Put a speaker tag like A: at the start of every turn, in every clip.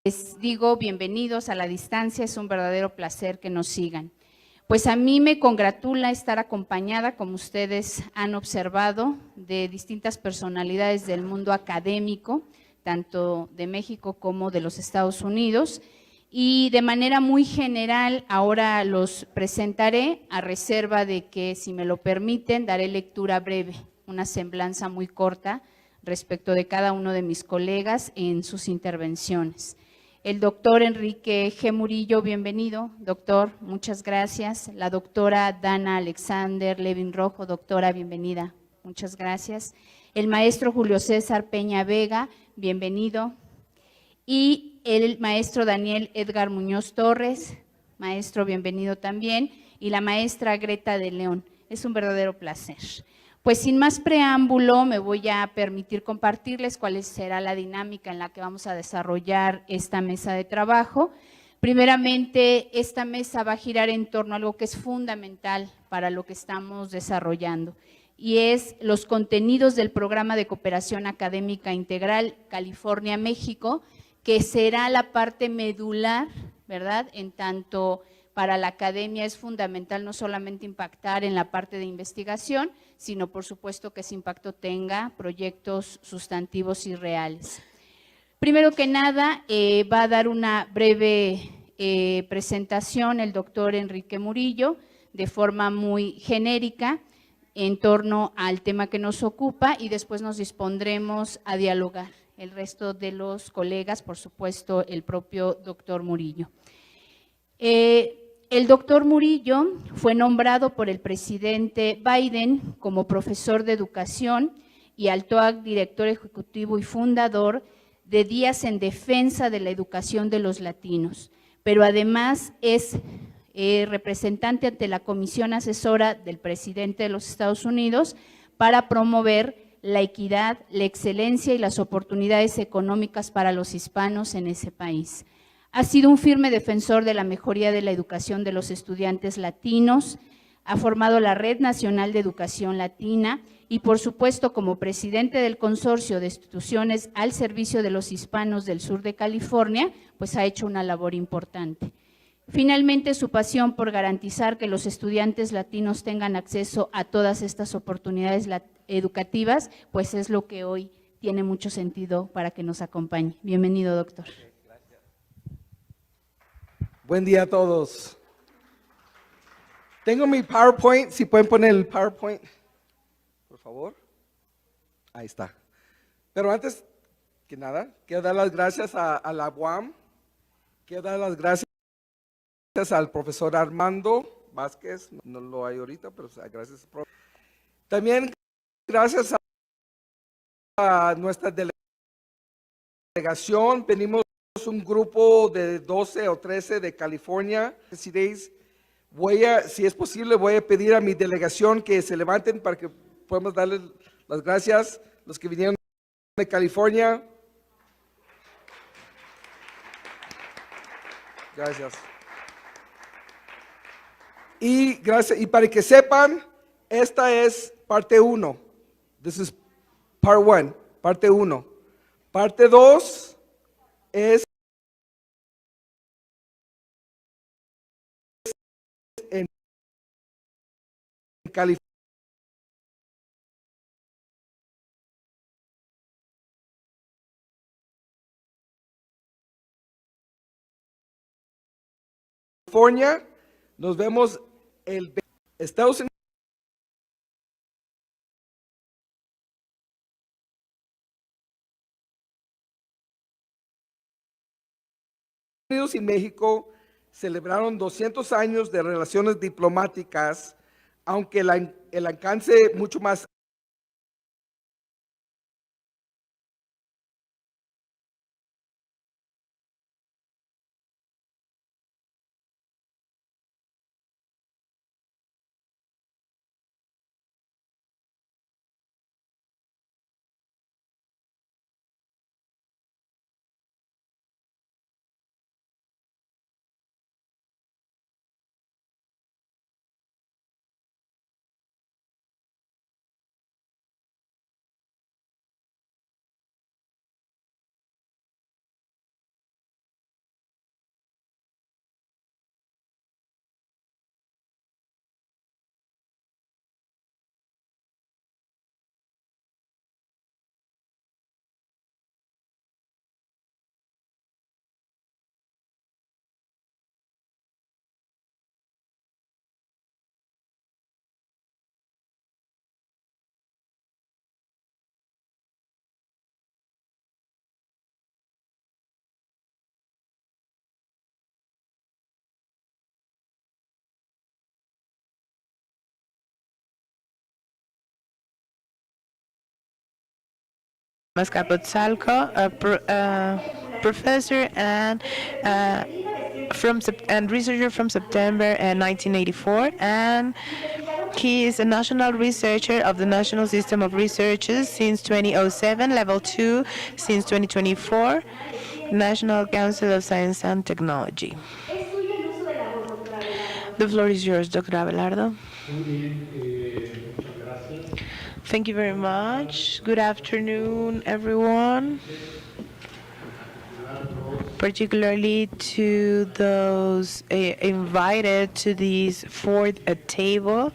A: Les digo bienvenidos a la distancia, es un verdadero placer que nos sigan. Pues a mí me congratula estar acompañada, como ustedes han observado, de distintas personalidades del mundo académico, tanto de México como de los Estados Unidos, y de manera muy general ahora los presentaré a reserva de que, si me lo permiten, daré lectura breve, una semblanza muy corta respecto de cada uno de mis colegas en sus intervenciones. El doctor Enrique G. Murillo, bienvenido, doctor, muchas gracias. La doctora Dana Alexander Levin Rojo, doctora, bienvenida, muchas gracias. El maestro Julio César Peña Vega, bienvenido. Y el maestro Daniel Edgar Muñoz Torres, maestro, bienvenido también. Y la maestra Greta de León, es un verdadero placer. Pues sin más preámbulo, me voy a permitir compartirles cuál será la dinámica en la que vamos a desarrollar esta mesa de trabajo. Primeramente, esta mesa va a girar en torno a algo que es fundamental para lo que estamos desarrollando, y es los contenidos del Programa de Cooperación Académica Integral California-México, que será la parte medular, ¿verdad?, en tanto para la academia es fundamental no solamente impactar en la parte de investigación, sino por supuesto que ese impacto tenga proyectos sustantivos y reales. Primero que nada, va a dar una breve presentación el doctor Enrique Murillo, de forma muy genérica, en torno al tema que nos ocupa, y después nos dispondremos a dialogar. El resto de los colegas, por supuesto, el propio doctor Murillo. El doctor Murillo fue nombrado por el presidente Biden como profesor de educación y actual director ejecutivo y fundador de Días en Defensa de la Educación de los Latinos, pero además es representante ante la Comisión Asesora del presidente de los Estados Unidos para promover la equidad, la excelencia y las oportunidades económicas para los hispanos en ese país. Ha sido un firme defensor de la mejoría de la educación de los estudiantes latinos, ha formado la Red Nacional de Educación Latina y, por supuesto, como presidente del Consorcio de Instituciones al Servicio de los Hispanos del Sur de California, pues ha hecho una labor importante. Finalmente, su pasión por garantizar que los estudiantes latinos tengan acceso a todas estas oportunidades educativas, pues es lo que hoy tiene mucho sentido para que nos acompañe. Bienvenido, doctor.
B: Buen día a todos. Tengo mi PowerPoint, si pueden poner el PowerPoint, por favor. Ahí está. Pero antes que nada, quiero dar las gracias a la UAM, quiero dar las gracias al profesor Armando Vázquez, no lo hay ahorita, pero gracias. También gracias a nuestra delegación, venimos un grupo de 12 o 13 de California. Si es posible, voy a pedir a mi delegación que se levanten para que podamos darles las gracias a los que vinieron de California. Gracias. Y para que sepan, esta es parte 1. This is part 1, parte 1. Parte 2 es en California. Nos vemos el Estados Unidos y México celebraron 200 años de relaciones diplomáticas, aunque el alcance mucho más
C: Azcapotzalco, professor uh, and researcher from September 1984, and he is a national researcher of the National System of Researches since 2007, level 2 since 2024, National Council of Science and Technology. The floor is yours, Dr. Abelardo. Thank you very much. Good afternoon, everyone. Particularly to those invited to this fourth table,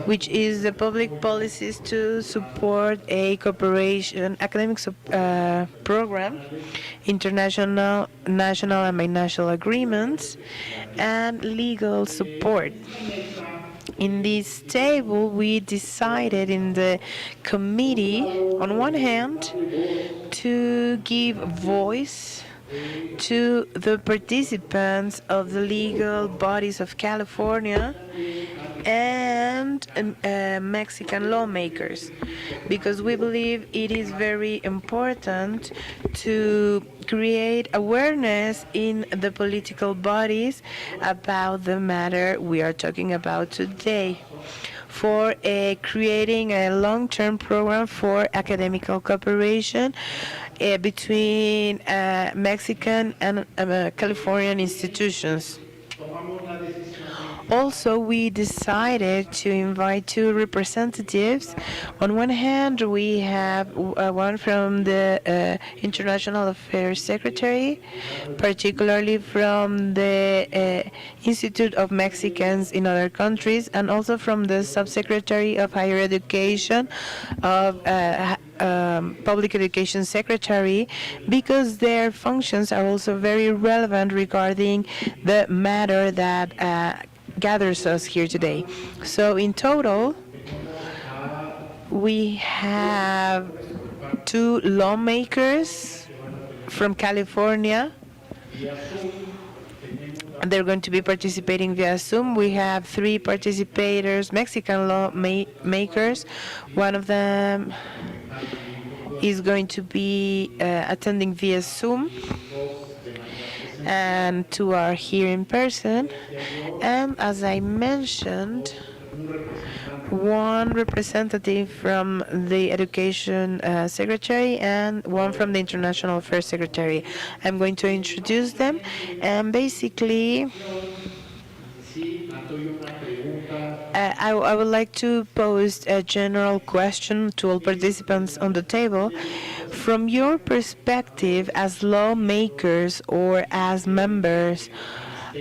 C: which is the public policies to support a cooperation academic program, international, national, and binational agreements, and legal support. In this table, we decided in the committee, on one hand, to give voice to the participants of the legal bodies of California and Mexican lawmakers, because we believe it is very important to create awareness in the political bodies about the matter we are talking about today, for creating a long-term program for academic cooperation between Mexican and Californian institutions. Also, we decided to invite two representatives. On one hand, we have one from the International Affairs Secretary, particularly from the Institute of Mexicans in Other Countries, and also from the Subsecretary of Higher Education of Public Education Secretary, because their functions are also very relevant regarding the matter that gathers us here today. So in total, we have two lawmakers from California. They're going to be participating via Zoom. We have three participators, Mexican lawmakers. One of them is going to be attending via Zoom, and two are here in person. And as I mentioned, one representative from the Education Secretary and one from the International Affairs Secretary. I'm going to introduce them, and basically I would like to pose a general question to all participants on the table. From your perspective as lawmakers or as members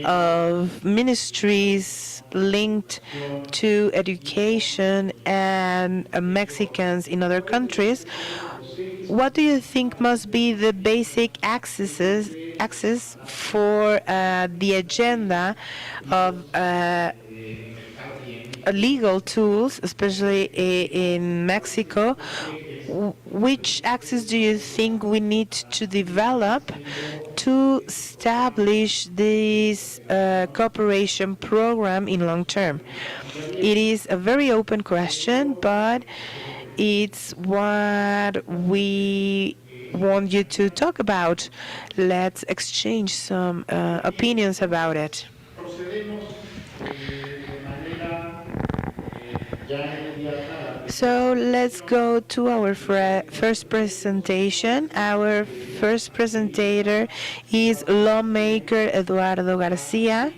C: of ministries linked to education and Mexicans in other countries, what do you think must be the basic access for the agenda of legal tools, especially in Mexico? Which access do you think we need to develop to establish this cooperation program in long term? It is a very open question, but it's what we want you to talk about. Let's exchange some opinions about it. So let's go to our first presentation. Our first presenter is lawmaker Eduardo Garcia.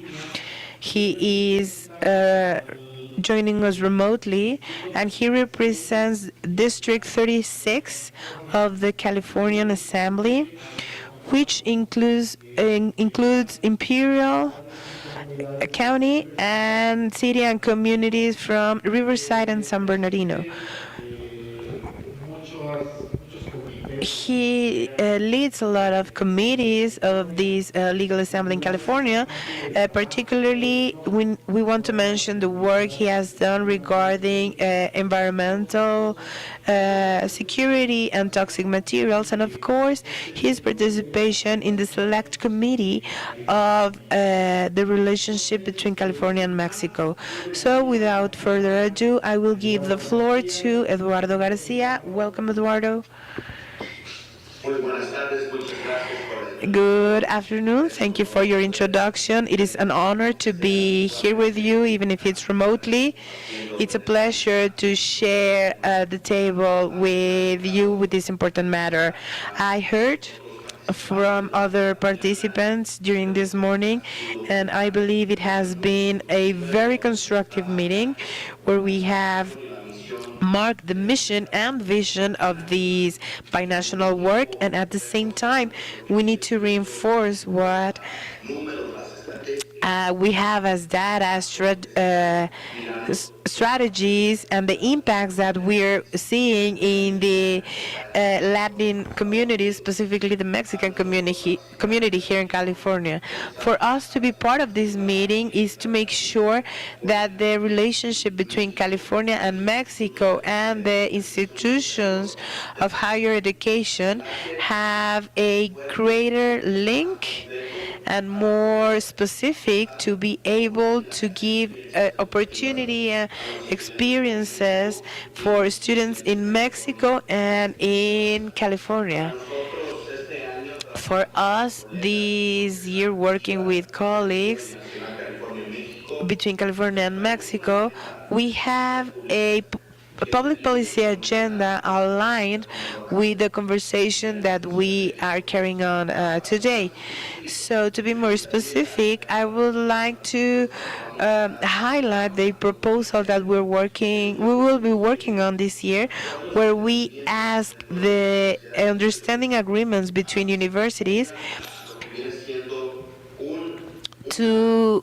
C: He is joining us remotely, and he represents District 36 of the Californian Assembly, which includes Imperial County and city and communities from Riverside and San Bernardino. He leads a lot of committees of this legal assembly in California. Particularly, we want to mention the work he has done regarding environmental security and toxic materials, and of course his participation in the select committee of the relationship between California and Mexico. So without further ado, I will give the floor to Eduardo Garcia. Welcome, Eduardo. Good afternoon. Thank you for your introduction. It is an honor to be here with you, even if it's remotely. It's a pleasure to share the table with you with this important matter. I heard from other participants during this morning, and I believe it has been a very constructive meeting where we have mark the mission and vision of these binational work, and at the same time we need to reinforce what we have as data strategies and the impacts that we're seeing in the Latin community, specifically the Mexican community here in California. For us to be part of this meeting is to make sure that the relationship between California and Mexico and the institutions of higher education have a greater link and more specific to be able to give opportunity and experiences for students in Mexico and in California. For us, this year working with colleagues between California and Mexico, we have a public policy agenda aligned with the conversation that we are carrying on today. So to be more specific, I would like to highlight the proposal that we will be working on this year, where we ask the understanding agreements between universities to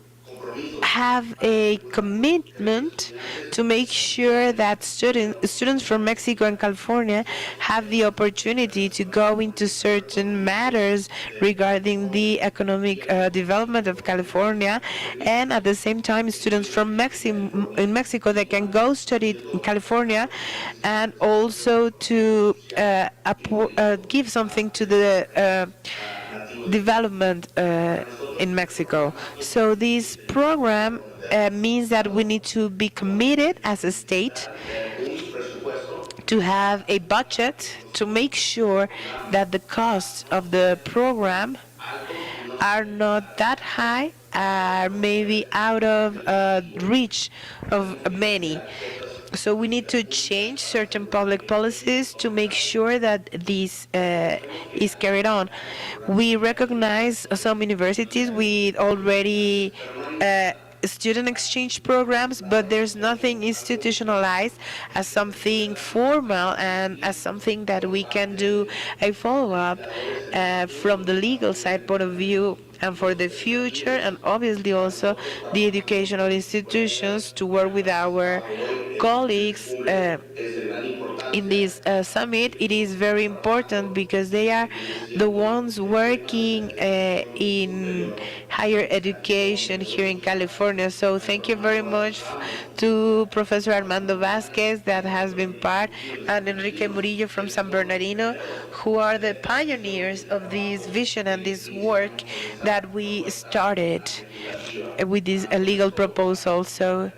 C: have a commitment to make sure that students from Mexico and California have the opportunity to go into certain matters regarding the economic development of California, and at the same time students from in Mexico that can go study in California, and also to give something to the development in Mexico. So this program means that we need to be committed as a state to have a budget to make sure that the costs of the program are not that high, are maybe out of reach of many. So we need to change certain public policies to make sure that this is carried on. We recognize some universities with already student exchange programs, but there's nothing institutionalized as something formal and as something that we can do a follow-up from the legal side point of view, and for the future, and obviously also the educational institutions to work with our colleagues in this summit. It is very important because they are the ones working in higher education here in California. So thank you very much to Professor Armando Vasquez that has been part, and Enrique Murillo from San Bernardino, who are the pioneers of this vision and this work that we started with this legal proposal. So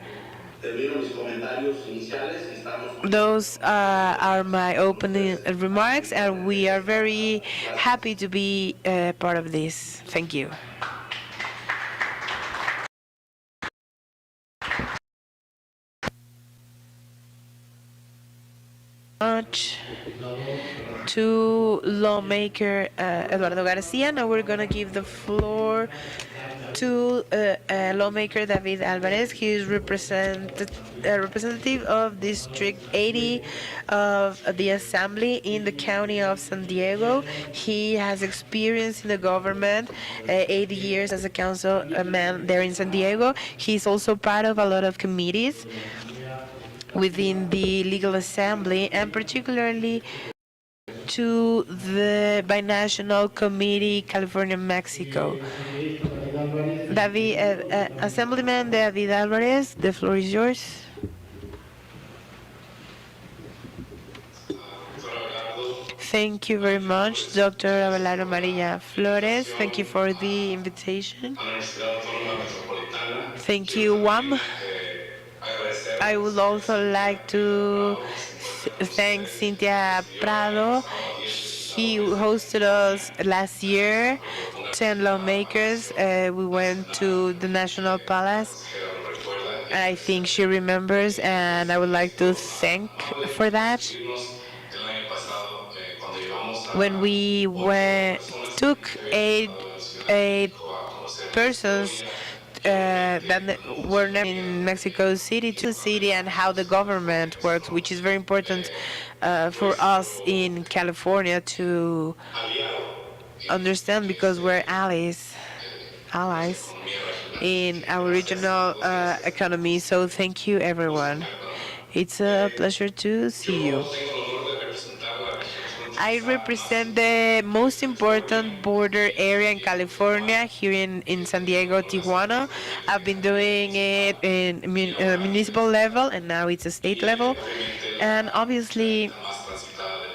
C: those are my opening remarks, and we are very happy to be part of this. Thank you. Much to lawmaker Eduardo Garcia. Now we're going to give the floor to lawmaker David Alvarez. He is representative of District 80 of the Assembly in the County of San Diego. He has experience in the government, 8 years as a councilman there in San Diego. He's also part of a lot of committees within the legal assembly, and particularly to the Binational Committee, California, Mexico. Assemblyman David Alvarez, the floor is yours. Thank you very much, Dr. Abelardo Maria Flores. Thank you for the invitation. Thank you, WAM. I would also like to thank Cynthia Prado. He hosted us last year, 10 lawmakers. We went to the National Palace. I think she remembers, and I would like to thank for that. When we took eight persons that were never in Mexico City to the city and how the government works, which is very important for us in California to understand because we're allies in our regional economy. So thank you, everyone. It's a pleasure to see you. I represent the most important border area in California, here in San Diego, Tijuana. I've been doing it in municipal level, and now it's a state level. And obviously,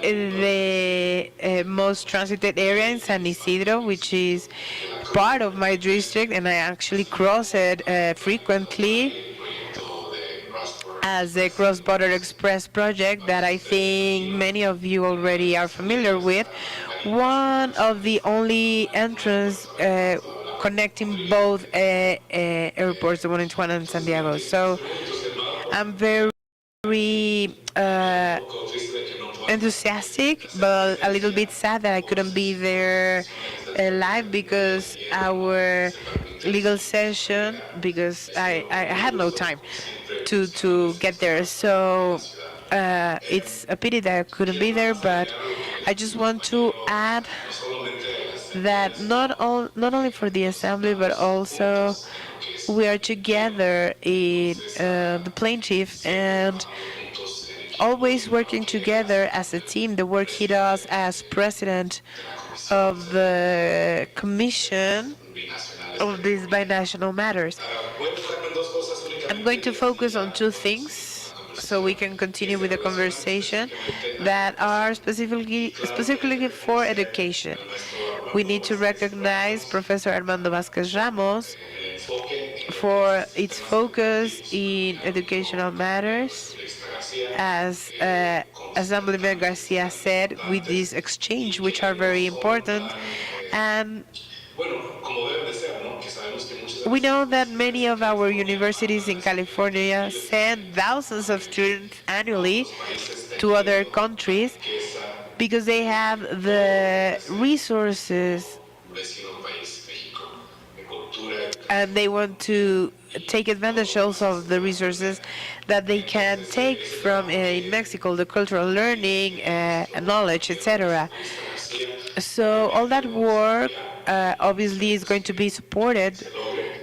C: the most transited area in San Isidro, which is part of my district, and I actually cross it frequently as the Cross Border Express project that I think many of you already are familiar with. One of the only entrance connecting both airports, the one in Tijuana and San Diego. So I'm very enthusiastic, but a little bit sad that I couldn't be there live because our legal session, because I had no time to get there. So it's a pity that I couldn't be there, but I just want to add that not only for the assembly, but also we are together in the plaintiff and always working together as a team. The work he does as president of the commission of these binational matters. I'm going to focus on two things so we can continue with the conversation that are specifically for education. We need to recognize Professor Armando Vázquez Ramos for its focus in educational matters. As Assemblyman Garcia said, with this exchange, which are very important. And we know that many of our universities in California send thousands of students annually to other countries because they have the resources and they want to take advantage also of the resources that they can take from in Mexico, the cultural learning, knowledge, etc. So all that work obviously is going to be supported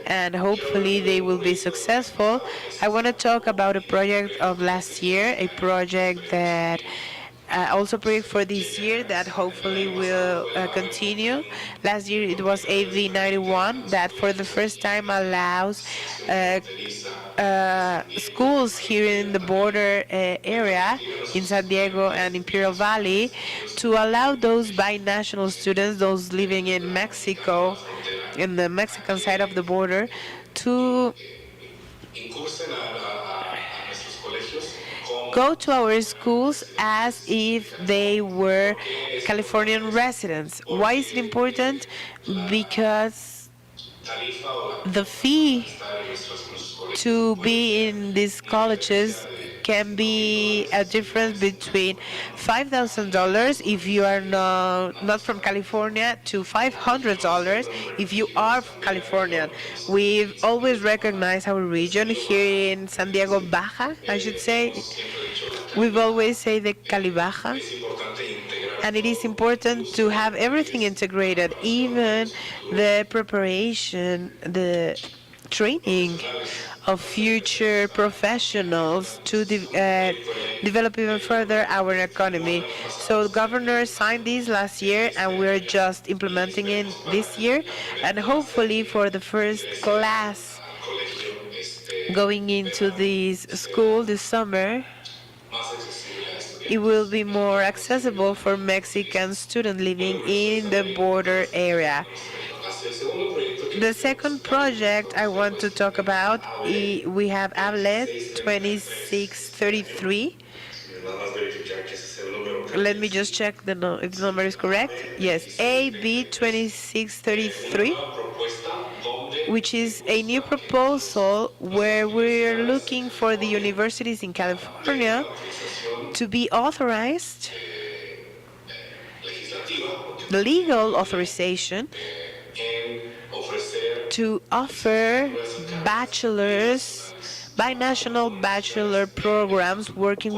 C: and hopefully they will be successful. I want to talk about a project of last year, a project that also project for this year that hopefully will continue. Last year it was AV 91 that for the first time allows schools here in the border area in San Diego and Imperial Valley to allow those binational students, those living in Mexico, in the Mexican side of the border, to go to our schools as if they were Californian residents. Why is it important? Because the fee to be in these colleges can be a difference between $5,000 if you are not from California to $500 if you are Californian. We've always recognized our region here in San Diego Baja, I should say. We've always say the Cali Baja. And it is important to have everything integrated, even the preparation, the training of future professionals to develop even further our economy. So the governor signed this last year and we're just implementing it this year. And hopefully for the first class going into this school this summer, it will be more accessible for Mexican students living in the border area. The second project I want to talk about, we have ABLET 2633. Let me just check if the number is correct. Yes, AB 2633, which is a new proposal where we're looking for the universities in California to be authorized, the legal authorization to offer binational bachelor programs working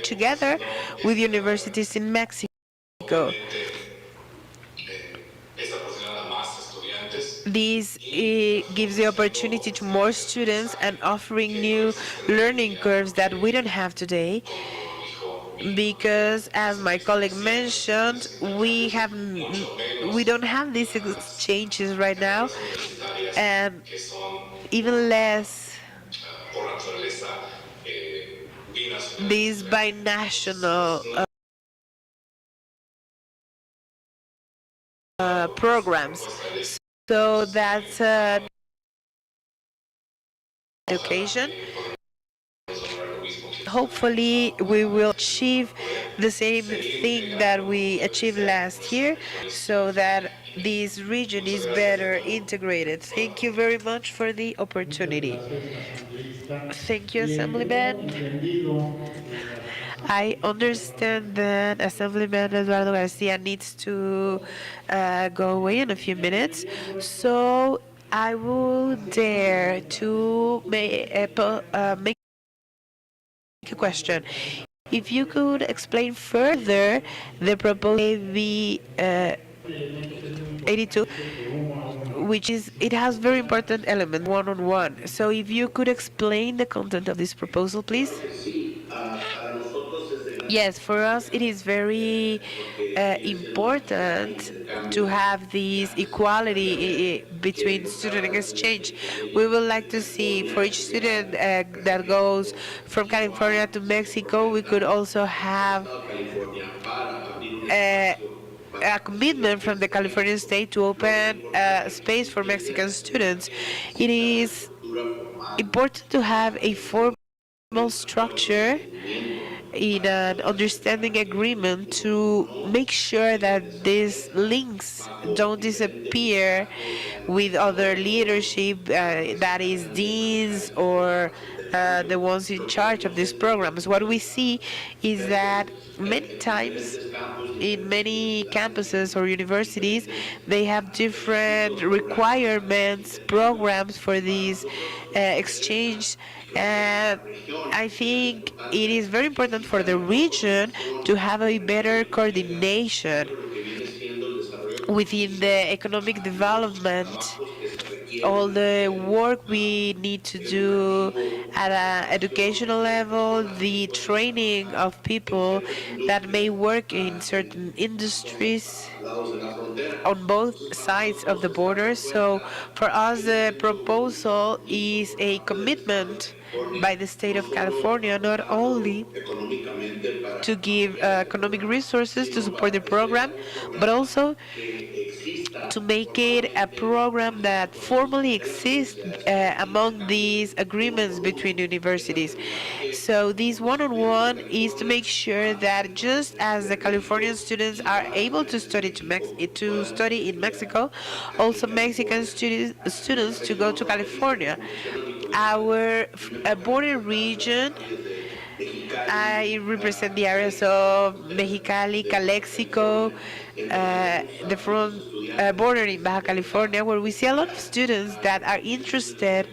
C: together with universities in Mexico. This gives the opportunity to more students and offering new learning curves that we don't have today, because as my colleague mentioned, we don't have these exchanges right now, and even less these binational programs. So that's education. Hopefully, we will achieve the same thing that we achieved last year, so that this region is better integrated. Thank you very much for the opportunity. Thank you, Assemblyman. I understand that Assemblyman Eduardo Garcia needs to go away in a few minutes, so I will dare to make a question. If you could explain further the proposal AB 82, which is, it has very important element, one-on-one. So if you could explain the content of this proposal, please. Yes, for us it is very important to have this equality between student exchange. We would like to see for each student that goes from California to Mexico, we could also have a commitment from the California state to open a space for Mexican students. It is important to have a formal structure in an understanding agreement to make sure that these links don't disappear with other leadership, that is deans or the ones in charge of these programs. What we see is that many times in many campuses or universities, they have different requirements, programs for these exchange. And I think it is very important for the region to have a better coordination within the economic development, all the work we need to do at an educational level, the training of people that may work in certain industries on both sides of the border. So for us, the proposal is a commitment by the state of California, not only to give economic resources to support the program, but also to make it a program that formally exists among these agreements between universities. So this one-on-one is to make sure that just as the Californian students are able to study to study in Mexico, also Mexican students to go to California. Our border region, I represent the areas of Mexicali, Calexico, the front border in Baja California, where we see a lot of students that are interested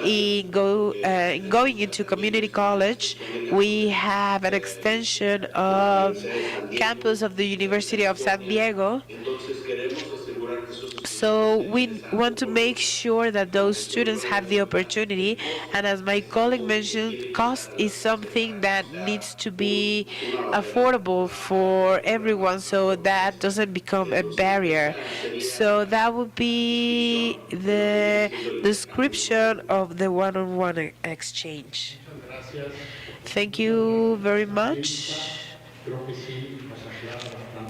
C: in going into community college. We have an extension of campus of the University of San Diego. So we want to make sure that those students have the opportunity, and as my colleague mentioned, cost is something that needs to be affordable for everyone, so that doesn't become a barrier. So that would be the description of the one-on-one exchange. Thank you very much.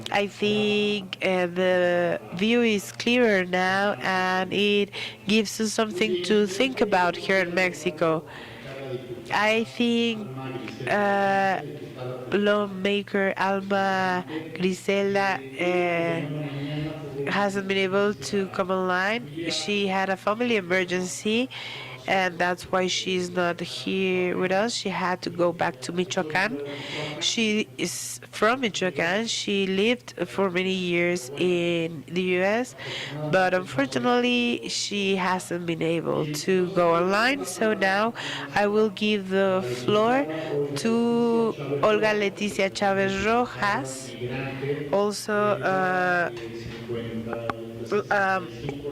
C: I think the view is clearer now, and it gives us something to think about here in Mexico. I think uh, lawmaker Alma Grisela hasn't been able to come online. She had a family emergency, and that's why she's not here with us. She had to go back to Michoacan. She is from Michoacan. She lived for many years in the US, but unfortunately, she hasn't been able to go online. So now I will give the floor to Olga Leticia Chavez Rojas, also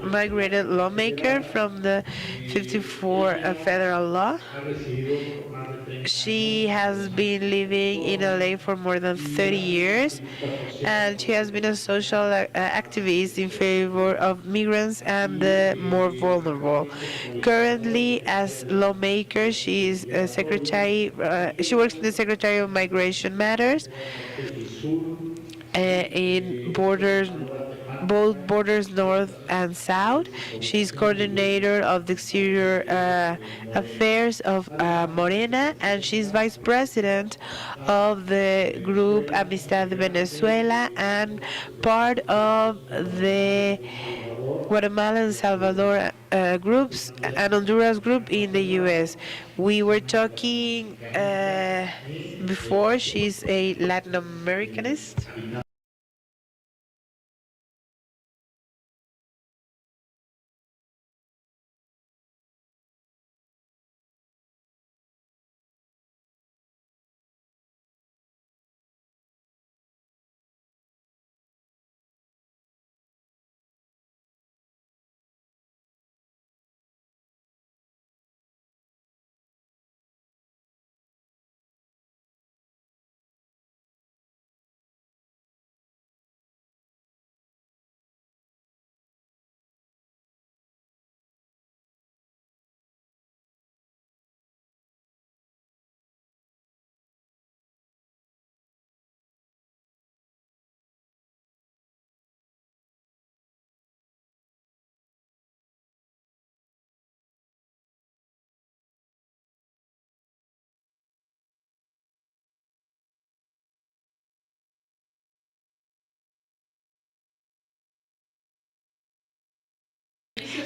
C: migrated lawmaker from the 54 federal law. She has been living in LA for more than 30 years, and she has been a social activist in favor of migrants and the more vulnerable. Currently, as lawmaker, she is a secretary. She works in the Secretary of Migration Matters in borders, both borders north and south. She's coordinator of the exterior affairs of Morena, and she's vice president of the group Amistad de Venezuela and part of the Guatemala and Salvador groups and Honduras group in the U.S. We were talking before. She's a Latin Americanist.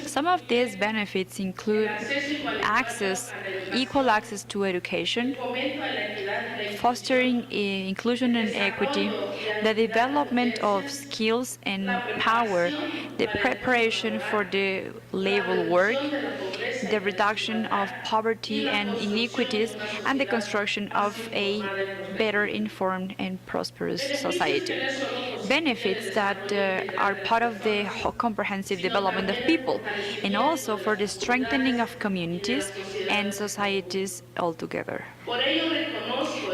D: Some of these benefits include access, equal access to education, fostering inclusion and equity, the development of skills and power, the preparation for the labor work, the reduction of poverty and inequities, and the construction of a better informed and prosperous society. Benefits that are part of the comprehensive development of people, and also for the strengthening of communities and societies altogether.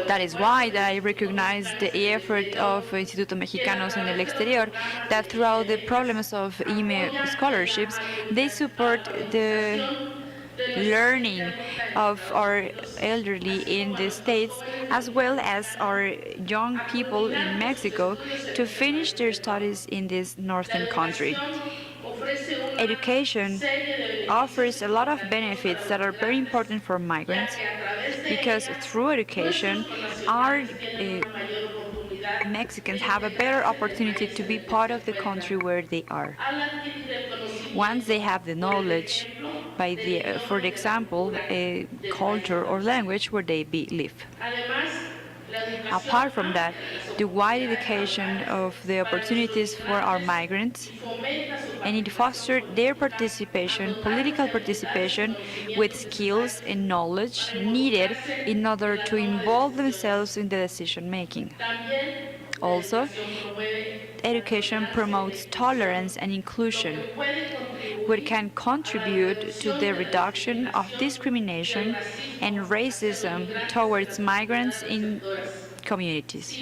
D: That is why I recognize the effort of Instituto Mexicanos en el Exterior, that throughout the problems of IME scholarships, they support the learning of our elderly in the States, as well as our young people in Mexico, to finish their studies in this northern country. Education offers a lot of benefits that are very important for migrants, because through education, our Mexicans have a better opportunity to be part of the country where they are. Once they have the knowledge, for the example, a culture or language where they live. Apart from that, the wide education of the opportunities for our migrants, and it fostered their participation, political participation, with skills and knowledge needed in order to involve themselves in the decision making. Also, education promotes tolerance and inclusion, which can contribute to the reduction of discrimination and racism towards migrants in communities.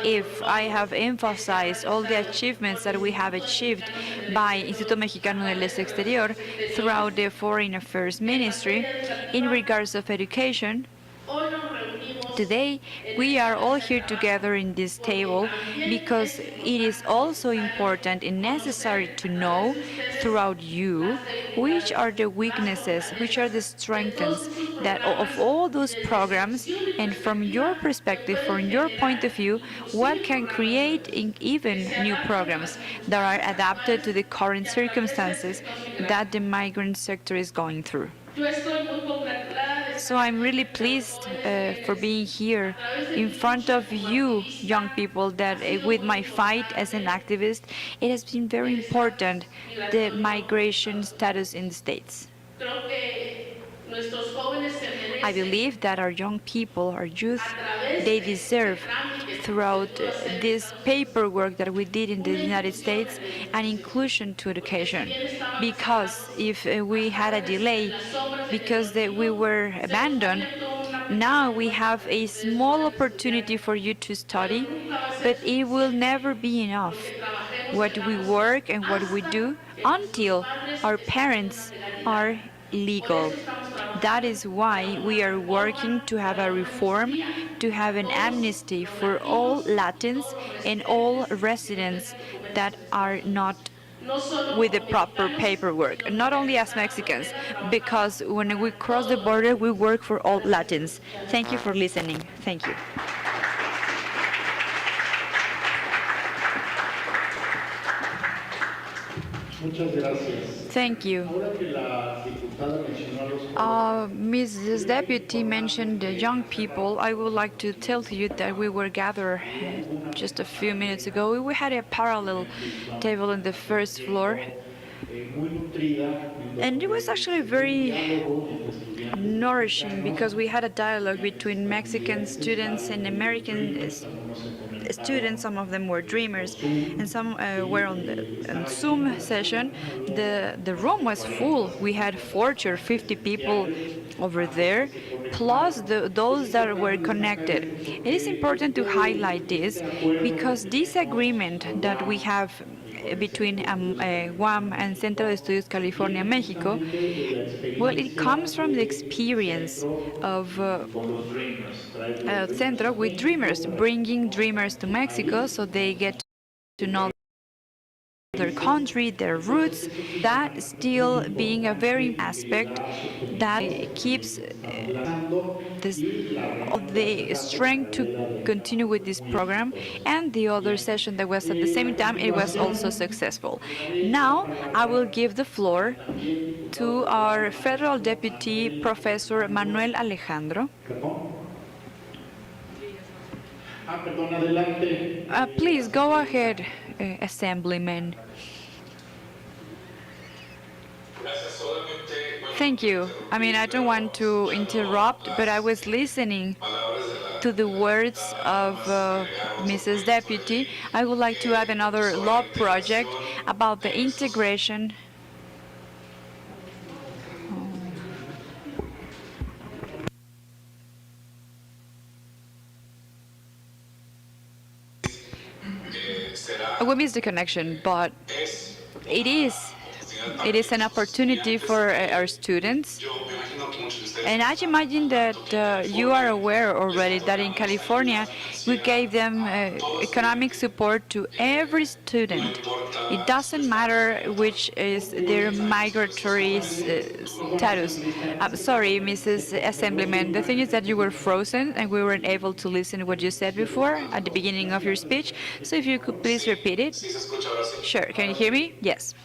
D: If I have emphasized all the achievements that we have achieved by Instituto Mexicano del Exterior throughout the Foreign Affairs Ministry in regards of education, Today, we are all here together in this table because it is also important and necessary to know throughout you which are the weaknesses, which are the strengths that of all those programs, and from your perspective, from your point of view, what can create even new programs that are adapted to the current circumstances that the migrant sector is going through. So I'm really pleased for being here in front of you, young people, that with my fight as an activist, it has been very important, the migration status in the States. I believe that our young people, our youth, they deserve throughout this paperwork that we did in the United States an inclusion to education. Because if we had a delay, because we were abandoned, now we have a small opportunity for you to study, but it will never be enough. What we work and what we do until our parents are legal. That is why we are working to have a reform, to have an amnesty for all Latins and all residents that are not with the proper paperwork, not only as Mexicans, because when we cross the border, we work for all Latins. Thank you for listening. Thank you. Thank you. Mrs. Deputy mentioned the young people. I would like to tell you that we were gathered just a few minutes ago. We had a parallel table on the first floor, and it was actually very nourishing because we had a dialogue between Mexican students and American students. Some of them were dreamers, and some were on the Zoom session. The room was full. We had 40 or 50 people over there, plus those that were connected. It is important to highlight this because this agreement that we have between UAM and Centro de Estudios California, Mexico, well, it comes from the experience of Centro with dreamers, bringing dreamers to Mexico so they get to know their country, their roots, that still being a very aspect that keeps the strength to continue with this program. And the other session that was at the same time, it was also successful. Now I will give the floor to our Federal Deputy Professor Manuel Alejandro. Please go ahead, Assemblyman. Thank you. I mean, I don't want to interrupt, but I was listening to the words of Mrs. Deputy. I would like to add another law project about the integration we missed the connection, but it is an opportunity for our students. And I imagine that you are aware already that in California, we gave them economic support to every student. It doesn't matter which is their migratory status. I'm sorry, Mrs. Assemblyman. The thing is that you were frozen and we weren't able to listen to what you said before at the beginning of your speech. So if you could please repeat it. Sure. Can you hear me? Yes.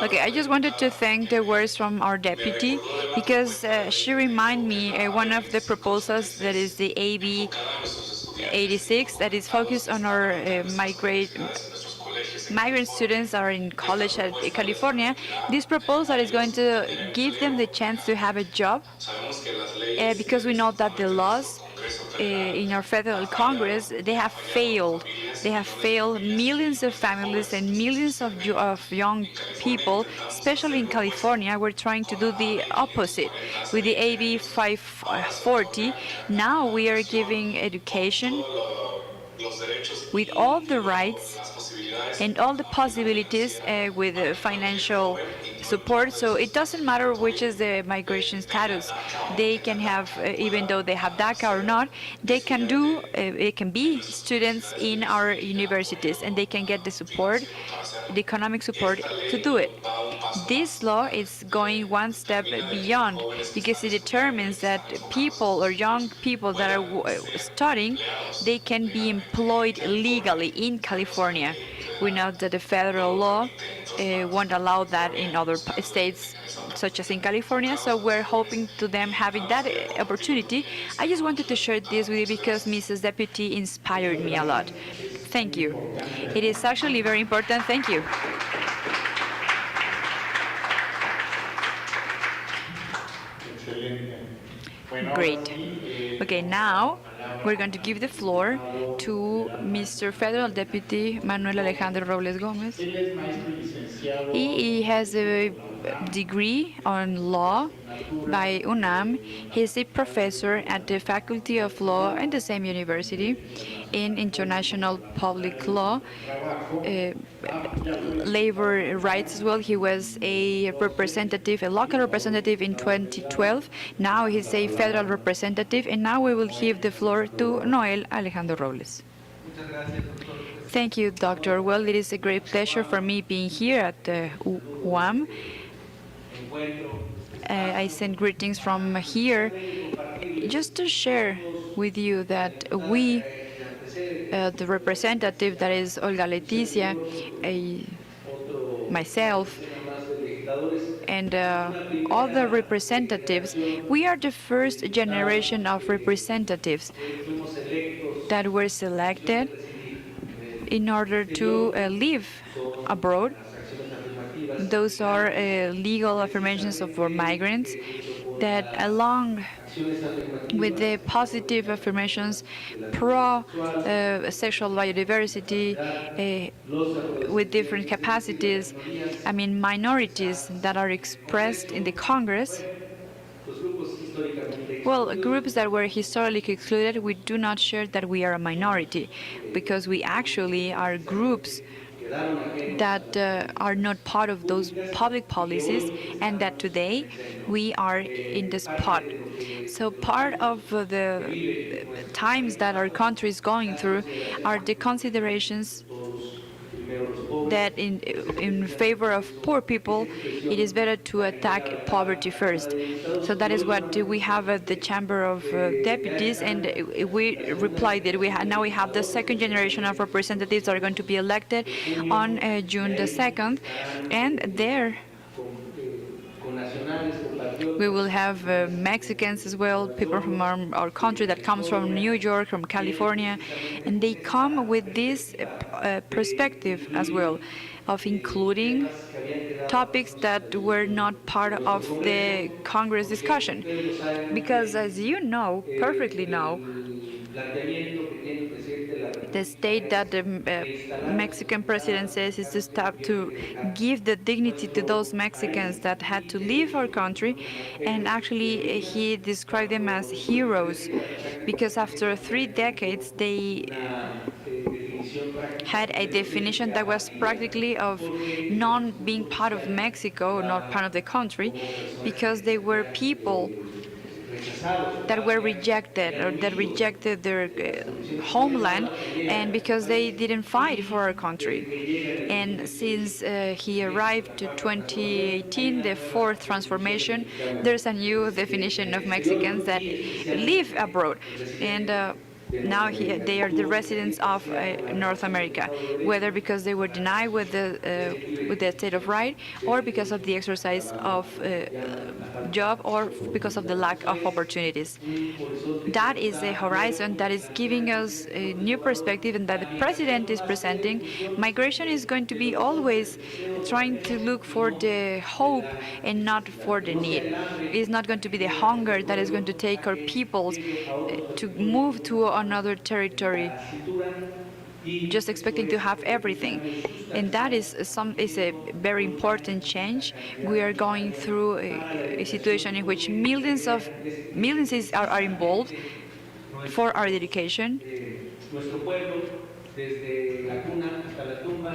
D: Okay, I just wanted to thank the words from our deputy because she reminded me one of the proposals that is the AB 86 that is focused on our migrant students that are in college at California. This proposal is going to give them the chance to have a job because we know that the laws in our federal Congress, they have failed. They have failed millions of families and millions of young people, especially in California. We're trying to do the opposite. With the AB 540, now we are giving education with all the rights and all the possibilities with financial support. So it doesn't matter which is the migration status. They can have, even though they have DACA or not, they can do, it can be students in our universities, and they can get the support, the economic support to do it. This law is going one step beyond because it determines that people or young people that are studying, they can be employed legally in California. We know that the federal law won't allow that in other states, such as in California. So we're hoping to them having that opportunity. I just wanted to share this with you because Mrs. Deputy inspired me a lot. Thank you. It is actually very important. Thank you. Great. Okay, now we're going to give the floor to Mr. Federal Deputy Manuel Alejandro Robles Gomez. He has a degree on law by UNAM. He's a professor at the Faculty of Law at the same university in international public law, labor rights as well. He was a representative, a local representative in 2012. Now he's a federal representative, and now we will give the floor to Noel Alejandro Robles. Thank you, Doctor. Well, it is a great pleasure for me being here at UAM. I send greetings from here just to share with you that we, the representative that is Olga Leticia, myself, and other representatives, we are the first generation of representatives that were selected in order to live abroad. Those are legal affirmations of for migrants that, along with the positive affirmations pro sexual biodiversity, with different capacities, I mean minorities that are expressed in the Congress, well, groups that were historically excluded, we do not share that we are a minority, because we actually are groups that are not part of those public policies, and that today we are in the spot. So part of the times that our country is going through are the considerations that in favor of poor people, it is better to attack poverty first. So that is what we have at the Chamber of Deputies, and we replied that now we have the second generation of representatives that are going to be elected on June the 2nd, and there we will have Mexicans as well, people from our country that comes from New York, from California, and they come with this perspective as well of including topics that were not part of the Congress discussion. Because as you know, perfectly know, the state that the Mexican president says is to stop to give the dignity to those Mexicans that had to leave our country, and actually he described them as heroes because after 3 decades they had a definition that was practically of non-being part of Mexico, not part of the country, because they were people that were rejected or that rejected their homeland, and because they didn't fight for our country. And since he arrived to 2018, the fourth transformation, there's a new definition of Mexicans that live abroad. And now they are the residents of North America, whether because they were denied with the state of right, or because of the exercise of job, or because of the lack of opportunities. That is a horizon that is giving us a new perspective, and that the president is presenting. Migration is going to be always trying to look for the hope and not for the need. It's not going to be the hunger that is going to take our peoples to move to another territory just expecting to have everything. And that is a very important change. We are going through a situation in which millions are involved for our education.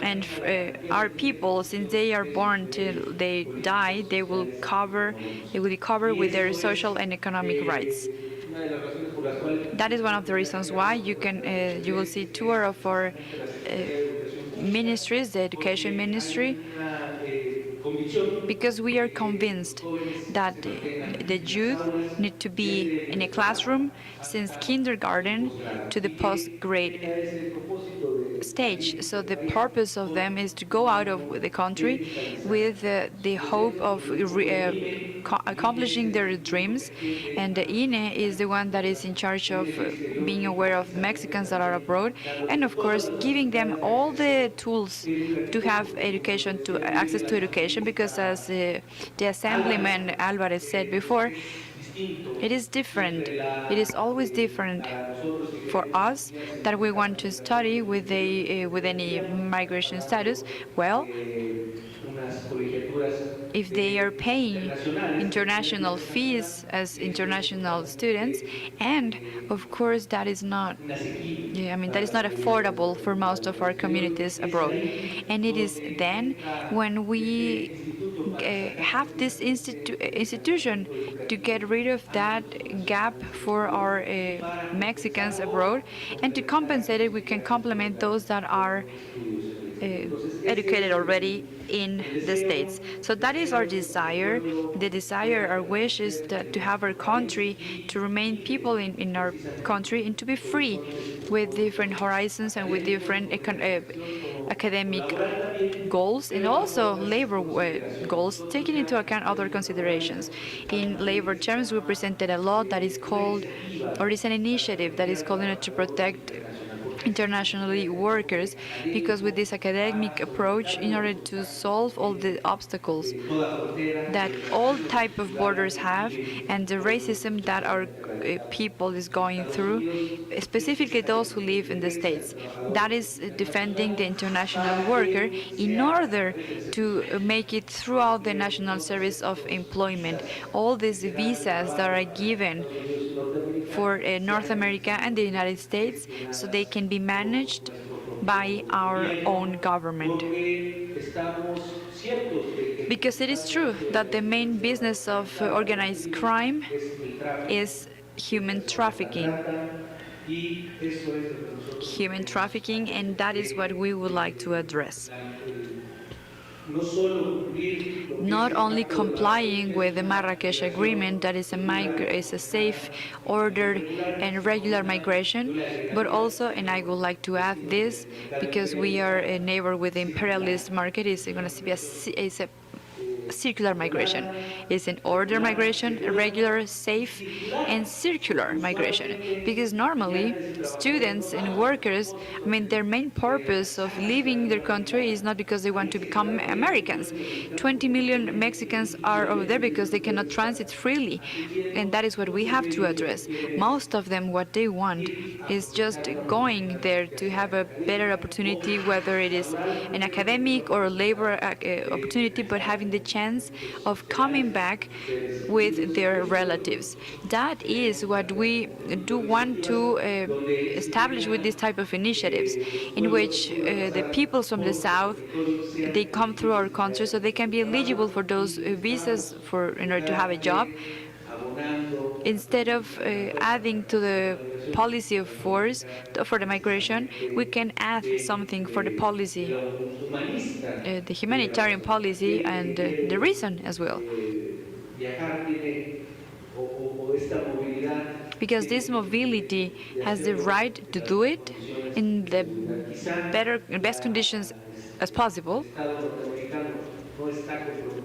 D: And our people, since they are born till they die, they will be covered with their social and economic rights. That is one of the reasons why you will see two of our ministries, the education ministry, because we are convinced that the youth need to be in a classroom since kindergarten to the post-grade stage. So the purpose of them is to go out of the country with the hope of accomplishing their dreams. And the INE is the one that is in charge of being aware of Mexicans that are abroad, and of course giving them all the tools to have education, to access to education, because as the Assemblyman Alvarez said before, it is different. It is always different for us that we want to study with with any migration status. Well, if they are paying international fees as international students, and of course that is not, yeah, I mean, that is not affordable for most of our communities abroad. And it is then when we have this institution to get rid of that gap for our Mexicans abroad, and to compensate it, we can complement those that are educated already in the States. So that is our desire. The desire, our wish is that to have our country, to remain people in our country, and to be free with different horizons and with different academic goals, and also labor goals, taking into account other considerations. In labor terms, we presented a law that is called, or is an initiative that is called, to protect internationally workers, because with this academic approach, in order to solve all the obstacles that all type of borders have, and the racism that our people is going through, specifically those who live in the States, that is defending the international worker in order to make it throughout the national service of employment. All these visas that are given for North America and the United States, so they can be managed by our own government. Because it is true that the main business of organized crime is human trafficking. Human trafficking, and that is what we would like to address. Not only complying with the Marrakesh Agreement, that is a safe, ordered, and regular migration, but also, and I would like to add this, because we are a neighbor with the imperialist market, is going to be a circular migration. It's an order migration, regular, safe, and circular migration. Because normally, students and workers, I mean, their main purpose of leaving their country is not because they want to become Americans. 20 million Mexicans are over there because they cannot transit freely. And that is what we have to address. Most of them, what they want is just going there to have a better opportunity, whether it is an academic or a labor opportunity, but having the chance of coming back with their relatives. That is what we do want to establish with this type of initiatives, in which the peoples from the South, they come through our country so they can be eligible for those visas in order to have a job. Instead of adding to the policy of force for the migration, we can add something for the policy, the humanitarian policy, and the reason as well. Because this mobility has the right to do it in the best conditions as possible.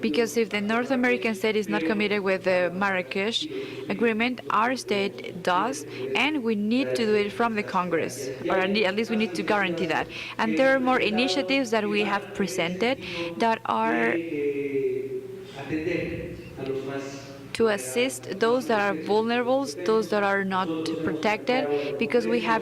D: Because if the North American state is not committed with the Marrakesh Agreement, our state does, and we need to do it from the Congress, or at least we need to guarantee that. And there are more initiatives that we have presented that are to assist those that are vulnerable, those that are not protected, because we have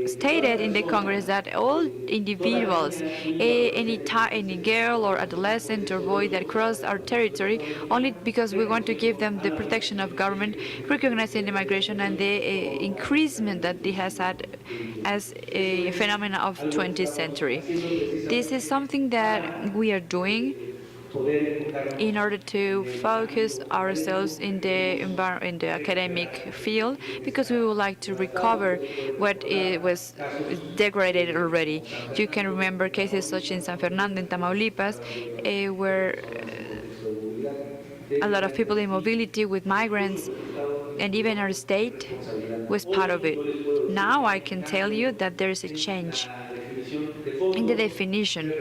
D: stated in the Congress that all individuals, any girl or adolescent or boy that cross our territory, only because we want to give them the protection of government, recognizing the migration and the increasement that it has had as a phenomenon of 20th century. This is something that we are doing in order to focus ourselves in in the academic field, because we would like to recover what was degraded already. You can remember cases such in San Fernando in Tamaulipas, where a lot of people in mobility with migrants, and even our state was part of it. Now I can tell you that there is a change in the definition.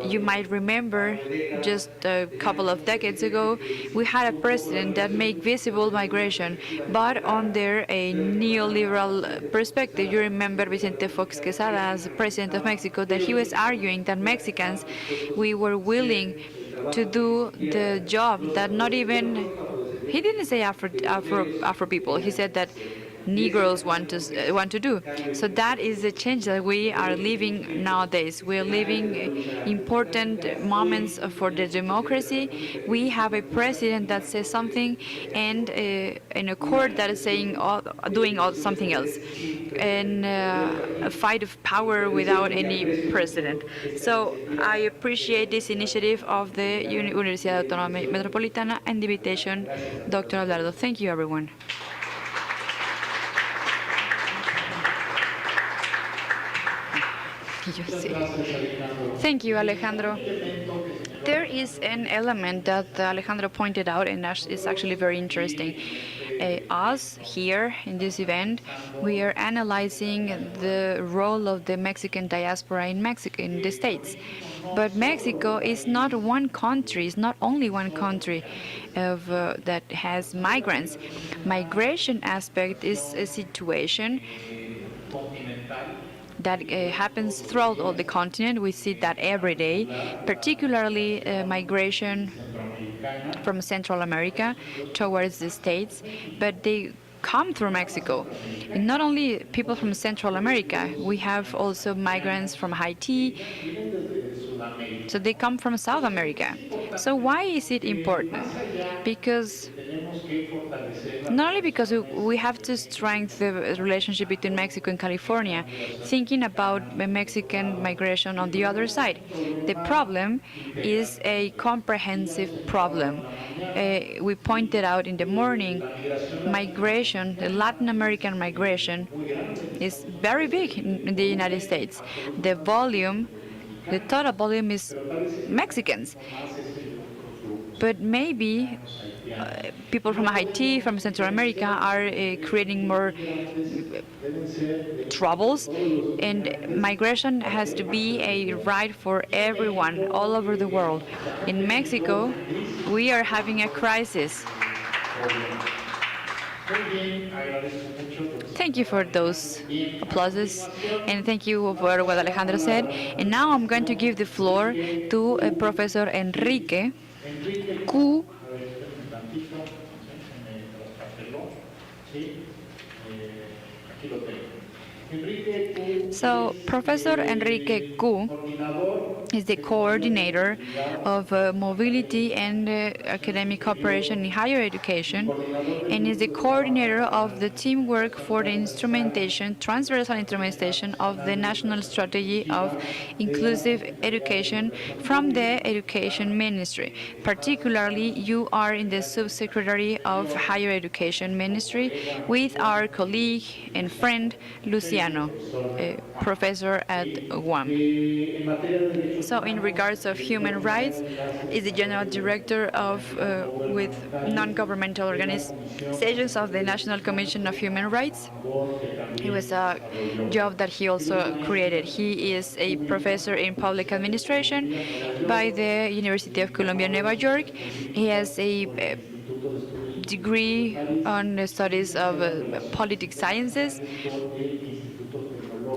D: You might remember just a couple of decades ago, we had a president that made visible migration, but under a neoliberal perspective. You remember Vicente Fox Quesada, as president of Mexico, that he was arguing that Mexicans, we were willing to do the job that not even, he didn't say Afro people, he said that Negroes want to do. So that is the change that we are living nowadays. We are living important moments for the democracy. We have a president that says something, and a court that is saying doing something else, and a fight of power without any precedent. So I appreciate this initiative of the Universidad Autónoma Metropolitana and the invitation, Dr. Abelardo. Thank you, everyone. Thank you, Alejandro. There is an element that Alejandro pointed out, and is actually very interesting. Us here in this event, we are analyzing the role of the Mexican diaspora in Mexico, in the States. But Mexico is not one country, it's not only one country that has migrants. Migration aspect is a situation that happens throughout all the continent. We see that every day, particularly migration from Central America towards the States, but they come through Mexico. And not only people from Central America, we have also migrants from Haiti, so they come from South America. So why is it important? Because not only because we have to strengthen the relationship between Mexico and California, thinking about Mexican migration on the other side. The problem is a comprehensive problem. We pointed out in the morning, migration, the Latin American migration, is very big in the United States. The total volume is Mexicans. But maybe people from Haiti, from Central America, are creating more troubles, and migration has to be a right for everyone all over the world. In Mexico, we are having a crisis. Thank you for those applauses, and thank you for what Alejandro said. And now I'm going to give the floor to Professor Enrique Q. So Professor Enrique Gu is the coordinator of mobility and academic cooperation in higher education, and is the coordinator of the teamwork for the transversal implementation of the national strategy of inclusive education from the Education Ministry. Particularly, you are in the Subsecretary of Higher Education Ministry with our colleague and friend Luciano, a professor at UAM. So in regards of human rights, is the General Director of with non-governmental organizations of the National Commission of Human Rights. It was a job that he also created. He is a professor in public administration by the University of Columbia, New York. He has a degree on the studies of political sciences,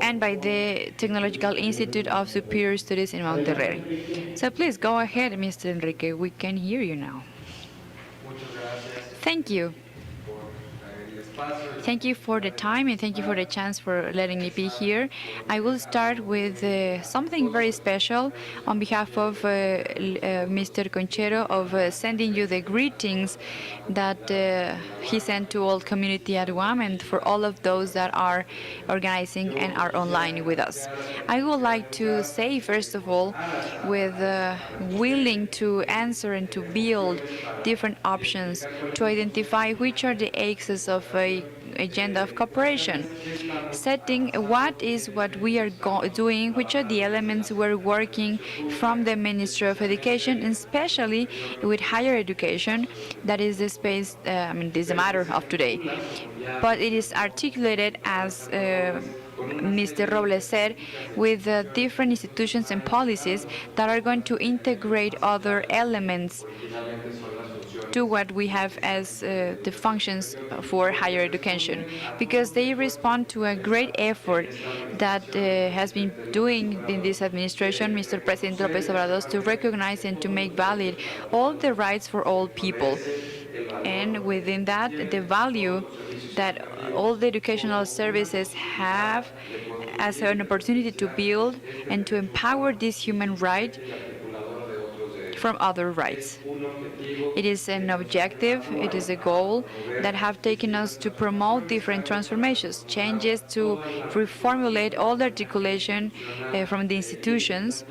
D: and by the Technological Institute of Superior Studies in Monterrey. So please go ahead, Mr. Enrique. We can hear you now. Thank you Thank you for the time and thank you for the chance for letting me be here. I will start with something very special on behalf of Mr. Conchero of sending you the greetings that he sent to all community at UAM and for all of those that are organizing and are online with us. I would like to say, first of all, with willing to answer and to build different options to identify which are the axes of a agenda of cooperation, setting what we are doing, which are the elements we're working from the Ministry of Education, and especially with higher education, that is the space, this is the matter of today. But it is articulated as Mr. Robles said, with different institutions and policies that are going to integrate other elements to what we have as the functions for higher education, because they respond to a great effort that has been doing in this administration, Mr. President Lopez Obrador, to recognize and to make valid all the rights for all people. And within that, the value that all the educational services have as an opportunity to build and to empower this human right from other rights. It is an objective, it is a goal that have taken us to promote different transformations, changes to reformulate all the articulation from the institutions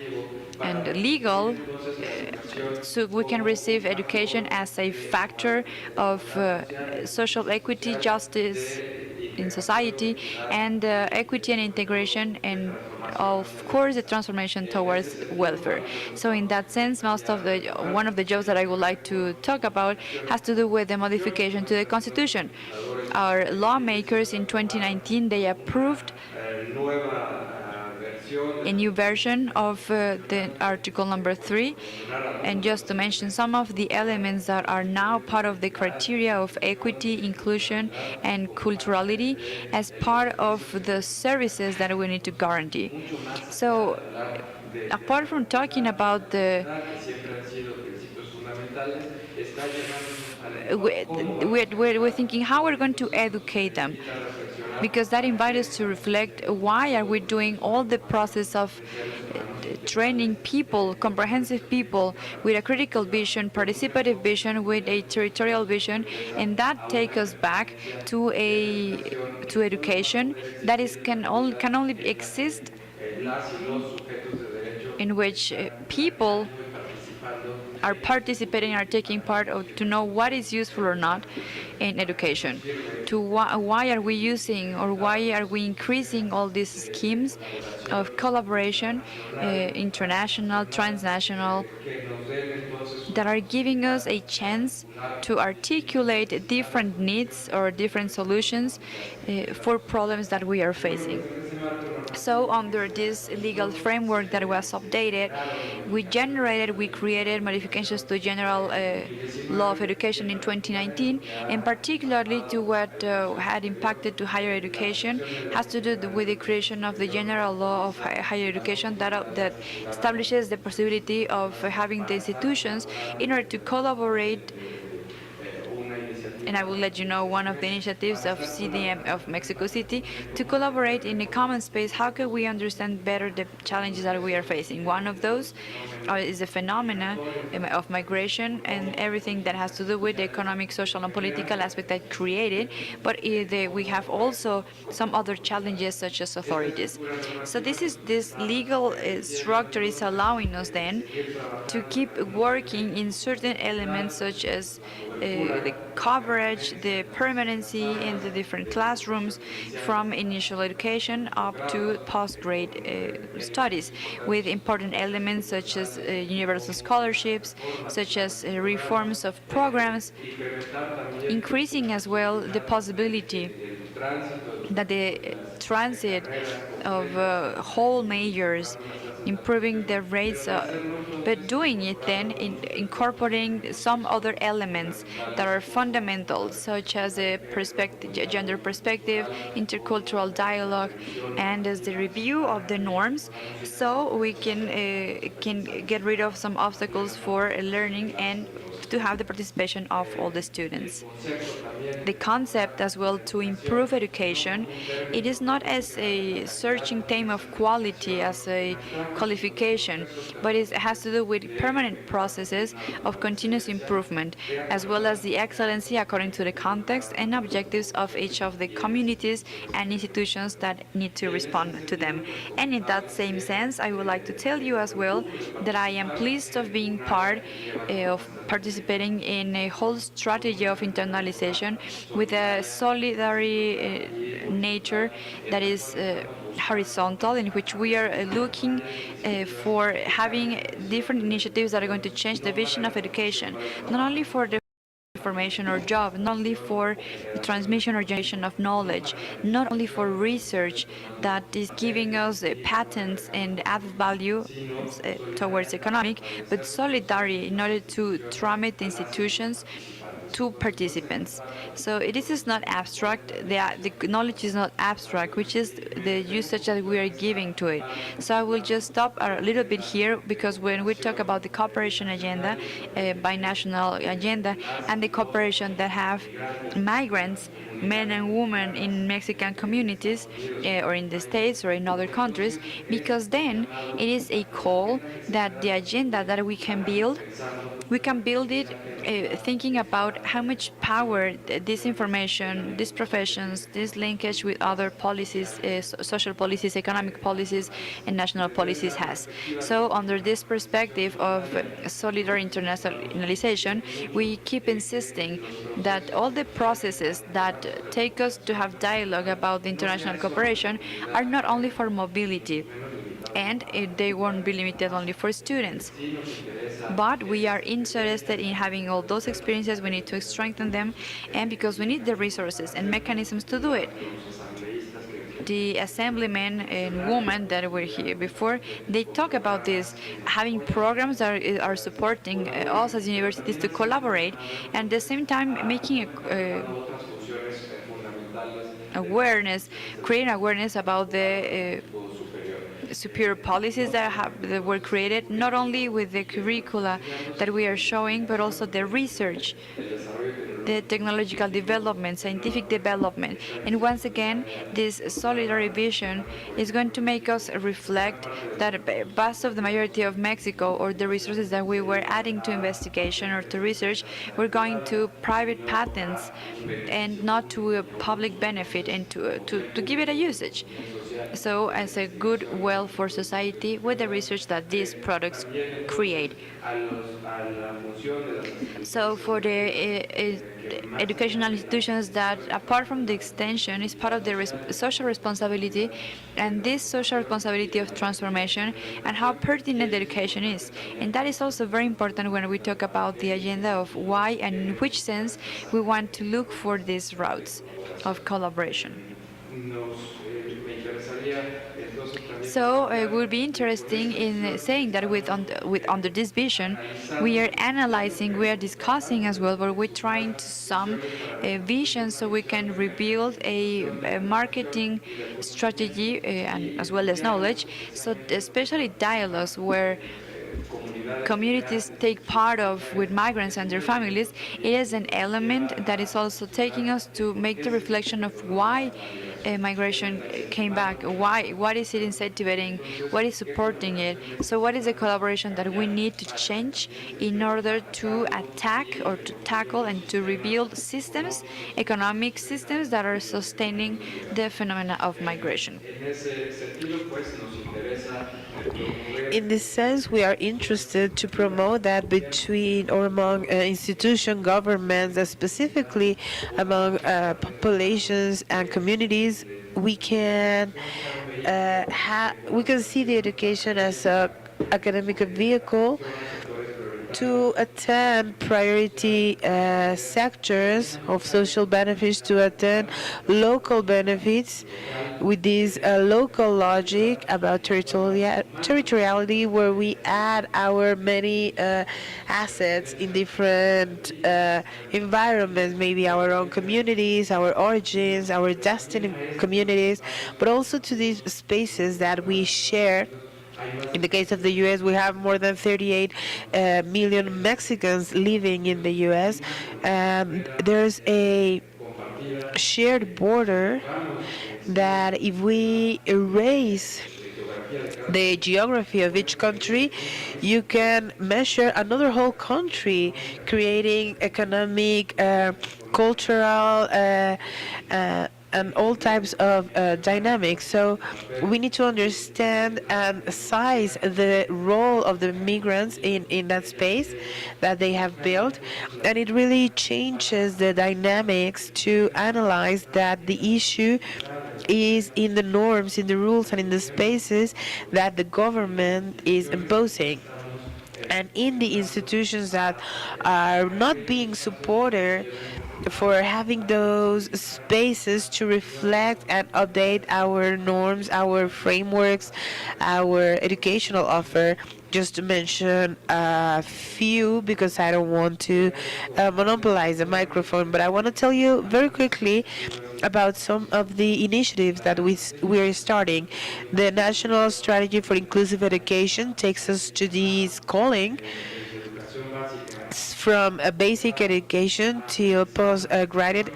D: and legal, so we can receive education as a factor of social equity, justice in society, and equity and integration, and of course the transformation towards welfare. So in that sense, one of the jobs that I would like to talk about has to do with the modification to the Constitution. Our lawmakers in 2019, they approved a new version of the article number 3, and just to mention some of the elements that are now part of the criteria of equity, inclusion, and culturality as part of the services that we need to guarantee. So, apart from talking about we're thinking how we're going to educate them, because that invites us to reflect why are we doing all the process of training people, comprehensive people with a critical vision, participative vision, with a territorial vision, and that takes us back to education that can only exist in which people are participating, are taking part of, to know what is useful or not in education. To why are we using or why are we increasing all these schemes of collaboration, international, transnational, that are giving us a chance to articulate different needs or different solutions for problems that we are facing. So under this legal framework that was updated, we created modifications to general law of education in 2019, and particularly to what had impacted to higher education, has to do with the creation of the general law of higher education that establishes the possibility of having the institutions in order to collaborate. And I will let you know one of the initiatives of CDM of Mexico City to collaborate in a common space. How can we understand better the challenges that we are facing? One of those is the phenomena of migration and everything that has to do with the economic, social, and political aspect that created. But we have also some other challenges such as authorities. So this legal structure is allowing us then to keep working in certain elements such as the coverage, the permanency in the different classrooms, from initial education up to post-grade studies, with important elements such as universal scholarships, such as reforms of programs, increasing as well the possibility that the transit of whole majors, improving the rates, but doing it then incorporating some other elements that are fundamental, such as a gender perspective, intercultural dialogue, and as the review of the norms, so we can get rid of some obstacles for learning and to have the participation of all the students. The concept as well to improve education, it is not as a searching theme of quality as a qualification, but it has to do with permanent processes of continuous improvement, as well as the excellency according to the context and objectives of each of the communities and institutions that need to respond to them. And in that same sense, I would like to tell you as well that I am pleased of being part of participating in a whole strategy of internalization with a solidary nature that is horizontal, in which we are looking for having different initiatives that are going to change the vision of education, not only for the formation or job, not only for transmission or generation of knowledge, not only for research that is giving us patents and added value towards economic, but solidarity in order to transmit institutions to participants. So it is not abstract, the knowledge is not abstract, which is the usage that we are giving to it. So I will just stop a little bit here, because when we talk about the cooperation agenda, binational agenda, and the cooperation that have migrants, men and women in Mexican communities, or in the States or in other countries, because then it is a call that the agenda that we can build it thinking about how much power this information, these professions, this linkage with other policies, social policies, economic policies, and national policies has. So under this perspective of solidary internationalization, we keep insisting that all the processes that take us to have dialogue about the international cooperation are not only for mobility, and they won't be limited only for students. But we are interested in having all those experiences. We need to strengthen them, and because we need the resources and mechanisms to do it. The assemblymen and women that were here before, they talk about this, having programs that are supporting us as universities to collaborate, and at the same time making awareness, creating awareness about the superior policies that were created, not only with the curricula that we are showing, but also the research, the technological development, scientific development. And once again, this solidary vision is going to make us reflect that vast of the majority of Mexico, or the resources that we were adding to investigation or to research, were going to private patents and not to a public benefit, and to give it a usage. So as a good well for society with the research that these products create. So for the educational institutions that, apart from the extension, is part of the social responsibility, and this social responsibility of transformation, and how pertinent education is. And that is also very important when we talk about the agenda of why and in which sense we want to look for these routes of collaboration. So it would be interesting in saying that under this vision, we are analyzing, we are discussing as well, but we're trying to sum vision so we can rebuild a marketing strategy and as well as knowledge. So especially dialogues where communities take part of with migrants and their families, it is an element that is also taking us to make the reflection of why migration came back, what is it incentivating, what is supporting it, so what is the collaboration that we need to change in order to attack or to tackle and to rebuild systems, economic systems that are sustaining the phenomena of migration.
C: In this sense, we are interested to promote that between or among institution governments, specifically among populations and communities, we can see the education as a academic vehicle to attend priority sectors of social benefits, to attend local benefits with this local logic about territoriality, where we add our many assets in different environments, maybe our own communities, our origins, our destined communities, but also to these spaces that we share In the case of the U.S., we have more than 38 million Mexicans living in the U.S., and there's a shared border that if we erase the geography of each country, you can measure another whole country, creating economic, cultural, and all types of dynamics. So we need to understand and size the role of the migrants in that space that they have built. And it really changes the dynamics to analyze that the issue is in the norms, in the rules, and in the spaces that the government is imposing. And in the institutions that are not being supported for having those spaces to reflect and update our norms, our frameworks, our educational offer. Just to mention a few, because I don't want to monopolize the microphone, but I want to tell you very quickly about some of the initiatives that we are starting. The National Strategy for Inclusive Education takes us to this calling from a basic education to postgraduate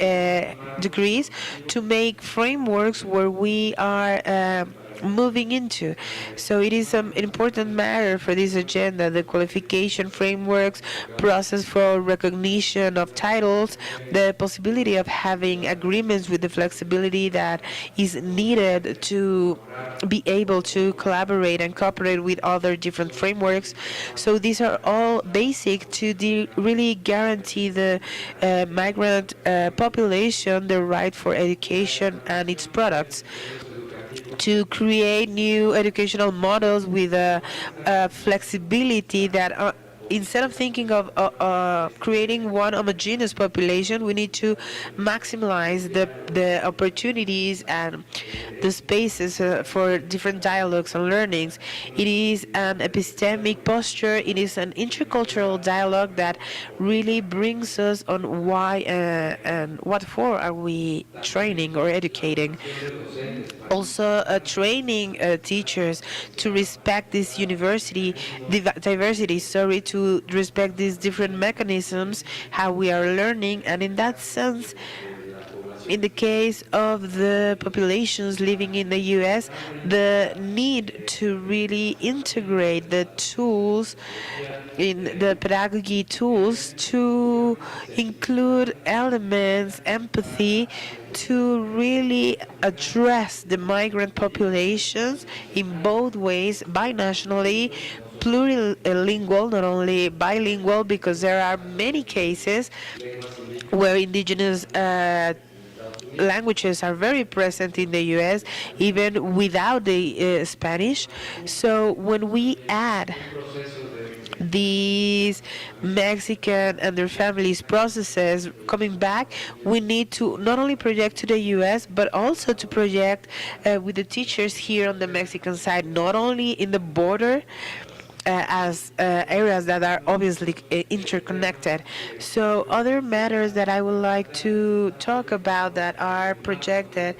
C: degrees to make frameworks where we are moving into. So it is an important matter for this agenda, the qualification frameworks, process for recognition of titles, the possibility of having agreements with the flexibility that is needed to be able to collaborate and cooperate with other different frameworks. So these are all basic to really guarantee the migrant population the right for education and its products, to create new educational models with a flexibility that instead of thinking of creating one homogeneous population, we need to maximize the opportunities and the spaces for different dialogues and learnings. It is an epistemic posture, it is an intercultural dialogue that really brings us on why and what for are we training or educating. Also training teachers to respect this diversity, to respect these different mechanisms, how we are learning. And in that sense, in the case of the populations living in the U.S., the need to really integrate the tools in the pedagogy tools to include elements, empathy, to really address the migrant populations in both ways, binationally, plurilingual, not only bilingual, because there are many cases where indigenous languages are very present in the U.S., even without the Spanish. So when we add these Mexican and their families' processes coming back, we need to not only project to the U.S., but also to project with the teachers here on the Mexican side, not only in the border, as areas that are obviously interconnected. So other matters that I would like to talk about that are projected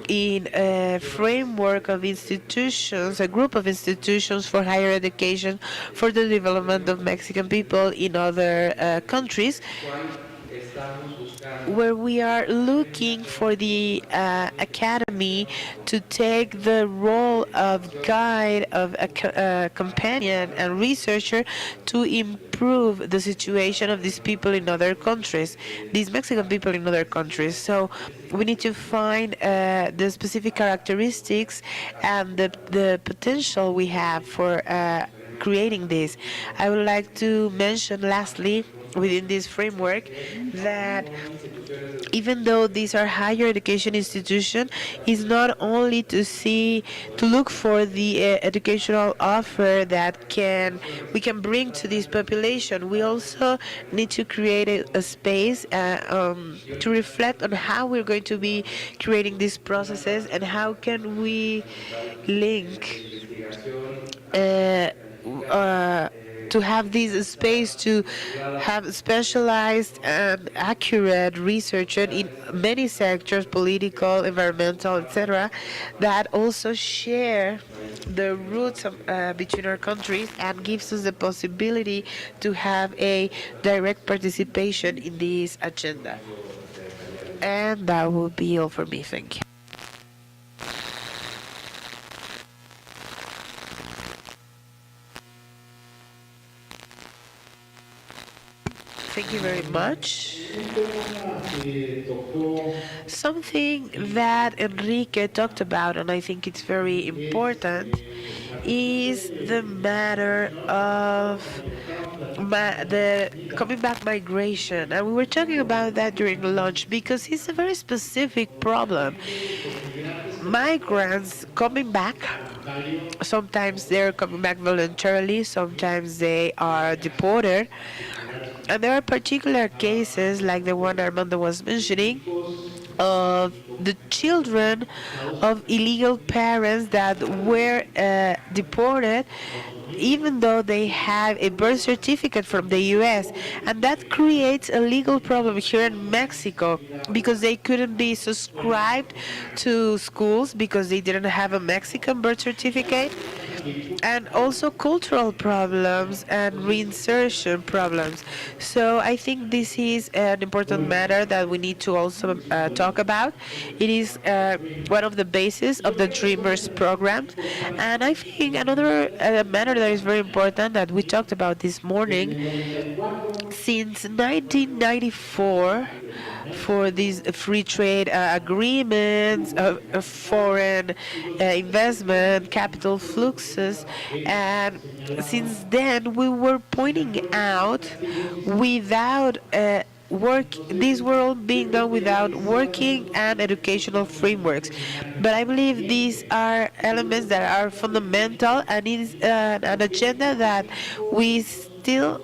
C: in a framework of institutions, a group of institutions for higher education for the development of Mexican people in other countries, where we are looking for the academy to take the role of guide, of a companion and researcher to improve the situation of these people in other countries, these Mexican people in other countries. So we need to find the specific characteristics and the potential we have for creating this. I would like to mention lastly within this framework that even though these are higher education institutions, is not only to look for the educational offer that we can bring to this population. We also need to create a space to reflect on how we're going to be creating these processes and how can we link to have this space to have specialized and accurate research in many sectors, political, environmental, etc., that also share the roots between our countries and gives us the possibility to have a direct participation in this agenda. And that will be all for me. Thank you. Thank you very much. Something that Enrique talked about, and I think it's very important, is the matter of the coming back migration. And we were talking about that during lunch because it's a very specific problem. Migrants coming back, sometimes they're coming back voluntarily, sometimes they are deported. And there are particular cases, like the one Armando was mentioning, of the children of illegal parents that were deported even though they have a birth certificate from the US. And that creates a legal problem here in Mexico because they couldn't be subscribed to schools because they didn't have a Mexican birth certificate, and also cultural problems and reinsertion problems. So I think this is an important matter that we need to also talk about. It is one of the bases of the Dreamers program. And I think another matter that is very important that we talked about this morning, since 1994, for these free trade agreements, foreign investment, capital fluxes, and since then we were pointing out without these were all being done without working and educational frameworks. But I believe these are elements that are fundamental, and it is an agenda that we still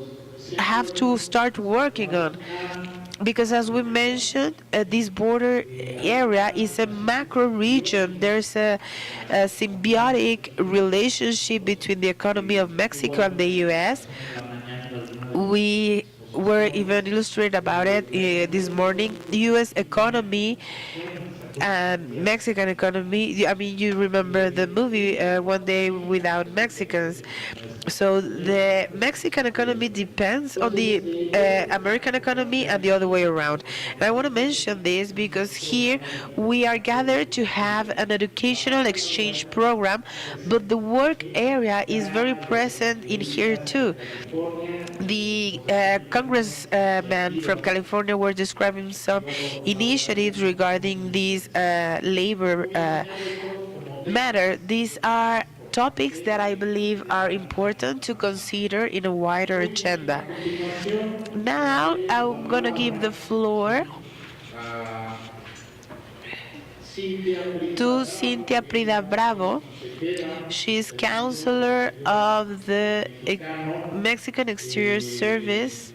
C: have to start working on, because as we mentioned, this border area is a macro region. There's a symbiotic relationship between the economy of Mexico and the US. We were even illustrated about it this morning. US economy and Mexican economy. I mean, you remember the movie One Day Without Mexicans. So the Mexican economy depends on the American economy and the other way around. And I want to mention this because here we are gathered to have an educational exchange program, but the work area is very present in here too. The congressman from California were describing some initiatives regarding this labor matter. These are topics that I believe are important to consider in a wider agenda. Now I'm going to give the floor to Cynthia Prida Bravo. She's counselor of the Mexican Exterior Service.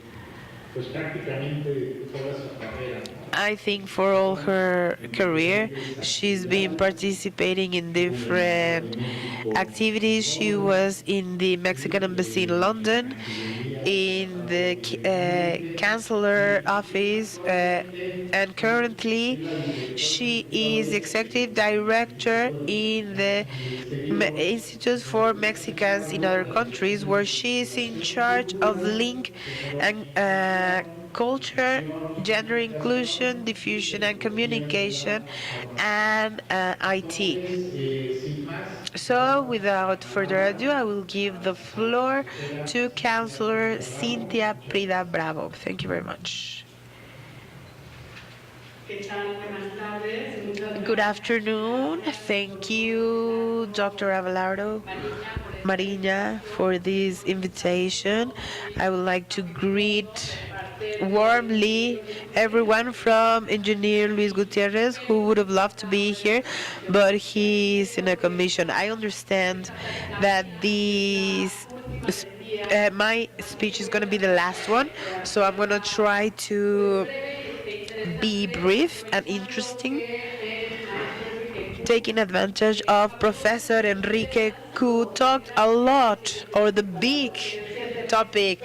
C: I think for all her career, she's been participating in different activities. She was in the Mexican Embassy in London, in the Chancellor Office, and currently she is Executive Director in the Institute for Mexicans in Other Countries, where she is in charge of link and culture, gender inclusion, diffusion and communication, and IT. So, without further ado, I will give the floor to Councillor Cynthia Prida Bravo. Thank you very much. Good afternoon. Thank you, Dr. Avalardo, Marina, for this invitation. I would like to greet warmly everyone from Engineer Luis Gutierrez, who would have loved to be here, but he's in a commission. I understand that my speech is going to be the last one, so I'm going to try to be brief and interesting, taking advantage of Professor Enrique, who talked a lot, or the big topic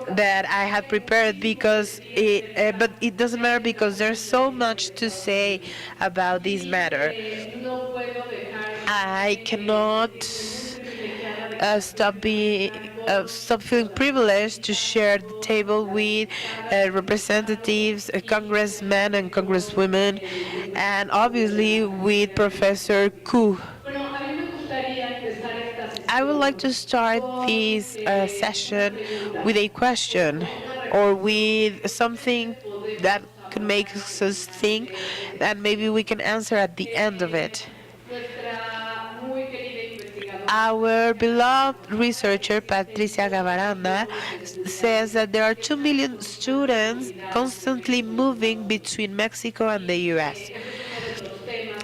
C: that I had prepared but it doesn't matter because there's so much to say about this matter. I cannot stop feeling privileged to share the table with representatives, congressmen and congresswomen, and obviously with Professor Ku. I would like to start this session with a question or with something that could make us think that maybe we can answer at the end of it. Our beloved researcher Patricia Gavaranda says that there are 2 million students constantly moving between Mexico and the US.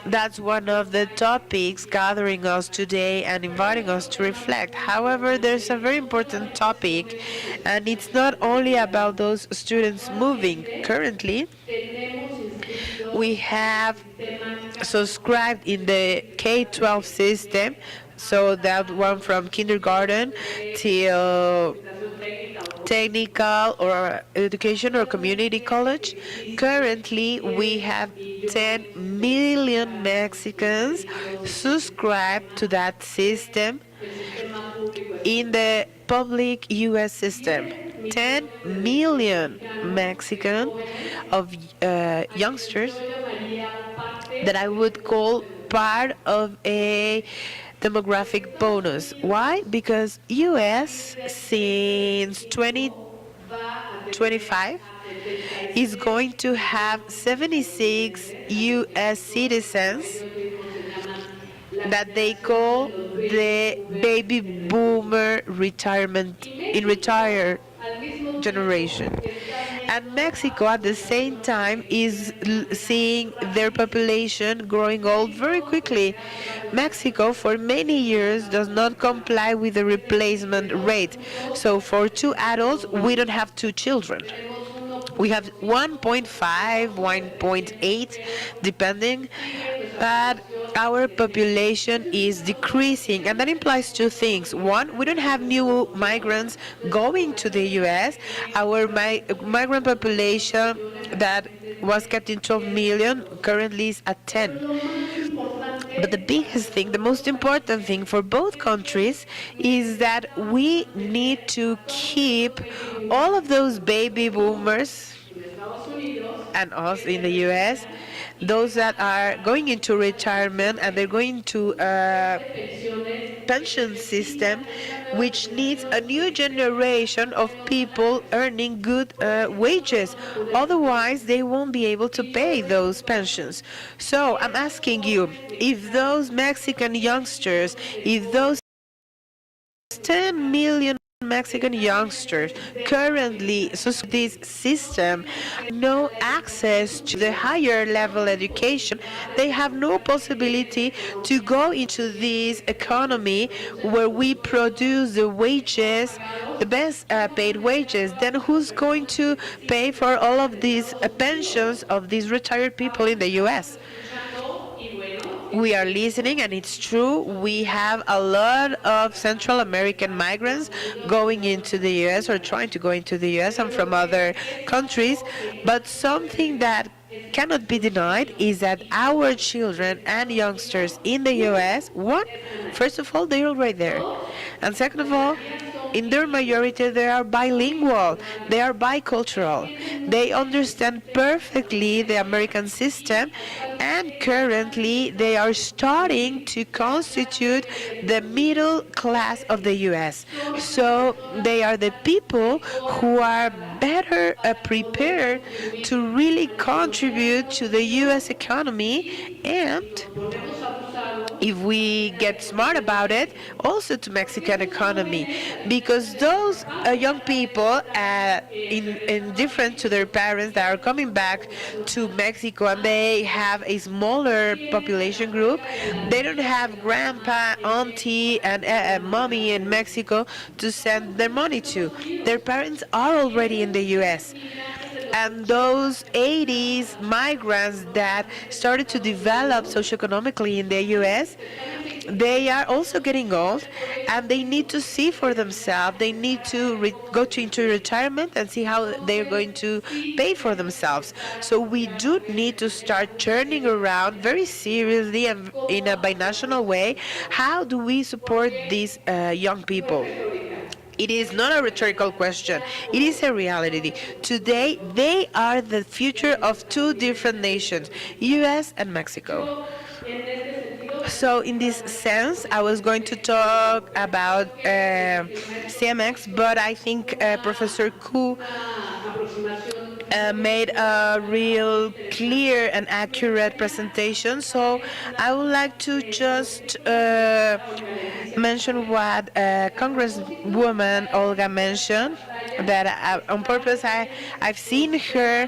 C: That's one of the topics gathering us today and inviting us to reflect. However, there's a very important topic, and it's not only about those students moving. Currently, we have subscribed in the K-12 system, so that one from kindergarten till technical or education or community college. Currently, we have 10 million Mexicans subscribed to that system in the public U.S. system. 10 million Mexican of youngsters that I would call part of a demographic bonus. Why? Because U.S. since 2025 is going to have 76 U.S. citizens that they call the baby boomer retired generation. And Mexico at the same time is seeing their population growing old very quickly. Mexico for many years does not comply with the replacement rate. So for 2 adults, we don't have 2 children. We have 1.5, 1.8, depending, but our population is decreasing, and that implies 2 things. One, we don't have new migrants going to the U.S. Our migrant population that was kept in 12 million currently is at 10. But the biggest thing, the most important thing for both countries is that we need to keep all of those baby boomers and us in the US, those that are going into retirement and they're going to pension system, which needs a new generation of people earning good wages. Otherwise, they won't be able to pay those pensions. So I'm asking you, if those Mexican youngsters, if those 10 million Mexican youngsters currently subscribe this system, no access to the higher level education, they have no possibility to go into this economy where we produce the wages, the best paid wages. Then who's going to pay for all of these pensions of these retired people in the US? We are listening, and it's true. We have a lot of Central American migrants going into the U.S. or trying to go into the U.S. and from other countries. But something that cannot be denied is that our children and youngsters in the U.S., first of all, they're already there. And second of all, in their majority, they are bilingual, they are bicultural. They understand perfectly the American system, and currently they are starting to constitute the middle class of the U.S. So they are the people who are better prepared to really contribute to the U.S. economy, and if we get smart about it, also to Mexican economy, because those young people, indifferent to their parents, that are coming back to Mexico and they have a smaller population group, they don't have grandpa, auntie, and mommy in Mexico to send their money to. Their parents are already in the U.S. And those 80s migrants that started to develop socioeconomically in the U.S., they are also getting old, and they need to see for themselves. They need to go into retirement and see how they're going to pay for themselves. So we do need to start turning around very seriously and in a binational way. How do we support these young people? It is not a rhetorical question. It is a reality. Today, they are the future of two different nations, US and Mexico. So, in this sense, I was going to talk about CMX, but I think Professor Ku made a real clear and accurate presentation. So, I would like to just mention what Congresswoman Olga mentioned. That on purpose, I've seen her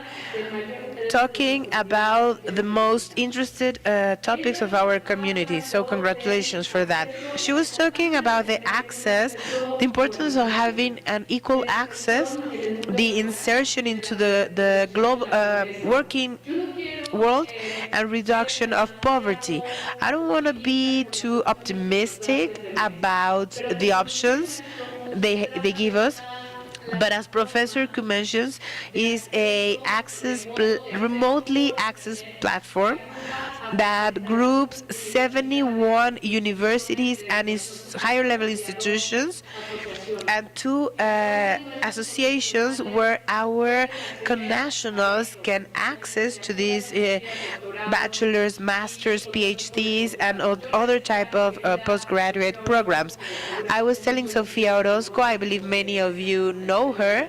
C: talking about the most interested topics of our community. So congratulations for that. She was talking about the access, the importance of having an equal access, the insertion into the global working world, and reduction of poverty. I don't want to be too optimistic about the options they give us, but as Professor Ku mentions, is a remotely access platform that groups 71 universities and higher level institutions and two associations where our connationals can access to these bachelor's, master's, PhDs, and other type of postgraduate programs. I was telling Sofia Orozco, I believe many of you know her.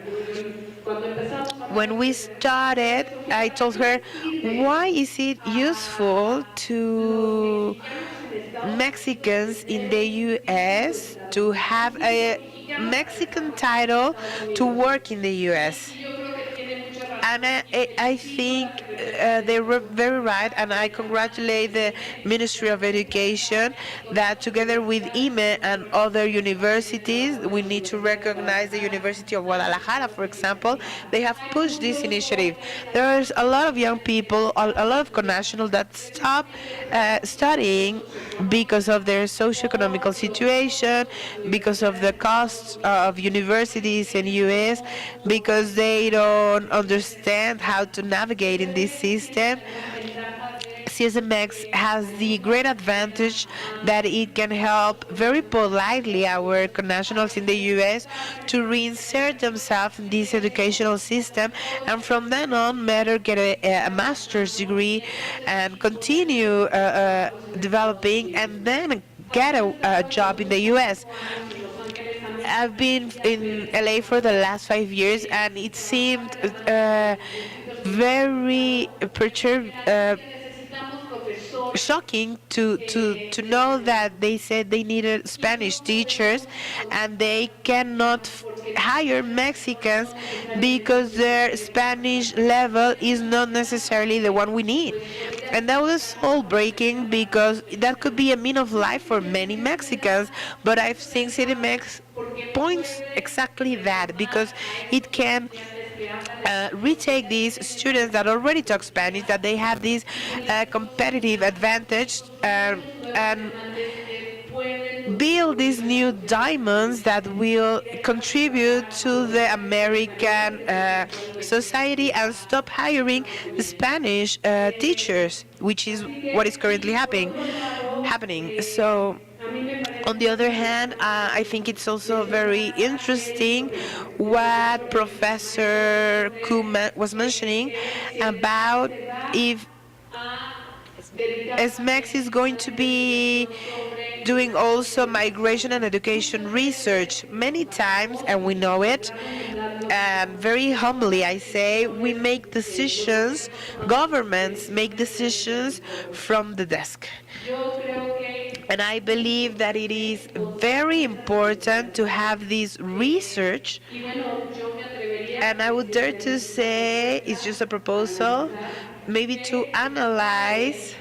C: When we started, I told her, why is it useful to Mexicans in the US to have a Mexican title to work in the US? And I think they were very right, and I congratulate the Ministry of Education that together with IME and other universities, we need to recognize the University of Guadalajara, for example, they have pushed this initiative. There's a lot of young people, a lot of connationals that stop studying because of their socioeconomical situation, because of the costs of universities in US, because they don't understand how to navigate in this system. CSMX has the great advantage that it can help very politely our connationals in the US to reinsert themselves in this educational system, and from then on better get a master's degree and continue developing and then get a job in the US. I've been in LA for the last 5 years, and it seemed very shocking to know that they said they needed Spanish teachers and they cannot hire Mexicans because their Spanish level is not necessarily the one we need. And that was soul breaking because that could be a mean of life for many Mexicans, but I've seen CityMex points exactly that because it can retake these students that already talk Spanish, that they have this competitive advantage, and build these new diamonds that will contribute to the American society and stop hiring Spanish teachers, which is what is currently happening. So on the other hand, I think it's also very interesting what Professor Kuma was mentioning about if SMEX is going to be doing also migration and education research many times, and we know it. And very humbly, I say, we make decisions, governments make decisions from the desk. And I believe that it is very important to have this research. And I would dare to say it's just a proposal, maybe to analyze,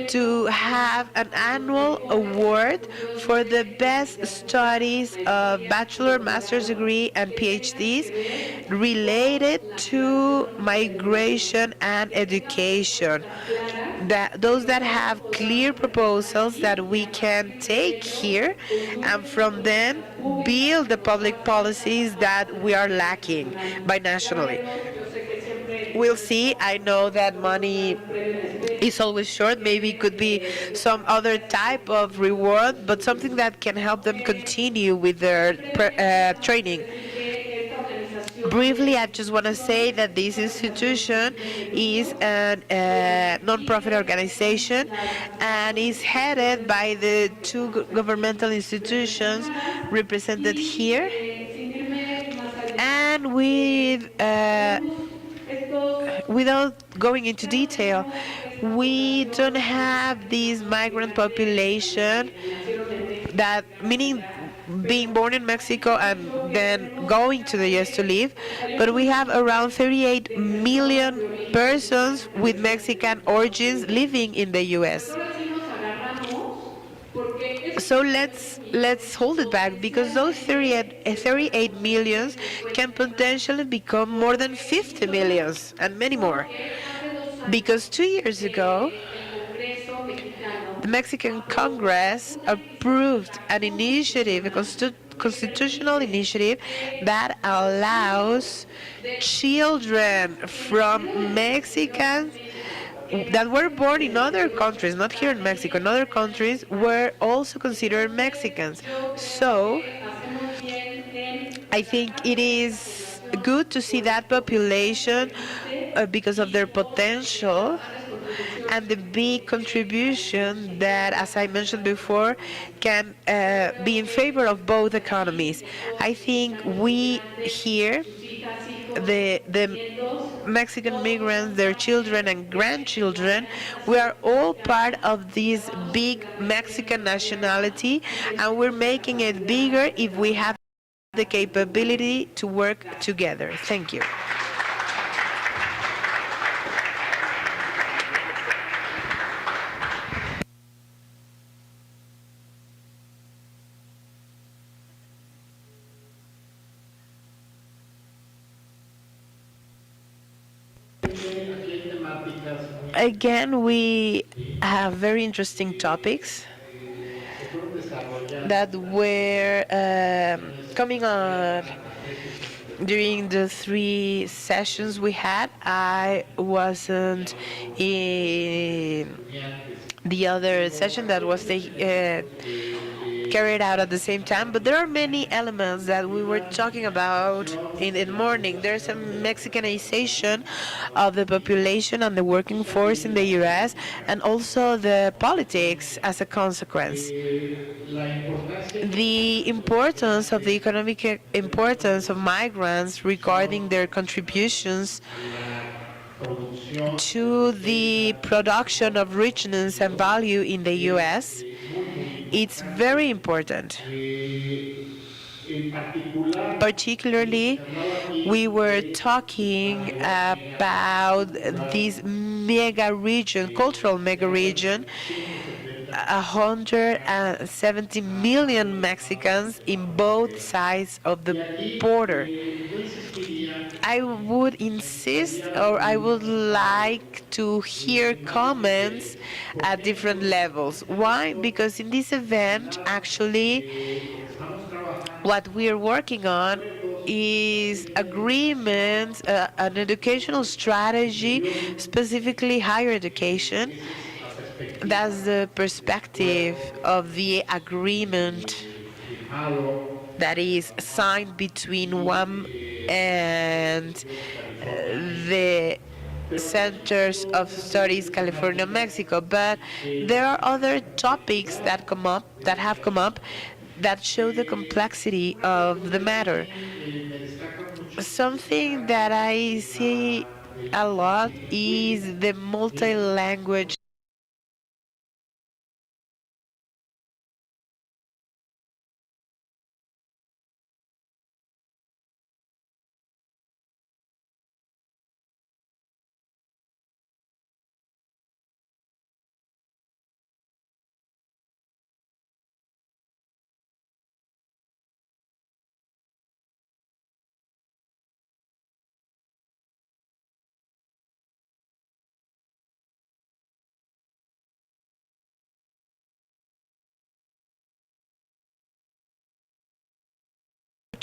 C: to have an annual award for the best studies of bachelor, master's degree, and PhDs related to migration and education. that those that have clear proposals that we can take here, and from then build the public policies that we are lacking binationally. We'll see. I know that money is always short. Maybe it could be some other type of reward, but something that can help them continue with their training. Briefly, I just want to say that this institution is a non-profit organization and is headed by the two governmental institutions represented here. And without going into detail, we don't have this migrant population, that meaning being born in Mexico and then going to the US to live, but we have around 38 million persons with Mexican origins living in the US. So let's hold it back, because those 38 millions can potentially become more than 50 millions and many more. Because 2 years ago, the Mexican Congress approved an initiative, a constitutional initiative that allows children from Mexicans that were born in other countries, not here in Mexico, in other countries, were also considered Mexicans. So I think it is good to see that population, because of their potential and the big contribution that, as I mentioned before, can be in favor of both economies. I think we here, the Mexican migrants, their children and grandchildren, we are all part of this big Mexican nationality, and we're making it bigger if we have the capability to work together. Thank you. Again, we have very interesting topics that were coming on during the 3 sessions we had. I wasn't in the other session that was carried out at the same time, but there are many elements that we were talking about in the morning. There's a Mexicanization of the population and the working force in the US, and also the politics as a consequence. The importance of the economic importance of migrants regarding their contributions to the production of richness and value in the US, it's very important. Particularly, we were talking about this mega region, cultural mega region, 170 million Mexicans in both sides of the border. I would insist, or I would like to hear comments at different levels. Why? Because in this event, actually, what we are working on is agreements, an educational strategy, specifically higher education. That's the perspective of the agreement that is signed between WAM and the Centers of Studies California, Mexico. But there are other topics that have come up that show the complexity of the matter. Something that I see a lot is the multi-language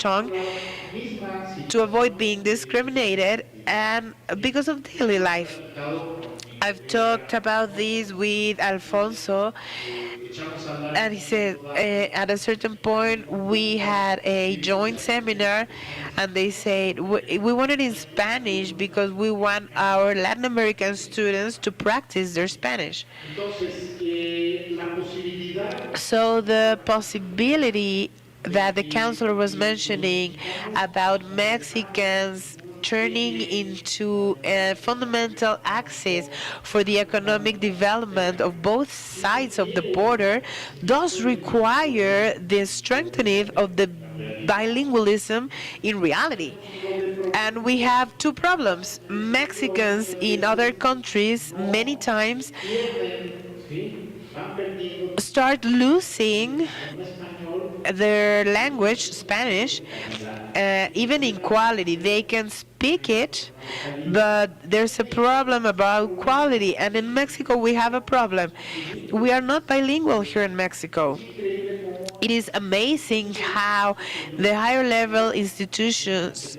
C: tongue to avoid being discriminated and because of daily life. I've talked about this with Alfonso, and he said at a certain point we had a joint seminar, and they said we want it in Spanish because we want our Latin American students to practice their Spanish. So the possibility that the counselor was mentioning about Mexicans turning into a fundamental axis for the economic development of both sides of the border does require the strengthening of the bilingualism in reality. And we have two problems. Mexicans in other countries many times start losing their language, Spanish, even in quality. They can speak it, but there's a problem about quality. And in Mexico, we have a problem. We are not bilingual here in Mexico. It is amazing how the higher level institutions,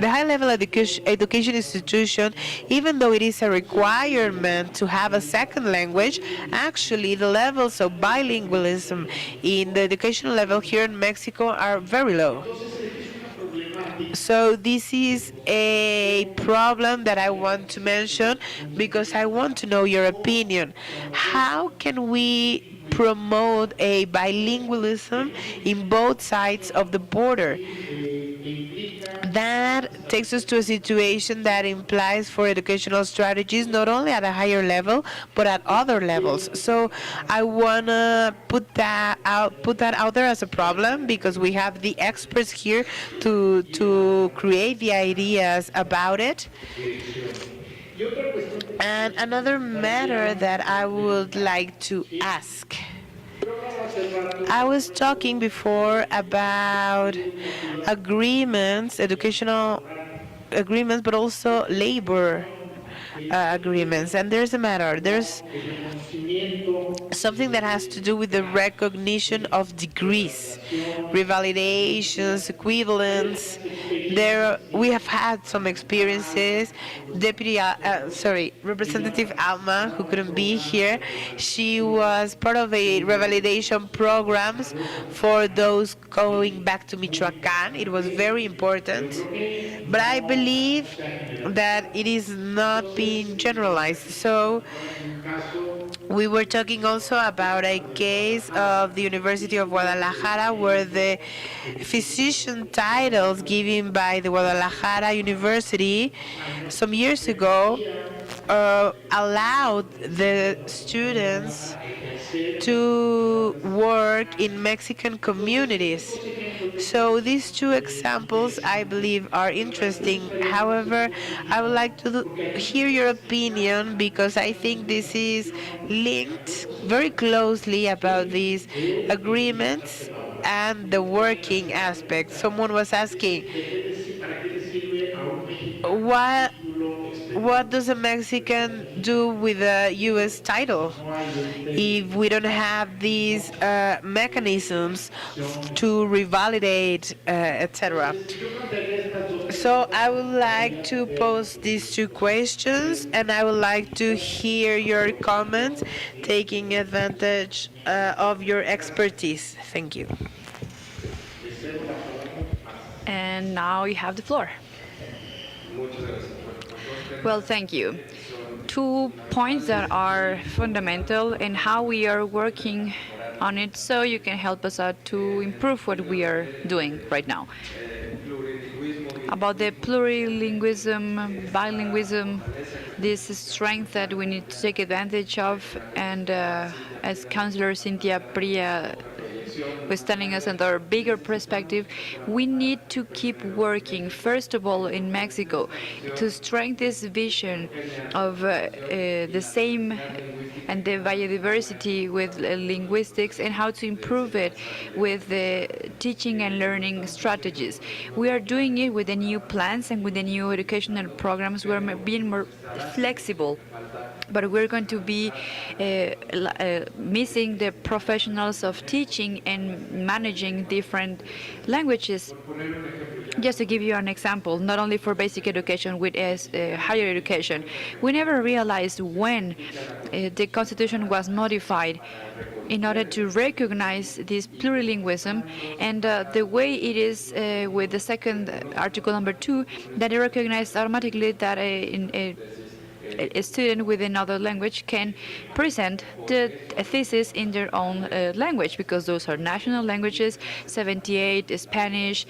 C: the high level education institution, even though it is a requirement to have a second language, actually the levels of bilingualism in the educational level here in Mexico are very low. So this is a problem that I want to mention because I want to know your opinion. How can we promote a bilingualism in both sides of the border? That takes us to a situation that implies for educational strategies not only at a higher level but at other levels. So I wanna put that out there as a problem because we have the experts here to create the ideas about it. And another matter that I would like to ask. I was talking before about agreements, educational agreements, but also labor agreements. And there's a matter. There's something that has to do with the recognition of degrees, revalidations, equivalence. There, we have had some experiences. Representative Alma, who couldn't be here, she was part of a revalidation programs for those going back to Michoacan. It was very important, but I believe that it is not being generalized. So we were talking also about a case of the University of Guadalajara where the physician titles given by the Guadalajara University some years ago allowed the students to work in Mexican communities. So these two examples, I believe, are interesting. However, I would like to hear your opinion because I think this is linked very closely about these agreements and the working aspect. Someone was asking, what what does a Mexican do with a U.S. title if we don't have these mechanisms to revalidate, etc.? So I would like to pose these two questions, and I would like to hear your comments, taking advantage of your expertise. Thank you.
D: And now you have the floor. Well, thank you. 2 points that are fundamental and how we are working on it so you can help us out to improve what we are doing right now. About the plurilingualism, bilingualism, this strength that we need to take advantage of, and as Councillor Cynthia Pria was telling us under a bigger perspective, we need to keep working, first of all, in Mexico, to strengthen this vision of the same and the biodiversity with linguistics and how to improve it with the teaching and learning strategies. We are doing it with the new plans and with the new educational programs. We're being more flexible, but we're going to be missing the professionals of teaching and managing different languages. Just to give you an example, not only for basic education, with higher education, we never realized when the Constitution was modified in order to recognize this plurilingualism, and the way it is with the second article number 2, that it recognized automatically that a student with another language can present a thesis in their own language, because those are national languages, 78, Spanish,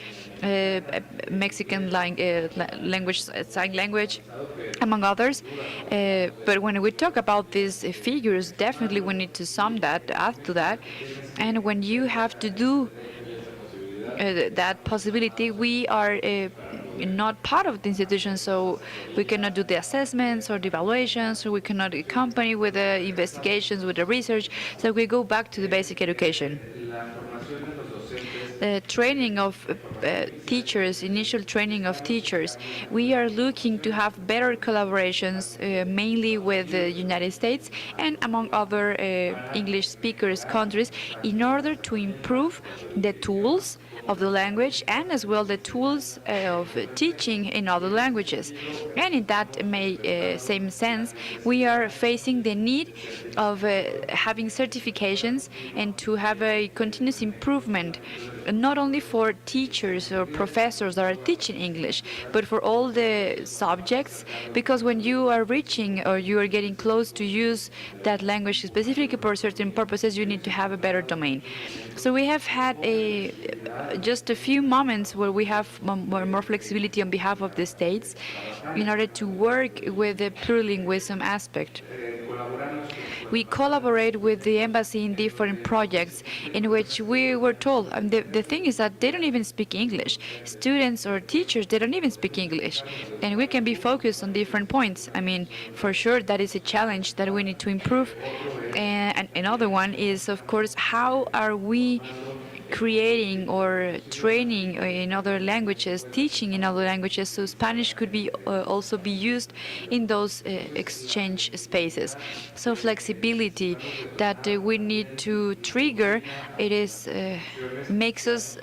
D: Mexican language, sign language, among others. But when we talk about these figures, definitely we need to sum that, add to that. And when you have to do that possibility, we are not part of the institution, so we cannot do the assessments or the evaluations, so we cannot accompany with the investigations, with the research, so we go back to the basic education. The training of teachers, initial training of teachers, we are looking to have better collaborations, mainly with the United States and among other English speakers countries, in order to improve the tools of the language and as well the tools of teaching in other languages. And in that same sense, we are facing the need of having certifications and to have a continuous improvement, not only for teachers or professors that are teaching English, but for all the subjects, because when you are reaching or you are getting close to use that language specifically for certain purposes, you need to have a better domain. So we have had just a few moments where we have more flexibility on behalf of the states in order to work with the plurilingualism aspect. We collaborate with the embassy in different projects in which we were told, the thing is that they don't even speak English. Students or teachers, they don't even speak English. And we can be focused on different points. I mean, for sure, that is a challenge that we need to improve. And another one is, of course, how are we creating or training in other languages, teaching in other languages, so Spanish could be also be used in those exchange spaces. So flexibility that we need to trigger, it is makes us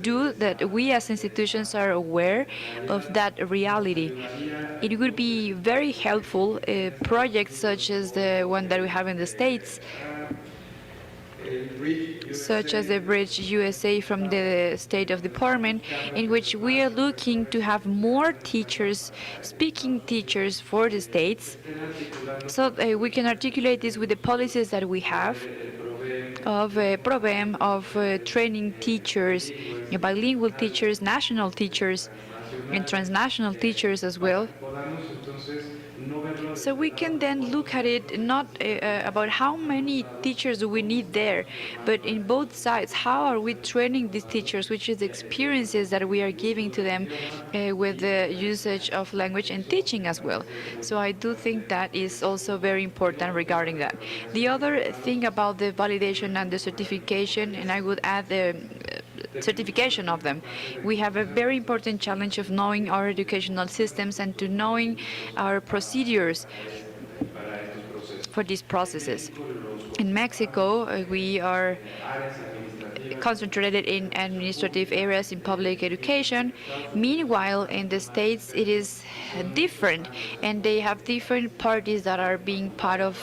D: do that. We as institutions are aware of that reality. It would be very helpful projects such as the one that we have in the States, such as the Bridge USA from the State of Department, in which we are looking to have more teachers, speaking teachers for the states, so we can articulate this with the policies that we have of PROVEM, of training teachers, bilingual teachers, national teachers, and transnational teachers as well. So we can then look at it not about how many teachers do we need there, but in both sides, how are we training these teachers, which is the experiences that we are giving to them with the usage of language and teaching as well. So I do think that is also very important regarding that. The other thing about the validation and the certification, and I would add the certification of them. We have a very important challenge of knowing our educational systems and to knowing our procedures for these processes. In Mexico, we are concentrated in administrative areas in public education. Meanwhile, in the States, it is different, and they have different parties that are being part of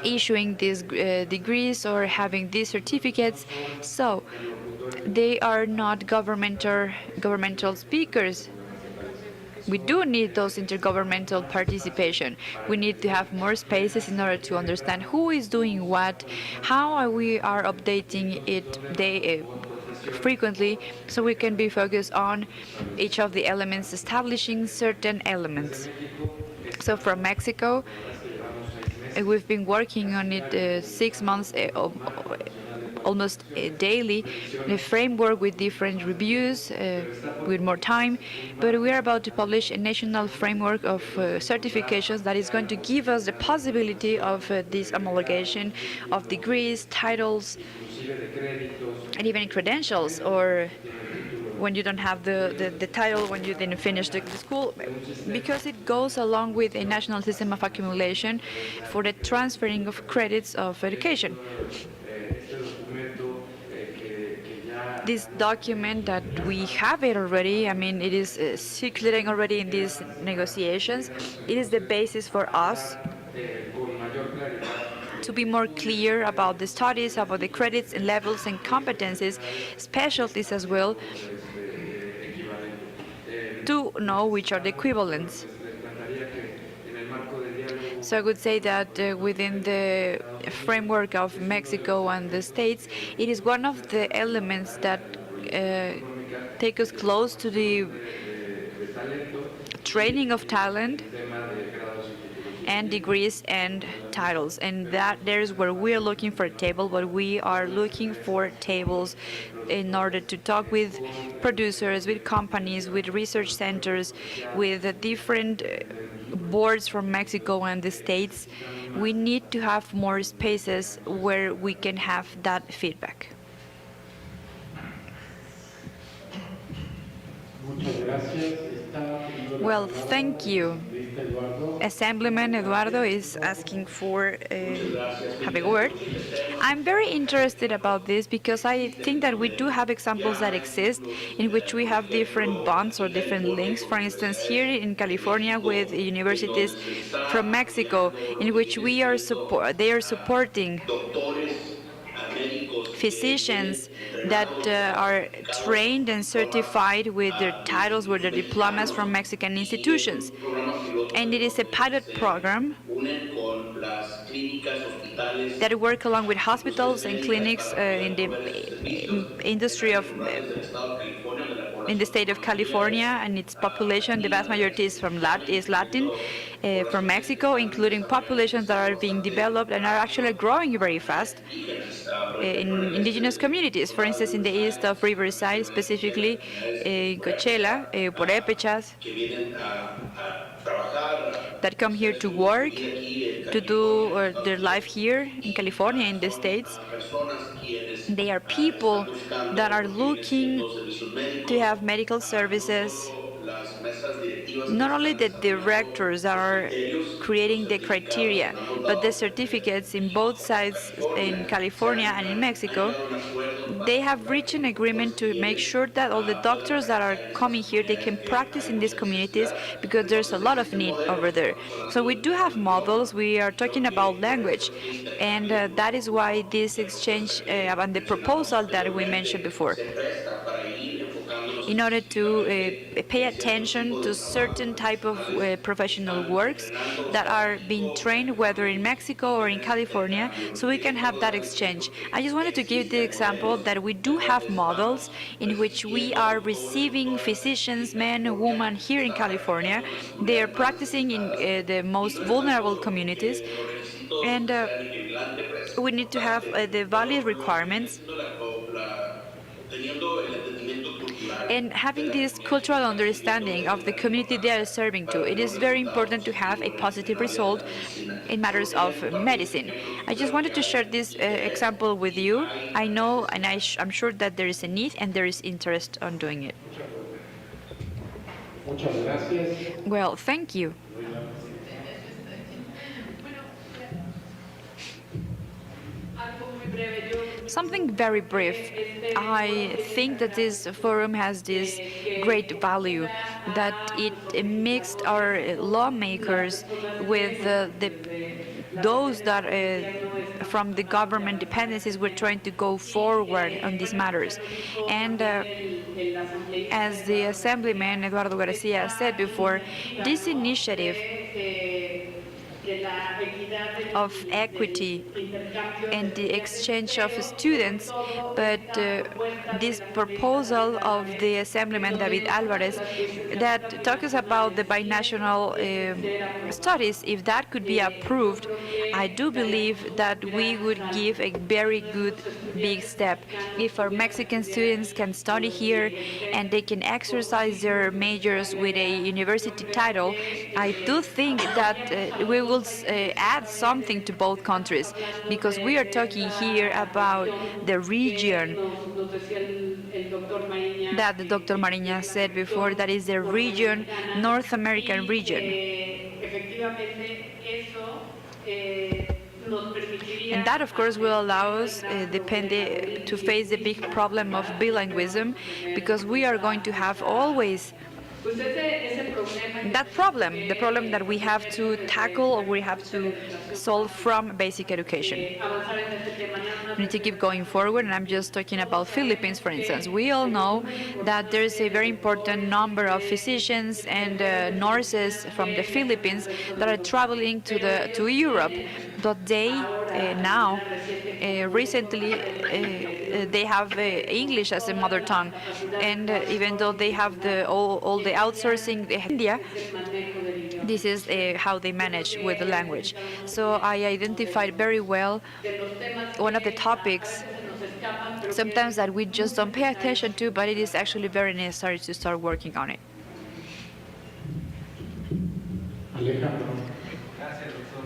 D: issuing these degrees or having these certificates. So they are not governmental speakers. We do need those intergovernmental participation. We need to have more spaces in order to understand who is doing what, how we are updating it frequently, so we can be focused on each of the elements, establishing certain elements. So from Mexico, we've been working on it 6 months, almost daily, a framework with different reviews, with more time. But we are about to publish a national framework of certifications that is going to give us the possibility of this homologation of degrees, titles, and even credentials, or when you don't have the title when you didn't finish the school, because it goes along with a national system of accumulation for the transferring of credits of education. this document that we have it already. I mean, it is circulating already in these negotiations. It is the basis for us to be more clear about the studies, about the credits and levels and competencies, specialties as well, to know which are the equivalents. So I would say that within the framework of Mexico and the States, it is one of the elements that take us close to the training of talent and degrees and titles, and that there's where we are looking for a table, but we are looking for tables in order to talk with producers, with companies, with research centers, with the different boards from Mexico and the States. We need to have more spaces where we can have that feedback. Well, thank you. Assemblyman Eduardo is asking for have a word. I'm very interested about this because I think that we do have examples that exist in which we have different bonds or different links. For instance, here in California with universities from Mexico, in which they are supporting physicians that are trained and certified with their titles, with their diplomas from Mexican institutions. And it is a pilot program that work along with hospitals and clinics in the industry of in the state of California, and its population, the vast majority is Latin, from Mexico, including populations that are being developed and are actually growing very fast in indigenous communities. For instance, in the east of Riverside, specifically in Coachella, Purépechas, that come here to work, to do their life here in California, in the States. They are people that are looking to have medical services. Not only the directors are creating the criteria, but the certificates in both sides, in California and in Mexico, they have reached an agreement to make sure that all the doctors that are coming here, they can practice in these communities because there's a lot of need over there. So we do have models. We are talking about language, and that is why this exchange and the proposal that we mentioned before, in order to pay attention to certain type of professional works that are being trained, whether in Mexico or in California, so we can have that exchange. I just wanted to give the example that we do have models in which we are receiving physicians, men and women here in California. They are practicing in the most vulnerable communities, and we need to have the valid requirements and having this cultural understanding of the community they are serving to. It is very important to have a positive result in matters of medicine. I just wanted to share this example with you. I know, and I'm sure that there is a need and there is interest on doing it. Well, thank you. Something very brief. I think that this forum has this great value, that it mixed our lawmakers with those that from the government dependencies were trying to go forward on these matters. And as the Assemblyman Eduardo Garcia said before, this initiative of equity and the exchange of students, but this proposal of the Assemblyman David Alvarez that talks about the binational studies, if that could be approved, I do believe that we would give a very good big step. If our Mexican students can study here and they can exercise their majors with a university title, I do think that we will add something to both countries, because we are talking here about the region that the Dr. Mariña said before, that is the region, North American region. And that, of course, will allow us to face the big problem of bilingualism, because we are going to have always that problem, the problem that we have to tackle or we have to solve from basic education. We need to keep going forward, and I'm just talking about Philippines, for instance. We all know that there is a very important number of physicians and nurses from the Philippines that are traveling to Europe, but they now recently they have English as a mother tongue, and even though they have all the outsourcing in India, this is how they manage with the language. So I identified very well one of the topics sometimes that we just don't pay attention to, but it is actually very necessary to start working on it.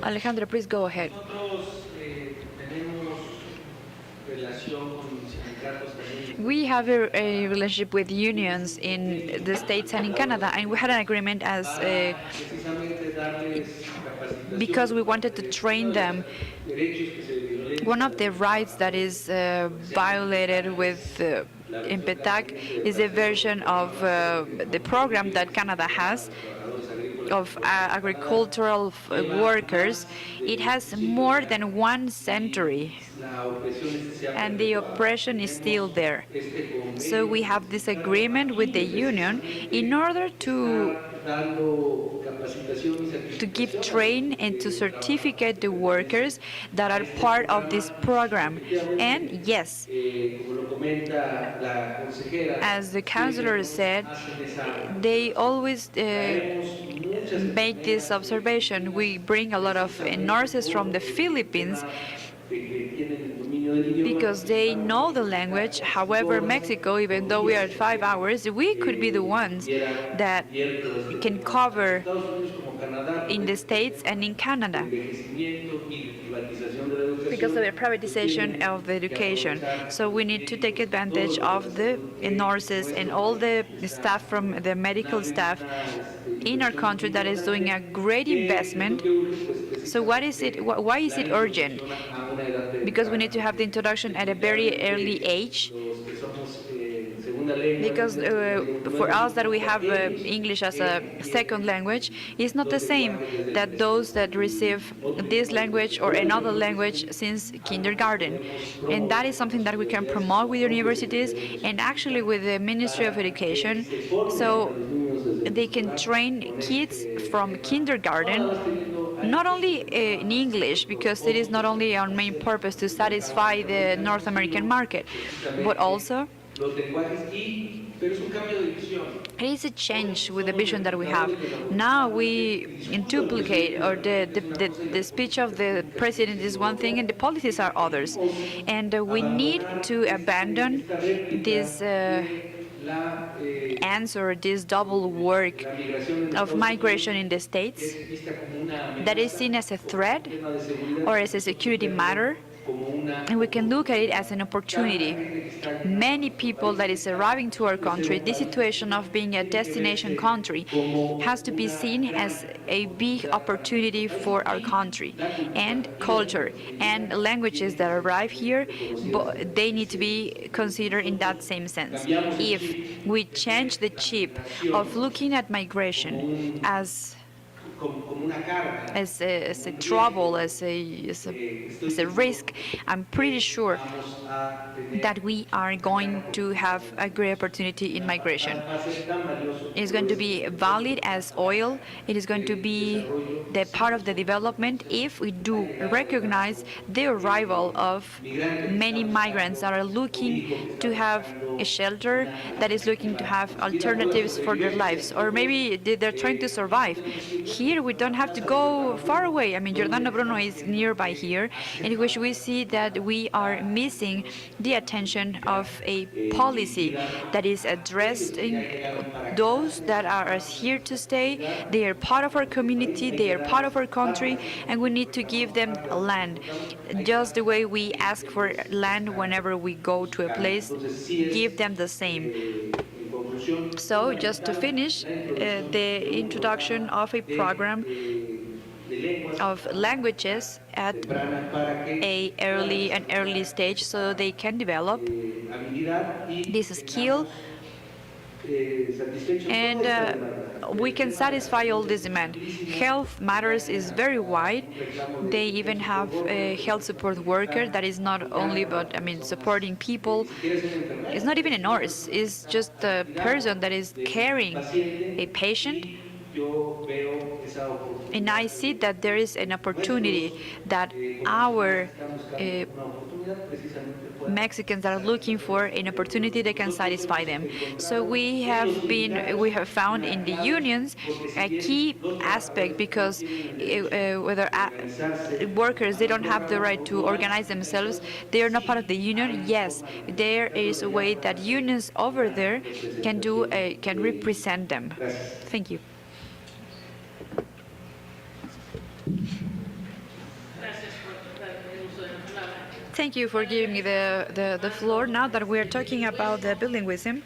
D: Alejandro, please go ahead. We have a relationship with unions in the States and in Canada, and we had an agreement as because we wanted to train them. One of the rights that is violated with in PETAC is a version of the program that Canada has of agricultural workers. It has more than 1 century, and the oppression is still there. So we have this agreement with the union in order to give train and to certificate the workers that are part of this program. And yes, as the counselor said, they always make this observation. We bring a lot of nurses from the Philippines because they know the language. However, Mexico, even though we are at 5 hours, we could be the ones that can cover in the States and in Canada because of the privatization of the education. So we need to take advantage of the nurses and all the staff from the medical staff in our country that is doing a great investment. So what is it? Why is it urgent? Because we need to have the introduction at a very early age. Because for us that we have English as a second language, it's not the same that those that receive this language or another language since kindergarten. And that is something that we can promote with universities and actually with the Ministry of Education, so they can train kids from kindergarten not only in English, because it is not only our main purpose to satisfy the North American market, but also it is a change with the vision that we have. Now we duplicate, or the speech of the president is one thing and the policies are others. And we need to abandon this answer, this double work of migration in the States that is seen as a threat or as a security matter. And we can look at it as an opportunity. Many people that is arriving to our country, this situation of being a destination country has to be seen as a big opportunity for our country. And culture and languages that arrive here, they need to be considered in that same sense. If we change the chip of looking at migration as a trouble, as a risk, I'm pretty sure that we are going to have a great opportunity in migration. It's going to be valid as oil. It is going to be the part of the development if we do recognize the arrival of many migrants that are looking to have a shelter, that is looking to have alternatives for their lives, or maybe they're trying to survive. Here we don't have to go far away. I mean, Giordano Bruno is nearby here, in which we see that we are missing the attention of a policy that is addressing those that are here to stay. They are part of our community, they are part of our country, and we need to give them land. Just the way we ask for land whenever we go to a place, give them the same. So just to finish, the introduction of a program of languages at an early stage so they can develop this skill and we can satisfy all this demand. Health matters is very wide. They even have a health support worker that is not only but supporting people. It's not even a nurse. It's just a person that is caring a patient. And I see that there is an opportunity that our Mexicans are looking for an opportunity that can satisfy them. So we have found in the unions a key aspect because whether workers they don't have the right to organize themselves, they are not part of the union. Yes, there is a way that unions over there can represent them. Thank you. Thank you for giving me the floor. Now that we are talking about the bilingualism,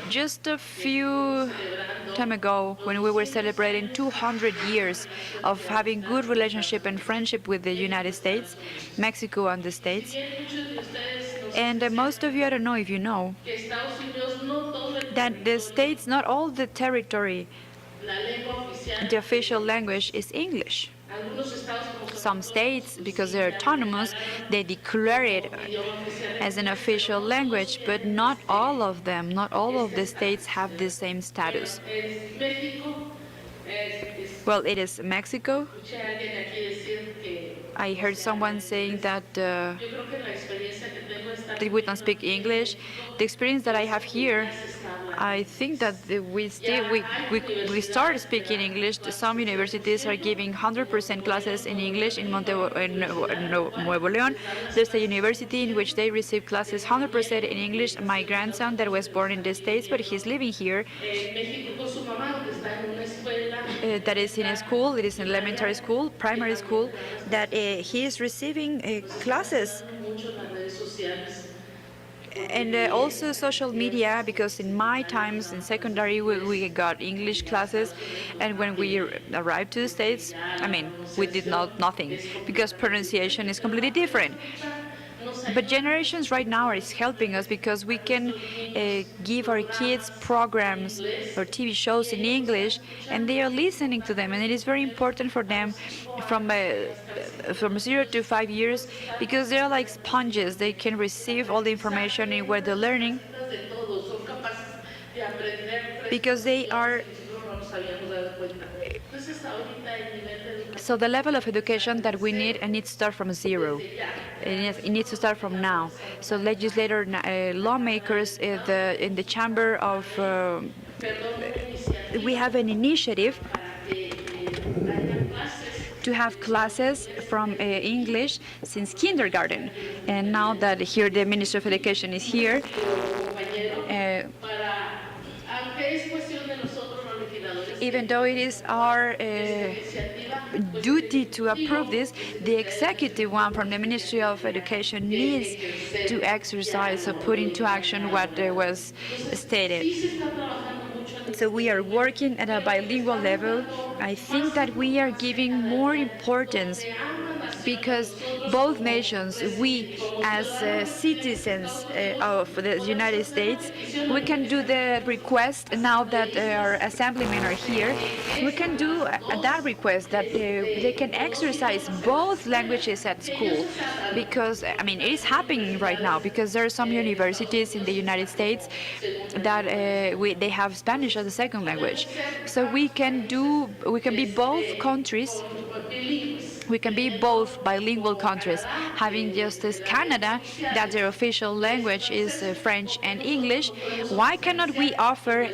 D: just a few time ago, when we were celebrating 200 years of having good relationship and friendship with the United States, Mexico and the States, and most of you, I don't know if you know, that the States, not all the territory, the official language is English. Some states, because they're autonomous, they declare it as an official language, but not all of them, not all of the states have the same status. Well, it is Mexico. I heard someone saying that we don't speak English. The experience that I have here, I think that we start speaking English. Some universities are giving 100% classes in English in Nuevo León. There's a university in which they receive classes 100% in English. My grandson that was born in the States, but he's living here, that is in a school, it is an elementary school, primary school, that he is receiving classes. And also social media, because in my times in secondary we got English classes, and when we arrived to the States, we did nothing because pronunciation is completely different. But generations right now is helping us because we can give our kids programs or TV shows in English, and they are listening to them, and it is very important for them from 0 to 5 years because they're like sponges. They can receive all the information in where they're learning because they are. So the level of education that we need, and needs to start from zero. It needs to start from now. So legislators, lawmakers, in the chamber of, we have an initiative to have classes from English since kindergarten. And now that here the Minister of Education is here, even though it is our duty to approve this, the executive one from the Ministry of Education needs to exercise or put into action what was stated. So we are working at a bilingual level. I think that we are giving more importance because both nations, we as citizens of the United States, we can do the request now that our assemblymen are here. We can do that request that they can exercise both languages at school, because it is happening right now because there are some universities in the United States that they have Spanish as a second language. So we can be both countries. We can be both bilingual countries, having just as Canada, that their official language is French and English. Why cannot we offer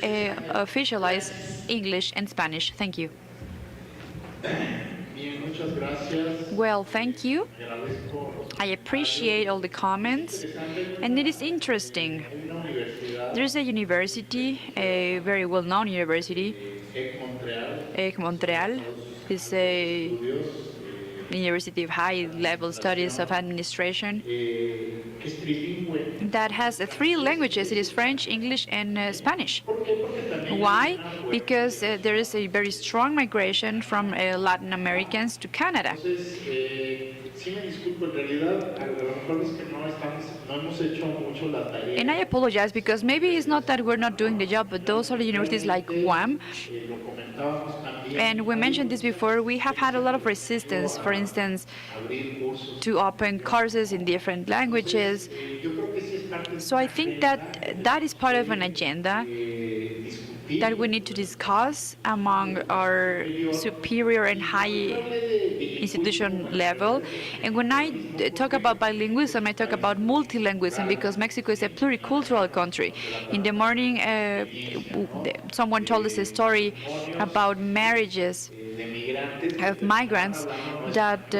D: officialize English and Spanish? Thank you. Well, thank you. I appreciate all the comments, and it is interesting. There's a university, a very well-known university, EC Montreal. It's a University of High Level Studies of Administration,
E: que es trilingüe.
D: that has three languages. It is French, English, and Spanish.
E: ¿Por qué? Porque también
D: Why?
E: hay una fuerte-
D: Because there is a very strong migration from Latin Americans to Canada.
E: Entonces, sí me disculpo, en realidad, a lo mejor es que no hemos hecho mucho la tarea.
D: And I apologize because maybe it's not that we're not doing the job, but those are the universities like UAM.
E: Lo comentábamos también.
D: And we mentioned this before, we have had a lot of resistance, for instance,
E: Abrir cursos.
D: to open courses in different languages.
E: Yo creo que sí es parte de
D: So I think that that is part of an agenda
E: discutir.
D: that we need to discuss among our superior and high institution level. And when I talk about bilingualism, I talk about multilingualism because Mexico is a pluricultural country. In the morning, someone told us a story about marriages of migrants that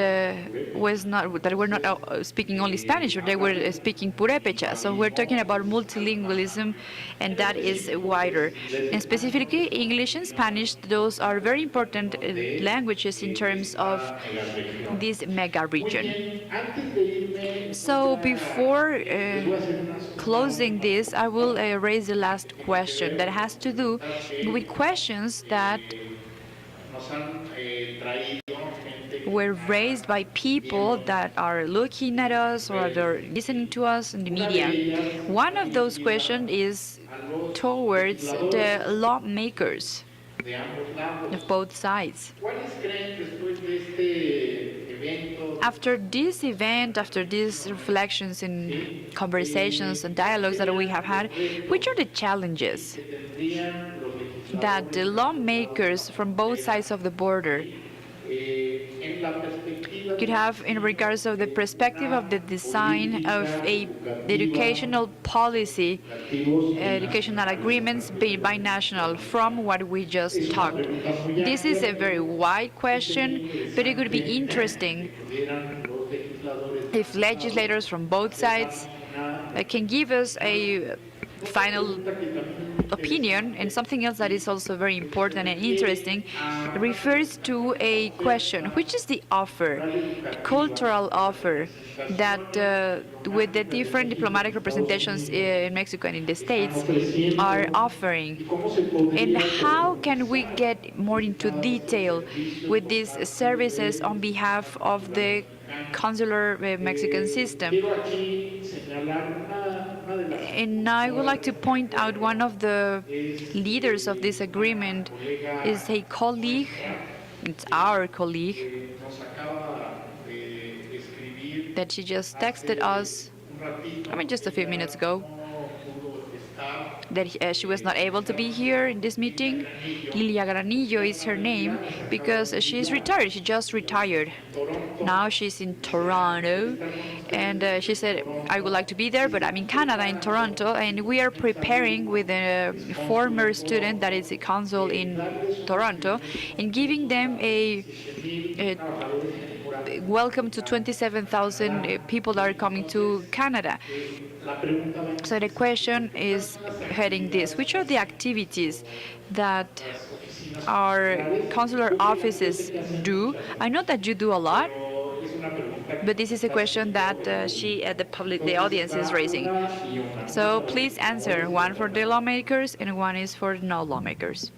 D: were not speaking only Spanish, or they were speaking Purépecha. So we're talking about multilingualism, and that is wider. And specifically, English and Spanish, those are very important languages in terms of this mega region. So before closing this, I will raise the last question that has to do with questions that were raised by people that are looking at us or they're listening to us in the media. One of those questions is towards the lawmakers of both sides. After this event, after these reflections and conversations and dialogues that we have had, which are the challenges that the lawmakers from both sides of the border could have in regards of the perspective of the design of a educational policy, educational agreements be binational from what we just talked. This is a very wide question, but it would be interesting if legislators from both sides can give us a final opinion. And something else that is also very important and interesting refers to a question, which is the offer, the cultural offer that with the different diplomatic representations in Mexico and in the States are offering, and how can we get more into detail with these services on behalf of the consular Mexican system. And I would like to point out one of the leaders of this agreement is a colleague, it's our colleague, that she just texted us, just a few minutes ago, that she was not able to be here in this meeting. Lilia Granillo is her name because she is retired. She just retired. Now she's in Toronto, and she said, I would like to be there, but I'm in Canada, in Toronto, and we are preparing with a former student that is a consul in Toronto, and giving them a welcome to 27,000 people that are coming to Canada. So the question is heading this: which are the activities that our consular offices do? I know that you do a lot, but this is a question that the audience is raising. So please answer. One for the lawmakers and one is for no lawmakers.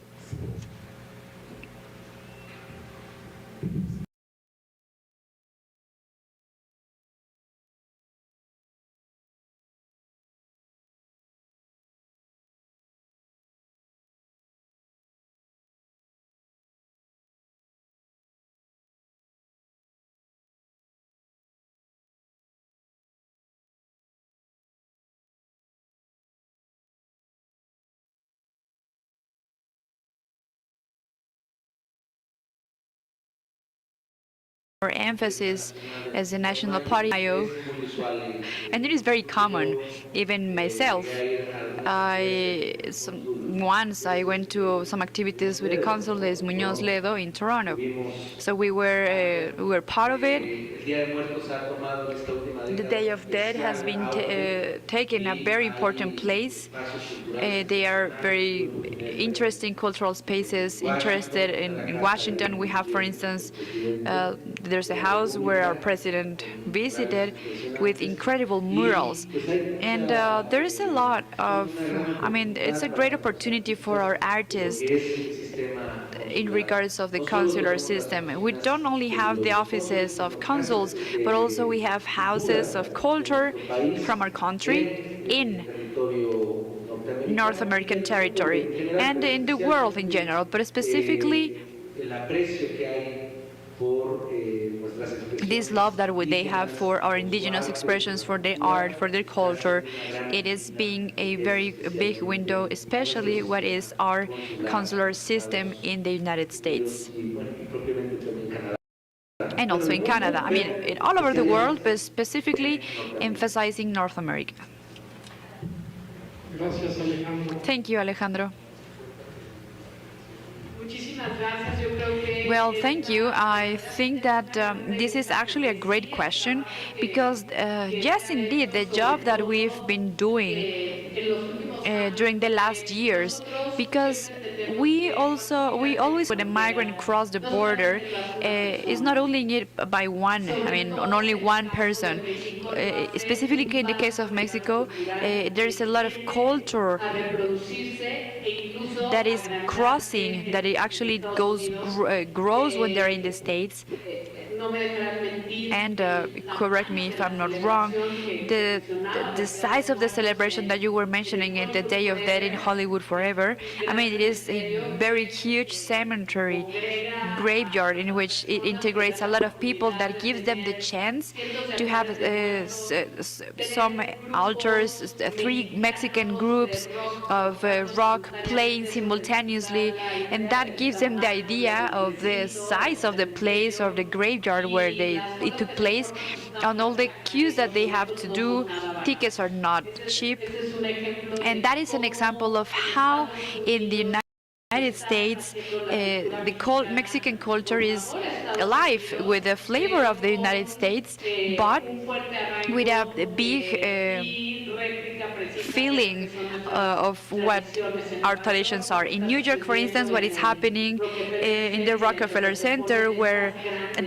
D: Or emphasis as a national party, and it is very common. Even myself, once I went to some activities with the consul des Muñoz Ledo in Toronto, so we were part of it. The Day of Dead has been taken a very important place. They are very interesting cultural spaces. Interested in Washington, we have, for instance, the there's a house where our president visited with incredible murals. And there is a lot of, I mean, it's a great opportunity for our artists in regards of the consular system. We don't only have the offices of consuls, but also we have houses of culture from our country in North American territory and in the world in general, but specifically this love that they have for our indigenous expressions, for their art, for their culture. It is being a very big window, especially what is our consular system in the United States. And also in Canada. I mean, all over the world, but specifically emphasizing North America.
E: Gracias, Alejandro.
D: Thank you, Alejandro. Well, thank you. I think that this is actually a great question because, yes, indeed, the job that we've been doing during the last years, because we always when a migrant cross the border is not only it by one, I mean, on only one person. Specifically in the case of Mexico, there's a lot of culture that is crossing, that it actually grows when they're in the States. And correct me if I'm not wrong, the size of the celebration that you were mentioning at the Day of Dead in Hollywood Forever, I mean, it is a very huge cemetery graveyard in which it integrates a lot of people that gives them the chance to have some altars, three Mexican groups of rock playing simultaneously, and that gives them the idea of the size of the place, of the graveyard where it took place, and all the queues that they have to do. Tickets are not cheap, and that is an example of how in the United States the Mexican culture is alive with the flavor of the United States, but with a big feeling of what our traditions are. In New York, for instance, what is happening in the Rockefeller Center, where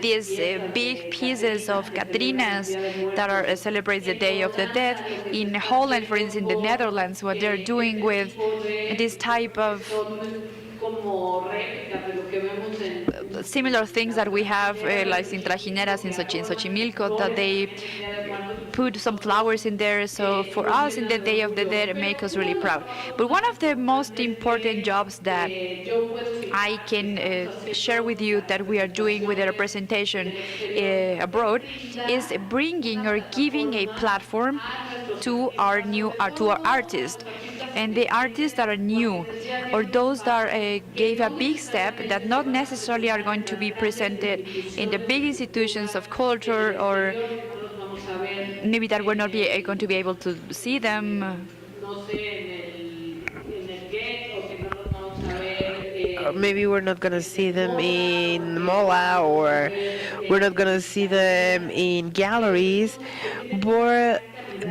D: these big pieces of Catrinas that are celebrates the Day of the Dead. In Holland, for instance, in the Netherlands, what they're doing with this type of similar things that we have, like in Trajineras in Xochimilco, that they put some flowers in there. So for us, in the Day of the Dead, it makes us really proud. But one of the most important jobs that I can share with you that we are doing with the representation abroad is bringing or giving a platform to our artists, and the artists that are new, or those that gave a big step that not necessarily are going to be presented in the big institutions of culture, or maybe that we're not going to be able to see them.
C: Maybe we're not going to see them in MOLA, or we're not going to see them in galleries, but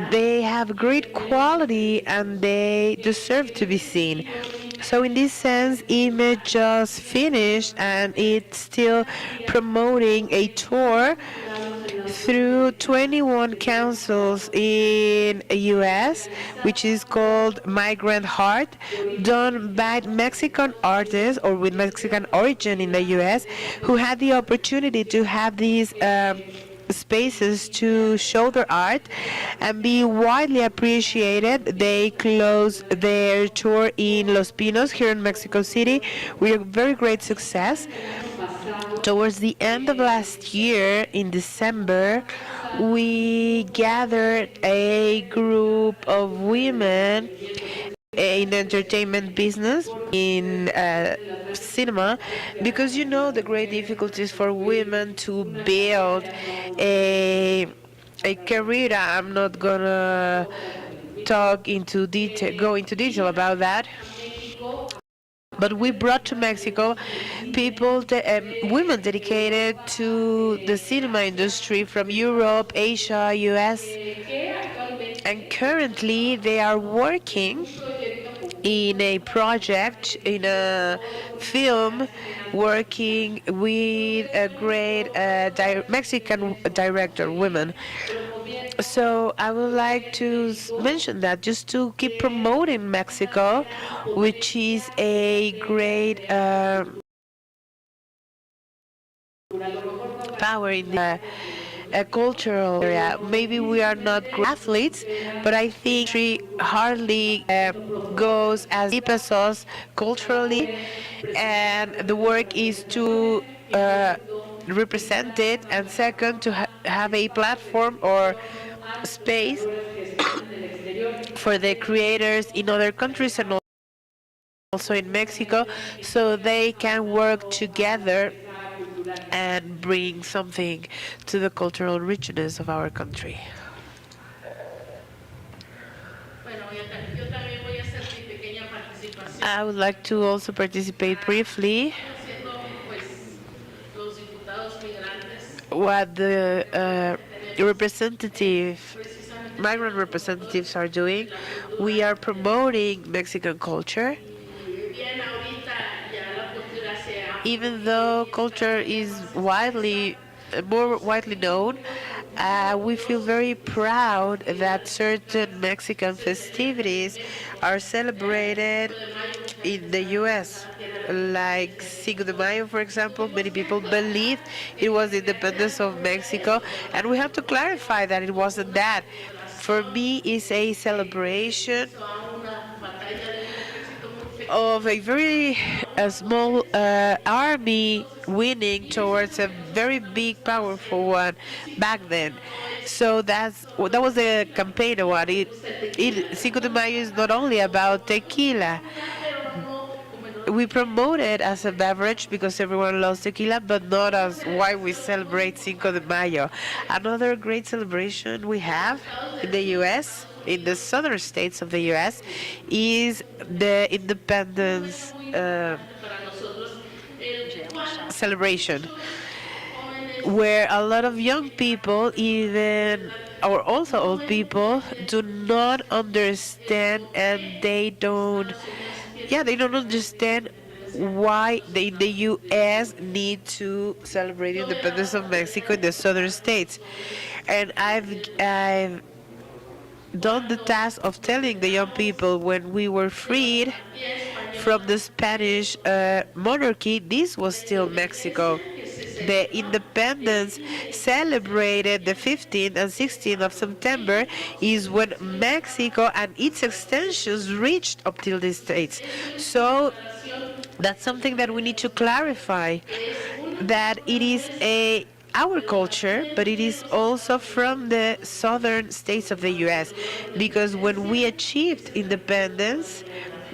C: they have great quality and they deserve to be seen. So in this sense, Image just finished and it's still promoting a tour through 21 councils in the U.S., which is called Migrant Heart, done by Mexican artists or with Mexican origin in the U.S., who had the opportunity to have these spaces to show their art and be widely appreciated. They closed their tour in Los Pinos here in Mexico City with a very great success. Towards the end of last year, in December, we gathered a group of women in the entertainment business, in cinema, because you know the great difficulties for women to build a career. I'm not gonna go into detail about that. But we brought to Mexico people, women dedicated to the cinema industry from Europe, Asia, US, and currently they are working in a project, in a film, working with a great Mexican director, women. So I would like to mention that just to keep promoting Mexico, which is a great power in the cultural area. Maybe we are not great athletes, but I think country hardly goes as deep as us culturally, and the work is to represent it, and second, to have a platform or space for the creators in other countries and also in Mexico, so they can work together and bring something to the cultural richness of our country. I would like to also participate briefly what the migrant representatives are doing. We are promoting Mexican culture. Even though culture is more widely known, we feel very proud that certain Mexican festivities are celebrated in the U.S. Like Cinco de Mayo, for example, many people believe it was the independence of Mexico, and we have to clarify that it wasn't that. For me, it's a celebration of a very small army winning towards a very big, powerful one back then. So that was the campaign award. Cinco de Mayo is not only about tequila. We promote it as a beverage because everyone loves tequila, but not as why we celebrate Cinco de Mayo. Another great celebration we have in the U.S., in the southern states of the U.S., is the independence celebration, where a lot of young people, even or also old people, do not understand, and they don't understand why they in the U.S. need to celebrate independence of Mexico in the southern states. And I've done the task of telling the young people when we were freed from the Spanish monarchy, this was still Mexico. The independence celebrated the 15th and 16th of September is when Mexico and its extensions reached up till the States. So that's something that we need to clarify, that it is our culture, but it is also from the southern states of the U.S. Because when we achieved independence,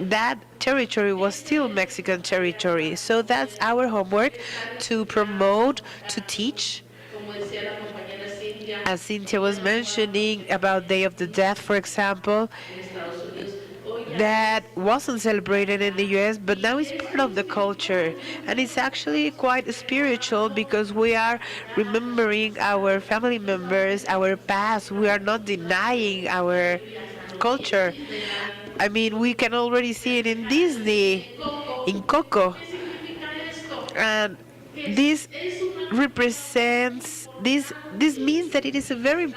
C: that territory was still Mexican territory. So that's our homework, to promote, to teach. As Cynthia was mentioning about Day of the Dead, for example, that wasn't celebrated in the US, but now it's part of the culture. And it's actually quite spiritual because we are remembering our family members, our past. We are not denying our culture. I mean, we can already see it in Disney, in Coco. And this represents this means that it is a very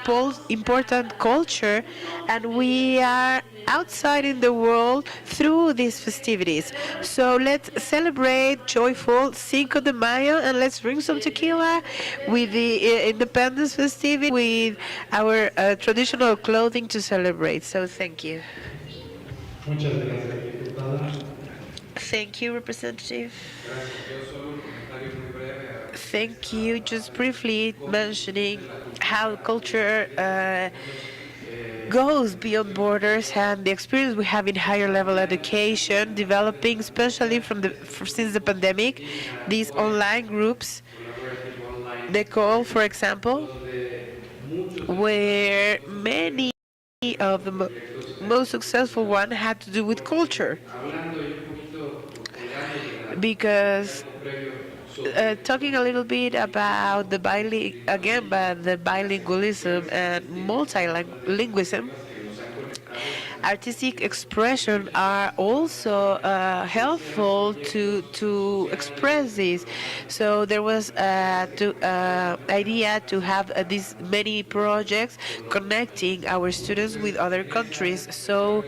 C: important culture, and we are outside in the world through these festivities. So let's celebrate joyful Cinco de Mayo, and let's drink some tequila with the independence festivity, with our traditional clothing to celebrate. So thank you.
E: Muchas gracias, diputada.
C: Thank you, Representative. Thank you. Just briefly mentioning how culture goes beyond borders, and the experience we have in higher level education, developing, especially since the pandemic, these online groups. The call, for example, where many of the most successful one had to do with culture, because talking a little bit about the bilingualism and multilingualism, artistic expression are also helpful to express this. So there was idea to have these many projects connecting our students with other countries. So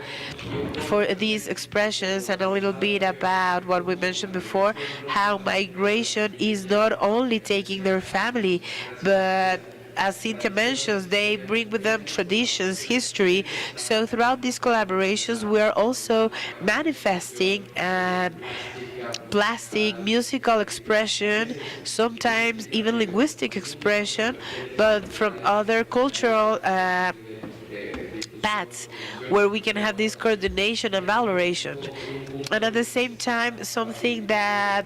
C: for these expressions and a little bit about what we mentioned before, how migration is not only taking their family, but as Cynthia mentions, they bring with them traditions, history. So throughout these collaborations, we are also manifesting and plastic, musical expression, sometimes even linguistic expression, but from other cultural paths where we can have this coordination and valoration. And at the same time, something that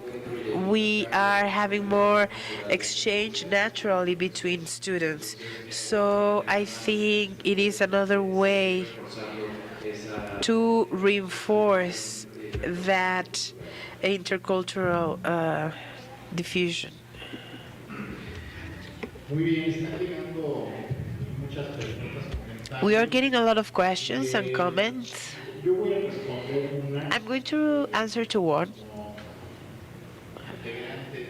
C: we are having more exchange naturally between students. So I think it is another way to reinforce that intercultural diffusion.
E: Muy bien, están llegando muchas preguntas,
C: We are
E: comentarios.
C: getting a lot of questions and comments.
E: Yo voy a responder una
C: I'm going to answer to one
E: como integrante de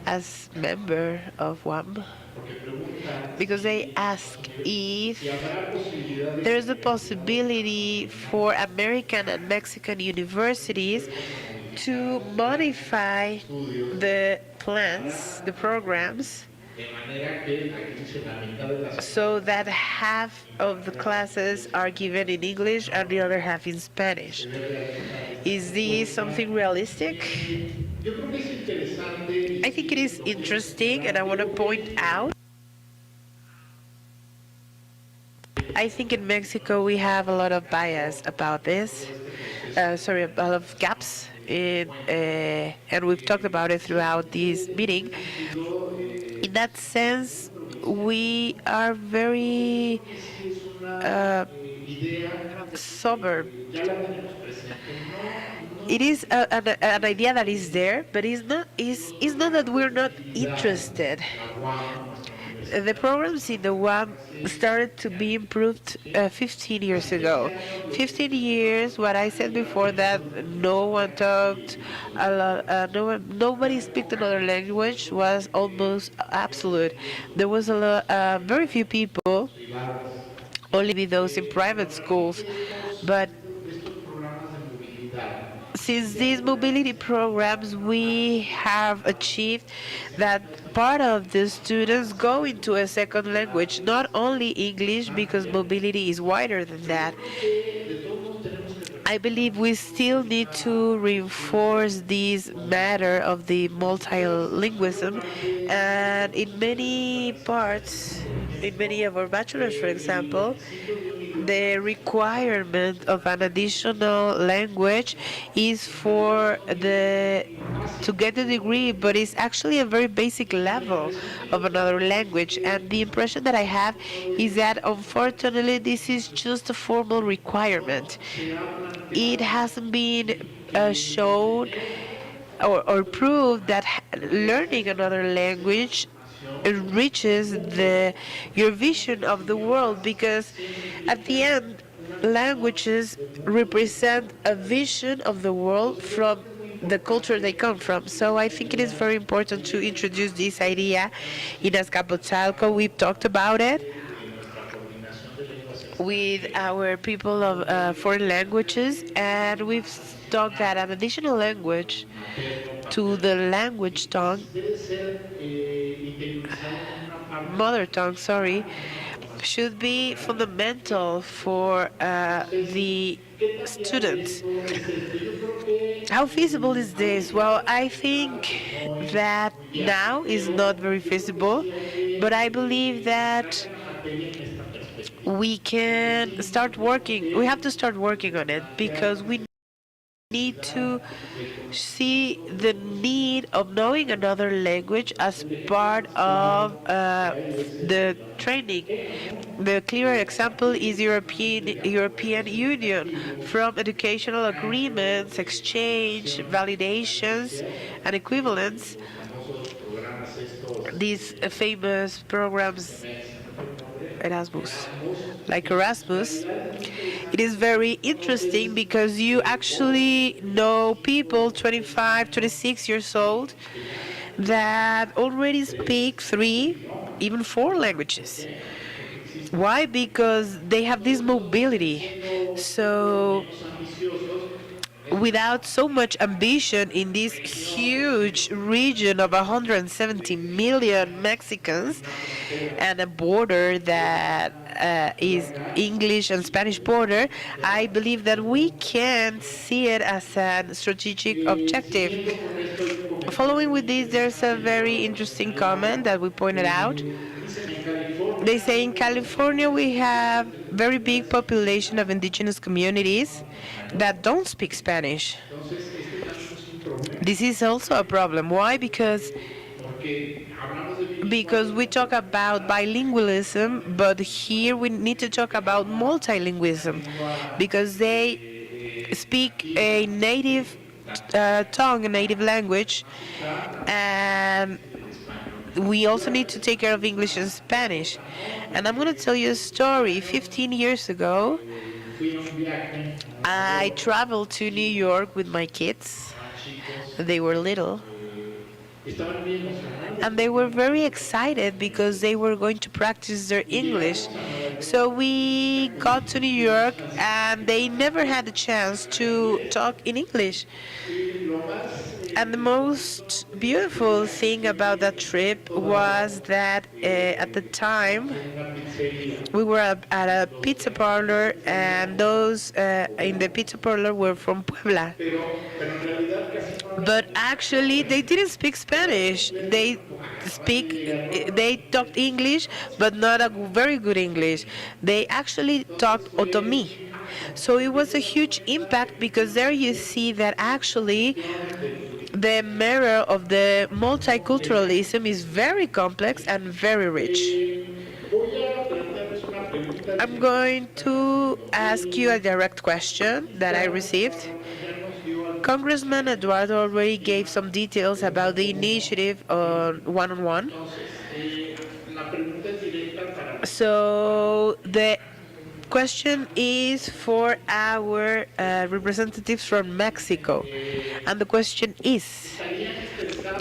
E: la,
C: as member of WAM
E: porque preguntan
C: because they ask if
E: si habrá posibilidades
C: there's a possibility for American and Mexican universities to modify the plans, the programs,
E: de manera que aquí dice la mitad de las
C: so that half of the classes are given in English and the other half in Spanish. Is this something realistic?
E: Yo creo que es interesante
C: I think it is interesting, and I want to point out. I think in Mexico we have a lot of bias about this. Sorry, a lot of gaps in, and we've talked about it throughout this meeting. In that sense, we are very sober. It is an idea that is there, but it's not that we're not interested. The programs in the WAM started to be improved 15 years ago. 15 years, what I said before, that no one talked a lot, nobody speak another language was almost absolute. There was a lot, very few people, only those in private schools, but since these mobility programs, we have achieved that part of the students go into a second language, not only English, because mobility is wider than that. I believe we still need to reinforce this matter of the multilingualism, and in many parts, in many of our bachelors, for example, the requirement of an additional language is for the to get the degree, but it's actually a very basic level of another language. And the impression that I have is that unfortunately this is just a formal requirement. It hasn't been shown or proved that learning another language enriches your vision of the world, because at the end languages represent a vision of the world from the culture they come from. So I think it is very important to introduce this idea in Azcapotzalco. We've talked about it with our people of foreign languages, and we've talked that an additional language to the language tongue, mother tongue, sorry, should be fundamental for the students. How feasible is this? Well, I think that now is not very feasible, but I believe that we can start working. We have to start working on it, because we need to see the need of knowing another language as part of the training. The clearer example is European Union, from educational agreements, exchange, validations, and equivalents. These famous programs, Erasmus, like Erasmus, it is very interesting because you actually know people 25, 26 years old that already speak 3, even 4 languages. Why? Because they have this mobility. So without so much ambition in this huge region of 170 million Mexicans and a border that is English and Spanish border, I believe that we can see it as a strategic objective. Following with this, there's a very interesting comment that we pointed out. They say in California we have very big population of indigenous communities that don't speak Spanish. This is also a problem. Why? Because we talk about bilingualism, but here we need to talk about multilingualism because they speak a native tongue, a native language, and we also need to take care of English and Spanish. And I'm going to tell you a story. 15 years ago, I traveled to New York with my kids. They were little. And they were very excited because they were going to practice their English. So we got to New York and they never had the chance to talk in English. And the most beautiful thing about that trip was that at the time we were at a pizza parlor, and those in the pizza parlor were from Puebla. But actually, they didn't speak Spanish. They talked English, but not a very good English. They actually talked Otomi. So it was a huge impact because there you see that actually the mirror of the multiculturalism is very complex and very rich. I'm going to ask you a direct question that I received. Congressman Eduardo already gave some details about the initiative on one-on-one. So the question is for our representatives from Mexico. And the question is,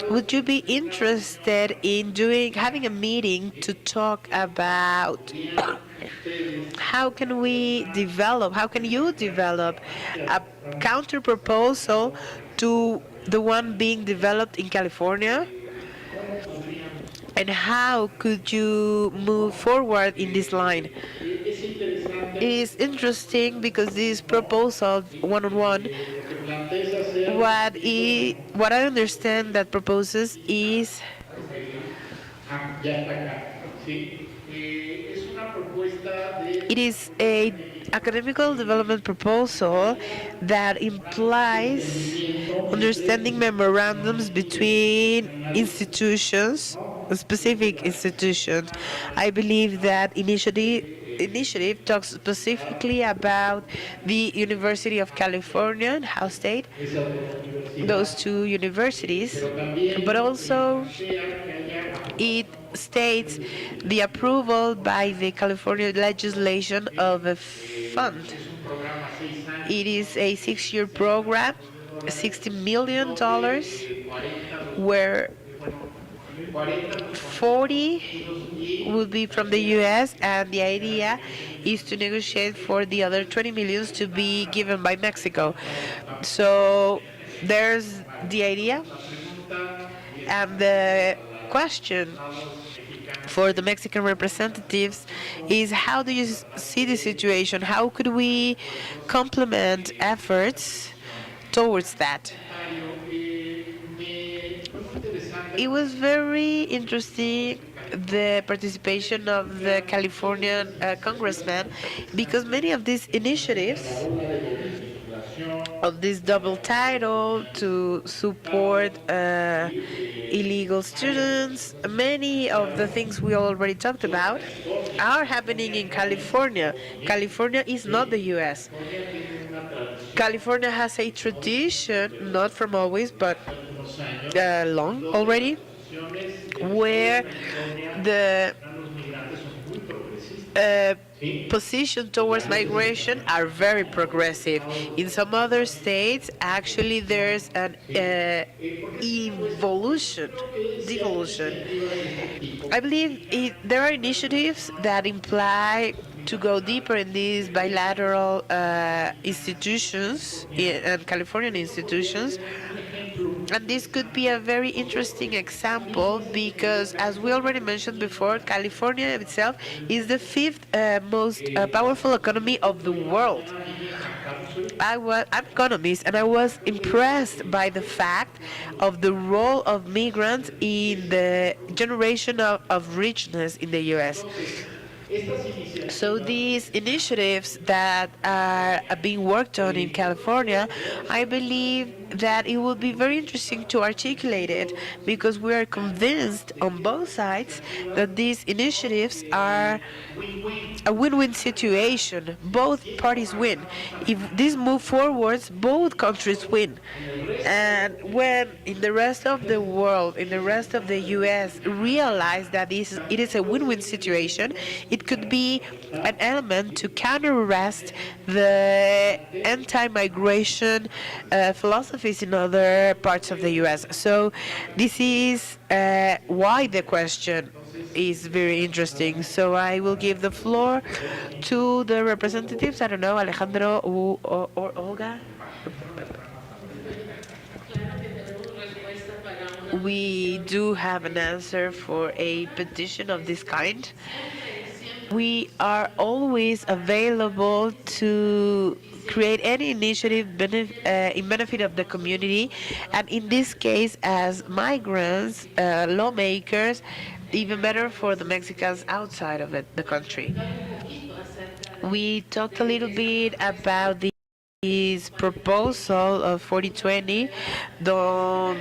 C: would you be interested in having a meeting to talk about how can you develop a counter proposal to the one being developed in California? And how could you move forward in this line? It is interesting because this proposal, one-on-one, what I understand that proposes is it is a academical development proposal that implies understanding memorandums between institutions, specific institutions. I believe that initiative talks specifically about the University of California and House State, those two universities, but also it states the approval by the California legislation of a fund. It is a 6-year program, $60 million, where 40 will be from the U.S. and the idea is to negotiate for the other 20 millions to be given by Mexico. So there's the idea, and the question for the Mexican representatives is, how do you see the situation? How could we complement efforts towards that? It was very interesting, the participation of the Californian congressman, because many of these initiatives of this double title to support illegal students, many of the things we already talked about are happening in California. California is not the U.S. California has a tradition, not from always, but long already, where the position towards migration are very progressive. In some other states, actually, there's an evolution, devolution. I believe there are initiatives that imply to go deeper in these bilateral institutions and Californian institutions. And this could be a very interesting example because, as we already mentioned before, California itself is the fifth most powerful economy of the world. I'm economist, and I was impressed by the fact of the role of migrants in the generation of richness in the U.S. So these initiatives that are being worked on in California, I believe that it will be very interesting to articulate it because we are convinced on both sides that these initiatives are a win-win situation. Both parties win. If this move forwards, both countries win. And when in the rest of the world, in the rest of the U.S., realize that it is a win-win situation, it could be an element to counter-arrest the anti-migration philosophies in other parts of the U.S. So this is why the question is very interesting. So I will give the floor to the representatives. I don't know, Alejandro or Olga. We do have an answer for a petition of this kind. We are always available to create any initiative in benefit of the community, and in this case, as migrants, lawmakers, even better for the Mexicans outside of the country. We talked a little bit about this proposal of 4020. Don't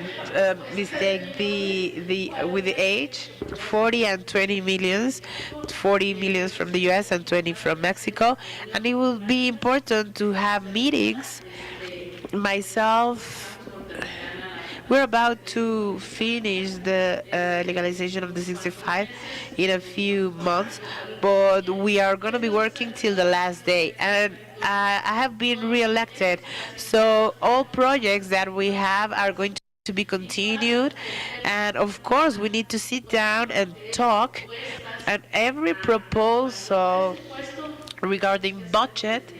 C: mistake the with the age. 40 and 20 millions, 40 millions from the U.S. and 20 from Mexico, and it will be important to have meetings. Myself, we're about to finish the legalization of the 65 in a few months, but we are going to be working till the last day. And I have been re-elected, so all projects that we have are going to be continued. And of course, we need to sit down and talk. And every proposal regarding budget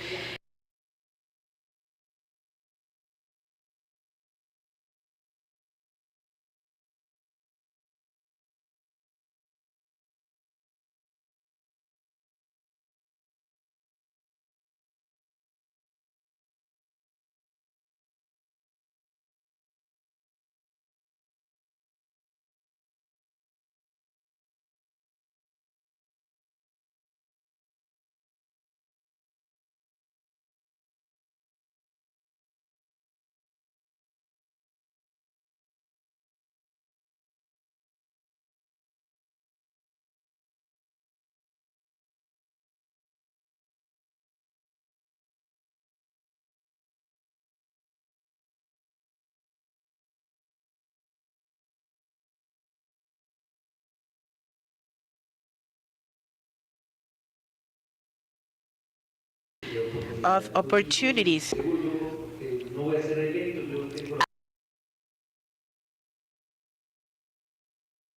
C: of opportunities.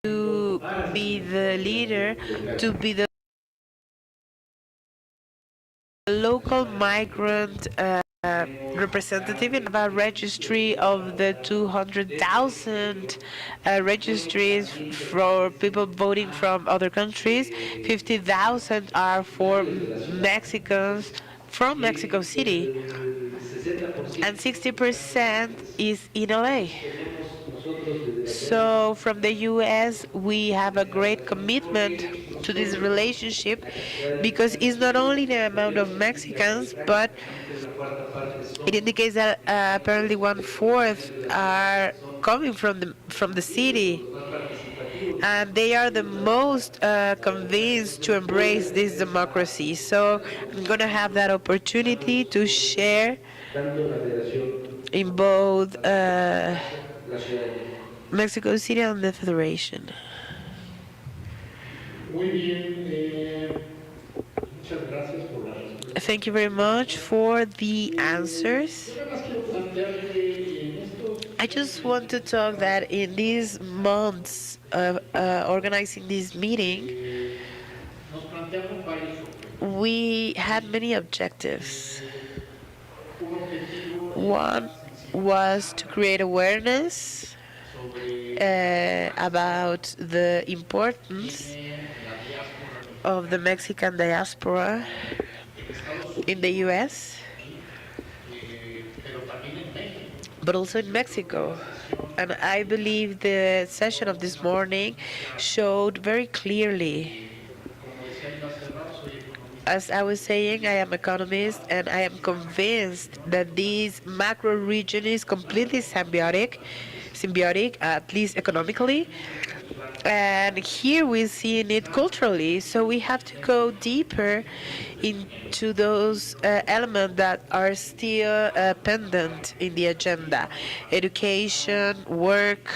C: To be the leader, to be the local migrant representative in a registry of the 200,000 registries for people voting from other countries. 50,000 are for Mexicans from Mexico City, and 60% is in LA. So from the U.S., we have a great commitment to this relationship because it's not only the amount of Mexicans, but it indicates that apparently 1/4 are coming from the city, and they are the most convinced to embrace this democracy. So I'm going to have that opportunity to share in both Mexico City and the Federation.
E: Muy bien. Muchas gracias por la respuesta.
C: Thank you very much for the answers.
E: Yo nada más quiero plantear que en estos
C: I just want to talk that in these months of organizing this meeting,
E: nos planteamos varios objetivos.
C: we had many objectives.
E: Un objetivo
C: One was to create awareness
E: sobre
C: about the importance
E: la diáspora
C: of the Mexican diaspora
E: en Estados
C: in the US,
E: pero también en México.
C: but also in Mexico. And I believe the session of this morning showed very clearly.
E: Como decía yo hace rato, soy economista.
C: As I was saying, I am economist and I am convinced that this macro region is completely symbiotic, at least economically. And here we see it culturally, so we have to go deeper into those elements that are still pendant in the agenda: education, work,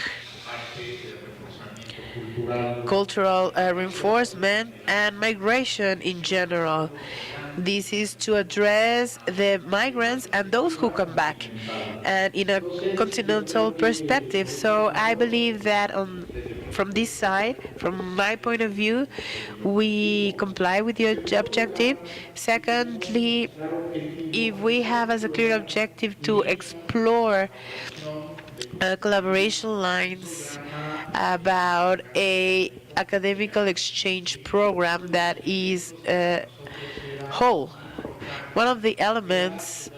C: cultural reinforcement, and migration in general. This is to address the migrants and those who come back, and in a continental perspective. So I believe that from this side, from my point of view, we comply with the objective. Secondly, if we have as a clear objective to explore collaboration lines about a academical exchange program that is whole. One of the elements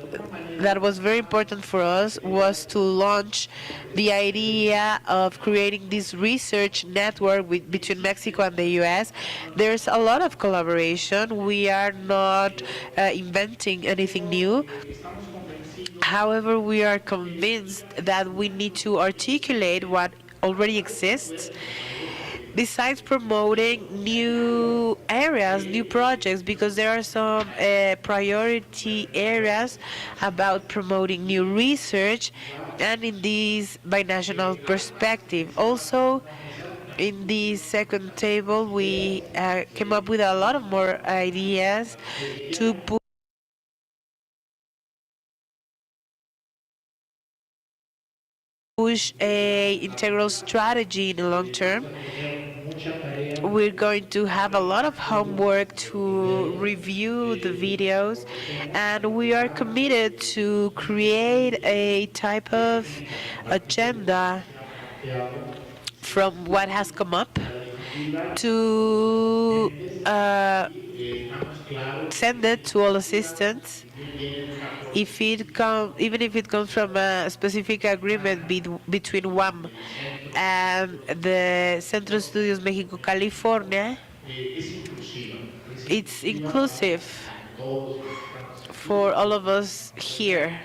C: that was very important for us was to launch the idea of creating this research network between Mexico and the US. There's a lot of collaboration. We are not inventing anything new. However, we are convinced that we need to articulate what already exists, besides promoting new areas, new projects, because there are some priority areas about promoting new research, and in this binational perspective. Also, in the second table, we came up with a lot of more ideas to push a integral strategy in the long term. We're going to have a lot of homework to review the videos, and we are committed to create a type of agenda from what has come up to send it to all assistants. Even if it comes from a specific agreement between WAM and the Centro Estudios Mexico California, it's inclusive for all of us here.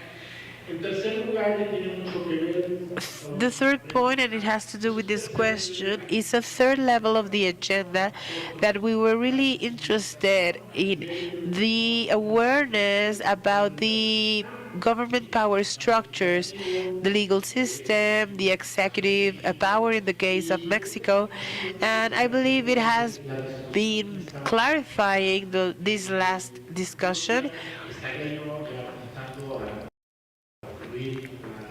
C: The third point, and it has to do with this question, is a third level of the agenda that we were really interested in: the awareness about the government power structures, the legal system, the executive power in the case of Mexico. And I believe it has been clarifying this last discussion.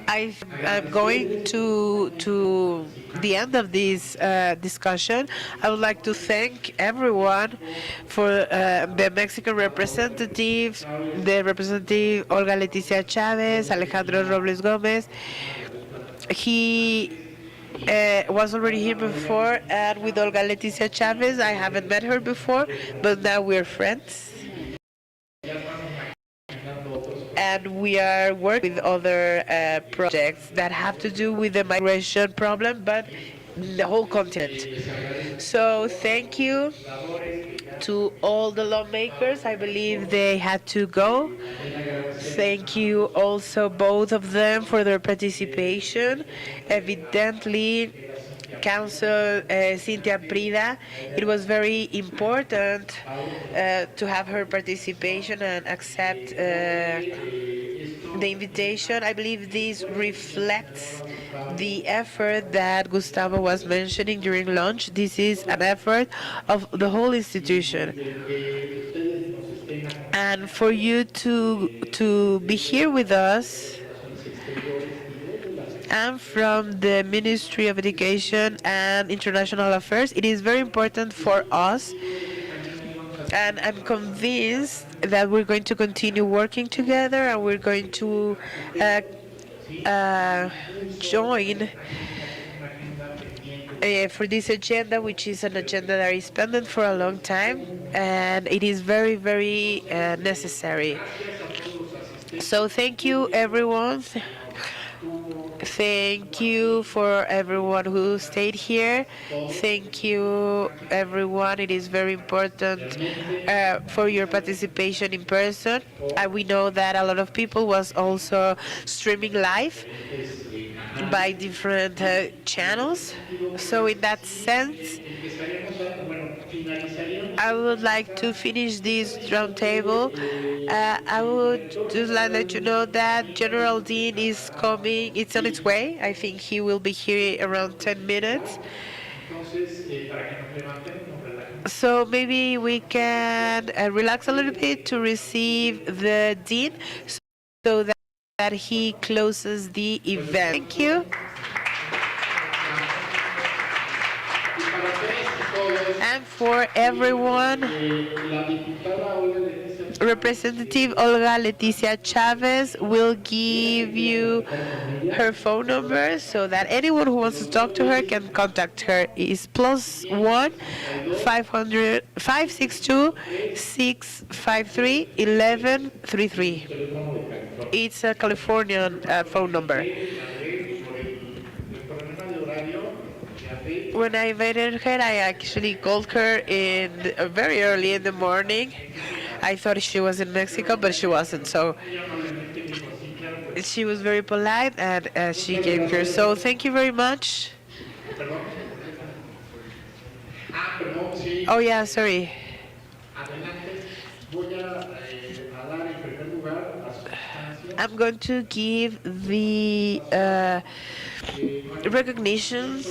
C: I'm going to the end of this discussion. I would like to thank everyone for the Mexican representatives, the representative Olga Leticia Chavez, Alejandro Robles Gomez. He was already here before, and with Olga Leticia Chavez, I haven't met her before, but now we're friends. And we are working with other projects that have to do with the migration problem, but the whole continent. So thank you to all the lawmakers. I believe they had to go. Thank you also both of them for their participation. Evidently, Council Cynthia Prida, it was very important to have her participation and accept the invitation. I believe this reflects the effort that Gustavo was mentioning during lunch. This is an effort of the whole institution. and for you to be here with us. I'm from the Ministry of Education and International Affairs. It is very important for us, and I'm convinced that we're going to continue working together, and we're going to join for this agenda, which is an agenda that is pending for a long time, and it is very, very necessary. So thank you, everyone. Thank you for everyone who stayed here. Thank you, everyone. It is very important for your participation in person. We know that a lot of people was also streaming live by different channels. So in that sense, I would like to finish this roundtable. I would just like to let you know that General Dean is coming. It's on its way. I think he will be here around 10 minutes. So maybe we can relax a little bit to receive the Dean so that he closes the event. Thank you. And for everyone, Representative Olga Leticia Chavez will give you her phone number so that anyone who wants to talk to her can contact her. It's +1 562 653 1133. It's a Californian phone number. When I invited her, I actually called her very early in the morning. I thought she was in Mexico, but she wasn't. So she was very polite, and she came here. So thank you very much. Oh yeah, sorry. I'm going to give the recognitions.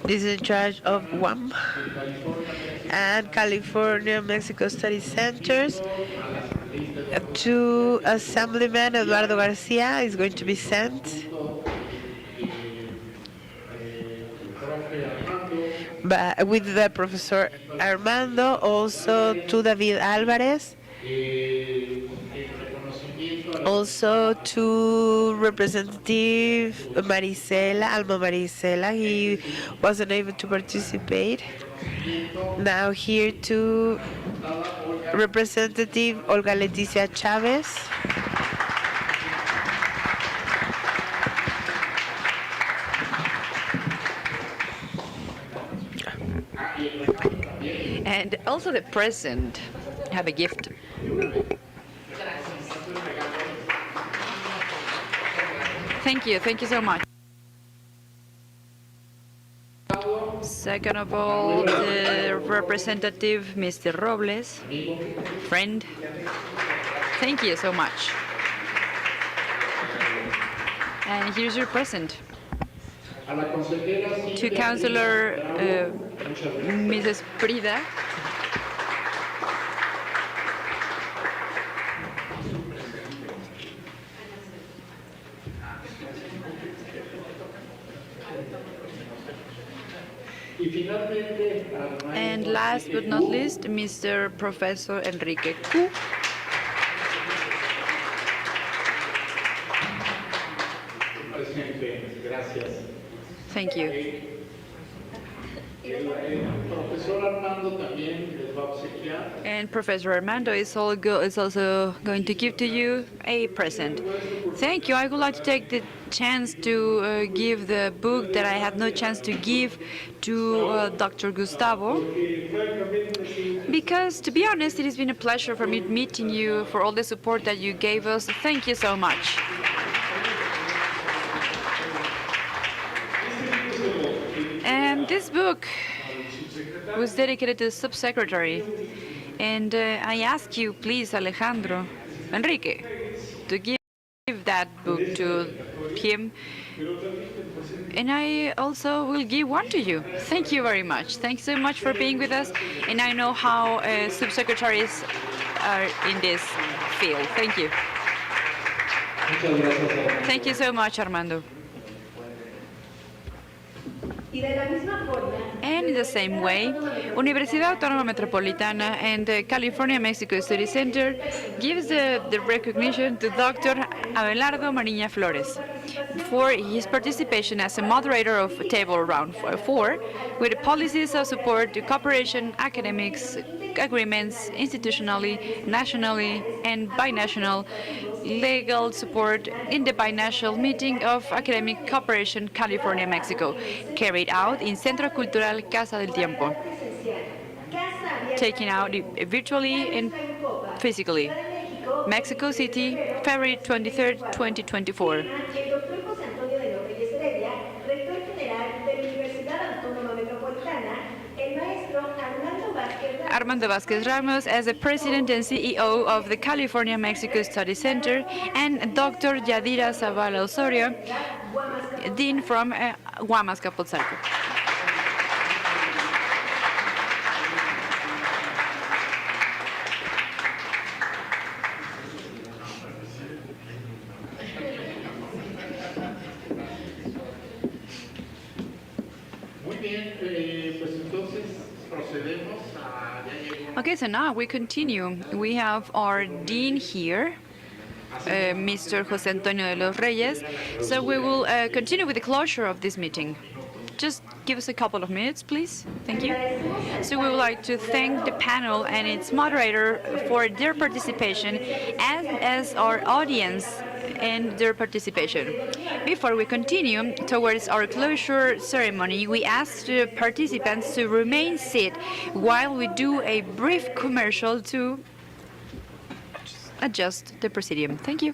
C: This is in charge of WAM and California Mexico Studies Centers. To Assemblyman Eduardo Garcia is going to be sent. But with the Professor Armando, also to David Alvarez. Also to Representative Alma Marisela, he wasn't able to participate. Now here to Representative Olga Leticia Chavez.
D: And also the President have a gift. Thank you so much. Second of all, the representative, Mr. Robles, friend. Thank you so much. And here's your present. To Councillor Mrs. Prida. And last but not least, Mr. Professor Enrique Cu. Thank you. And Professor Armando is also going to give to you a present. Thank you. I would like to take the chance to give the book that I had no chance to give to Dr. Gustavo. Because, to be honest, it has been a pleasure for me meeting you, for all the support that you gave us. Thank you so much. And this book was dedicated to the subsecretary. And I ask you, please, Enrique, to give that book to him. And I also will give one to you. Thank you very much. Thanks so much for being with us. And I know how subsecretaries are in this field. Thank you. Thank you so much, Armando. And in the same way, Universidad Autónoma Metropolitana and the California Mexico Study Center gives the recognition to Dr. Abelardo Mariña Flores for his participation as a moderator of Table Round 4 with policies of support to cooperation, academics, agreements, institutionally, nationally, and binational legal support in the binational meeting of Academic Cooperation California, Mexico, carried out in Centro Cultural Casa del Tiempo, taken out virtually and physically. Mexico City, February 23rd, 2024. Armando Vázquez Ramos as the President and CEO of the California Mexico Study Center, and Dr. Yadira Zavala Osorio, Dean from Guamas, Capozalco.
E: Muy bien, pues entonces procedemos a...
D: Okay, so now we continue. We have our dean here, Mr. José Antonio de los Reyes. So we will continue with the closure of this meeting. Just give us a couple of minutes, please. Thank you. So we would like to thank the panel and its moderator for their participation, as our audience and their participation. Before we continue towards our closure ceremony, we ask the participants to remain seated while we do a brief commercial to adjust the presidium. Thank you.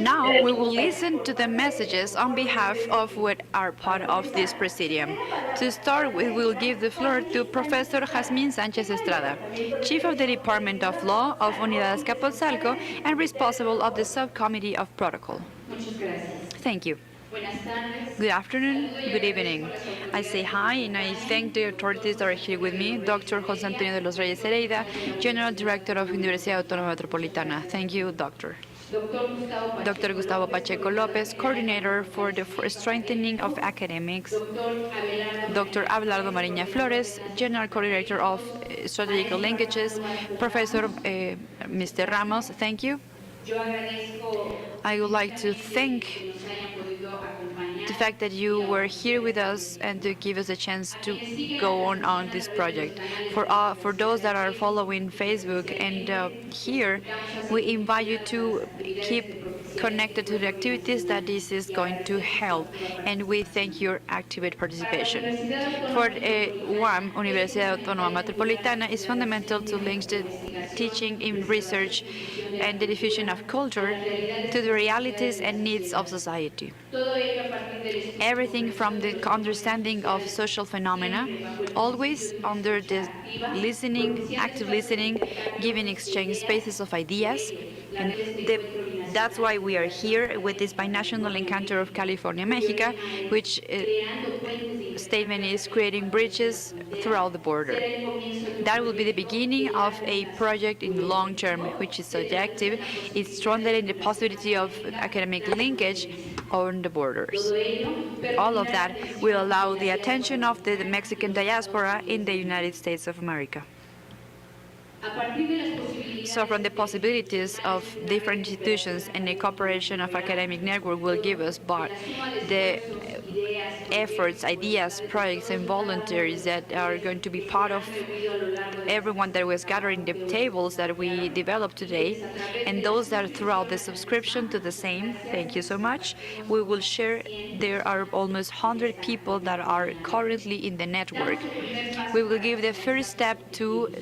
D: Now we will listen to the messages on behalf of what are part of this presidium. To start with, we'll give the floor to Professor Jazmín Sánchez Estrada, Chief of the Department of Law of Unidad Azcapotzalco and responsible of the Subcommittee of Protocol. Thank you. Good afternoon, good evening. I say hi and I thank the authorities that are here with me. Dr. José Antonio de los Reyes Hereida, General Director of Universidad Autónoma Metropolitana. Thank you, Doctor. Dr. Gustavo Pacheco Lopez, Coordinator for the Strengthening of Academics. Dr. Abelardo Mariña Flores, General Coordinator of Strategical Linkages. Professor Mr. Ramos, thank you. I would like to thank the fact that you were here with us and to give us a chance to go on this project. For those that are following Facebook and here, we invite you to keep connected to the activities that this is going to help, and we thank your active participation. For UAM, Universidad Autónoma Metropolitana, is fundamental to link the teaching in research and the diffusion of culture to the realities and needs of society. Everything from the understanding of social phenomena, always under the listening, active listening, giving exchange spaces of ideas. And that's why we are here with this binational encounter of California, Mexico, which statement is creating bridges throughout the border. That will be the beginning of a project in the long term, which is objective, is strengthening the possibility of academic linkage on the borders. All of that will allow the attention of the Mexican diaspora in the United States of America. So from the possibilities of different institutions and the cooperation of academic network will give us, but the efforts, ideas, projects, and volunteers that are going to be part of everyone that was gathering the tables that we developed today, and those that are throughout the subscription to the same, thank you so much. We will share, there are almost 100 people that are currently in the network. We will give the first step to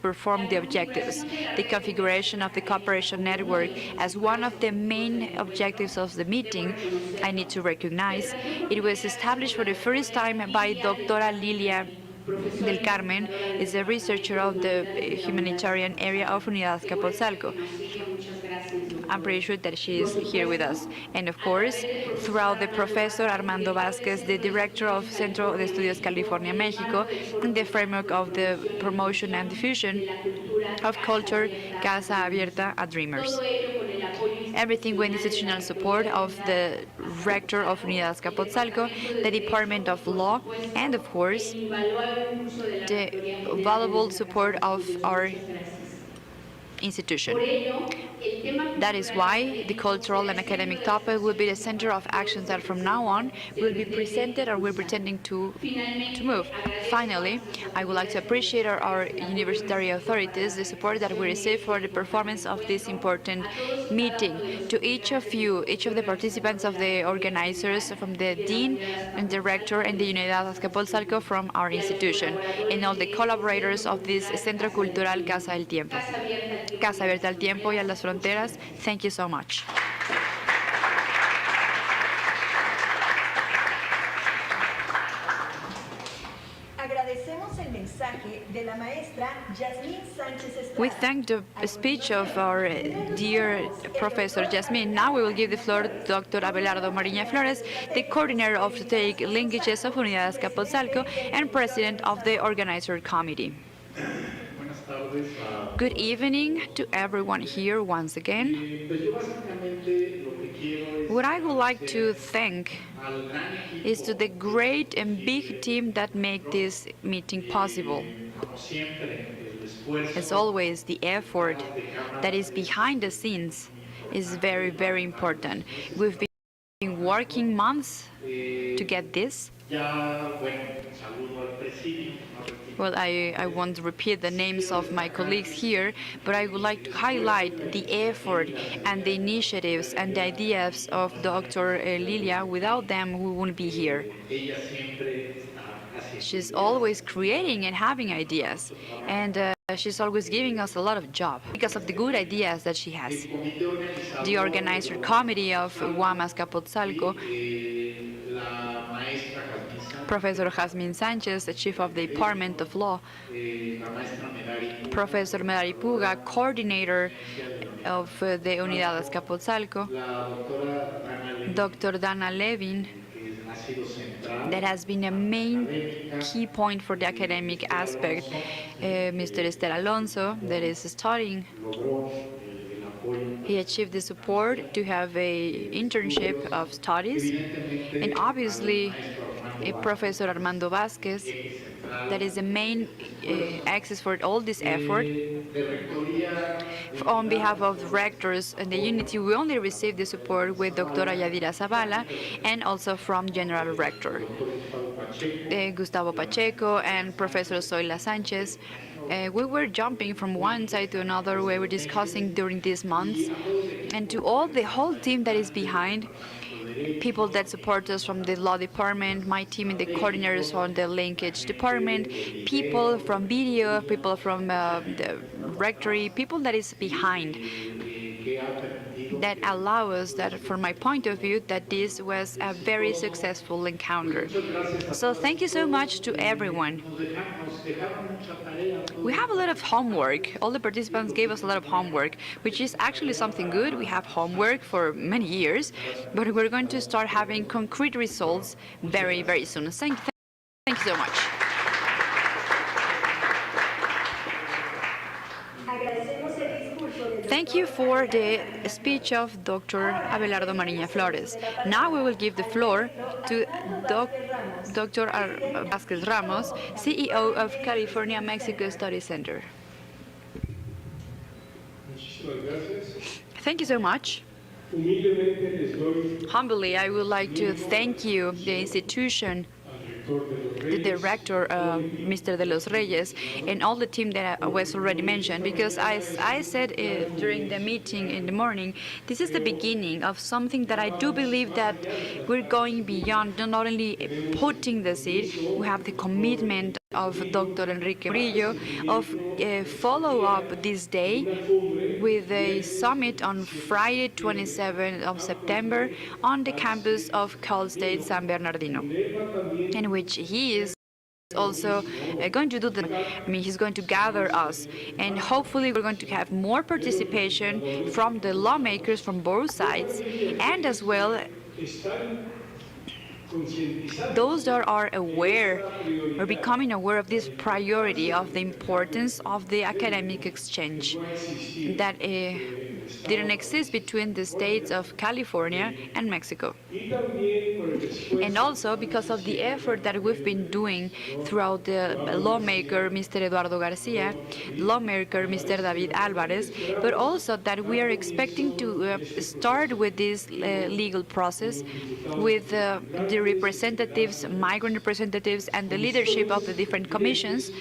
D: perform the objectives. The configuration of the cooperation network as one of the main objectives of the meeting, I need to recognize, it was established for the first time by Dr. Lilia del Carmen, is a researcher of the humanitarian area of Unidad Azcapotzalco. I'm pretty sure that she is here with us. And of course, throughout the Professor Armando Vázquez, the Director of Centro de Estudios California, Mexico, in the framework of the promotion and diffusion of culture, Casa Abierta a Dreamers. Everything with institutional support of the Rector of Unidad Azcapotzalco, the Department of Law, and of course, the valuable support of our institution. That is why the cultural and academic topic will be the center of actions that from now on will be presented or we're pretending to move. Finally, I would like to appreciate our university authorities, the support that we receive for the performance of this important meeting. To each of you, each of the participants of the organizers, from the dean and director and the Unidad Azcapotzalco from our institution, and all the collaborators of this Centro Cultural Casa del Tiempo. Casa Abierta al Tiempo y a las Fronteras, thank you so much. We thank the speech of our dear Professor Jasmine. Now we will give the floor to Dr. Abelardo Mariña Flores, the coordinator of Strategic Linkages of Unidad Azcapotzalco and president of the organizer committee. Good evening to everyone here once again. What I would like to thank is to the great and big team that make this meeting possible. As always, the effort that is behind the scenes is very, very important. We've been working months to get this. Well, I won't repeat the names of my colleagues here, but I would like to highlight the effort and the initiatives and the ideas of Dr. Lilia. Without them, we wouldn't be here. She's always creating and having ideas, and she's always giving us a lot of job because of the good ideas that she has. The organizer committee of UAM Azcapotzalco, Professor Jasmine Sanchez, the chief of the Department of Law, Professor Medari Puga, coordinator of the Unidad Azcapotzalco, Dr. Dana Levin, that has been a main key point for the academic aspect, Mr. Esther Alonso, that is studying. He achieved the support to have a internship of studies, and obviously Professor Armando Vasquez, that is the main axis for all this effort. On behalf of rectors and the unity, we only received the support with Dr. Yadira Zavala and also from General Rector Gustavo Pacheco and Professor Zoila Sanchez. We were jumping from one side to another. We were discussing during these months, and to all the whole team that is behind, people that support us from the law department, my team in the coordinators on the linkage department, people from video, people from the rectory, people that is behind, that allow us, that from my point of view, that this was a very successful encounter. So thank you so much to everyone. We have a lot of homework. All the participants gave us a lot of homework, which is actually something good. We have homework for many years, but we're going to start having concrete results very, very soon. Thank you so much. Thank you for the speech of Dr. Abelardo Mariña Flores. Now we will give the floor to Dr. Vasquez Ramos, CEO of California-Mexico Study Center. Thank you so much. Humbly, I would like to thank you, the institution, the director, Mr. De Los Reyes, and all the team that was already mentioned, because as I said during the meeting in the morning, this is the beginning of something that I do believe that we're going beyond, not only putting the seed, we have the commitment of Dr. Enrique Murillo of follow up this day with a summit on Friday, 27th of September on the campus of Cal State San Bernardino, in which he is also going to do he's going to gather us, and hopefully we're going to have more participation from the lawmakers from both sides, and as well those that are aware or becoming aware of this priority of the importance of the academic exchange that didn't exist between the states of California and Mexico. And also because of the effort that we've been doing throughout the lawmaker, Mr. Eduardo Garcia, lawmaker, Mr. David Alvarez, but also that we are expecting to start with this legal process with the representatives, migrant representatives, and the leadership of the different commissions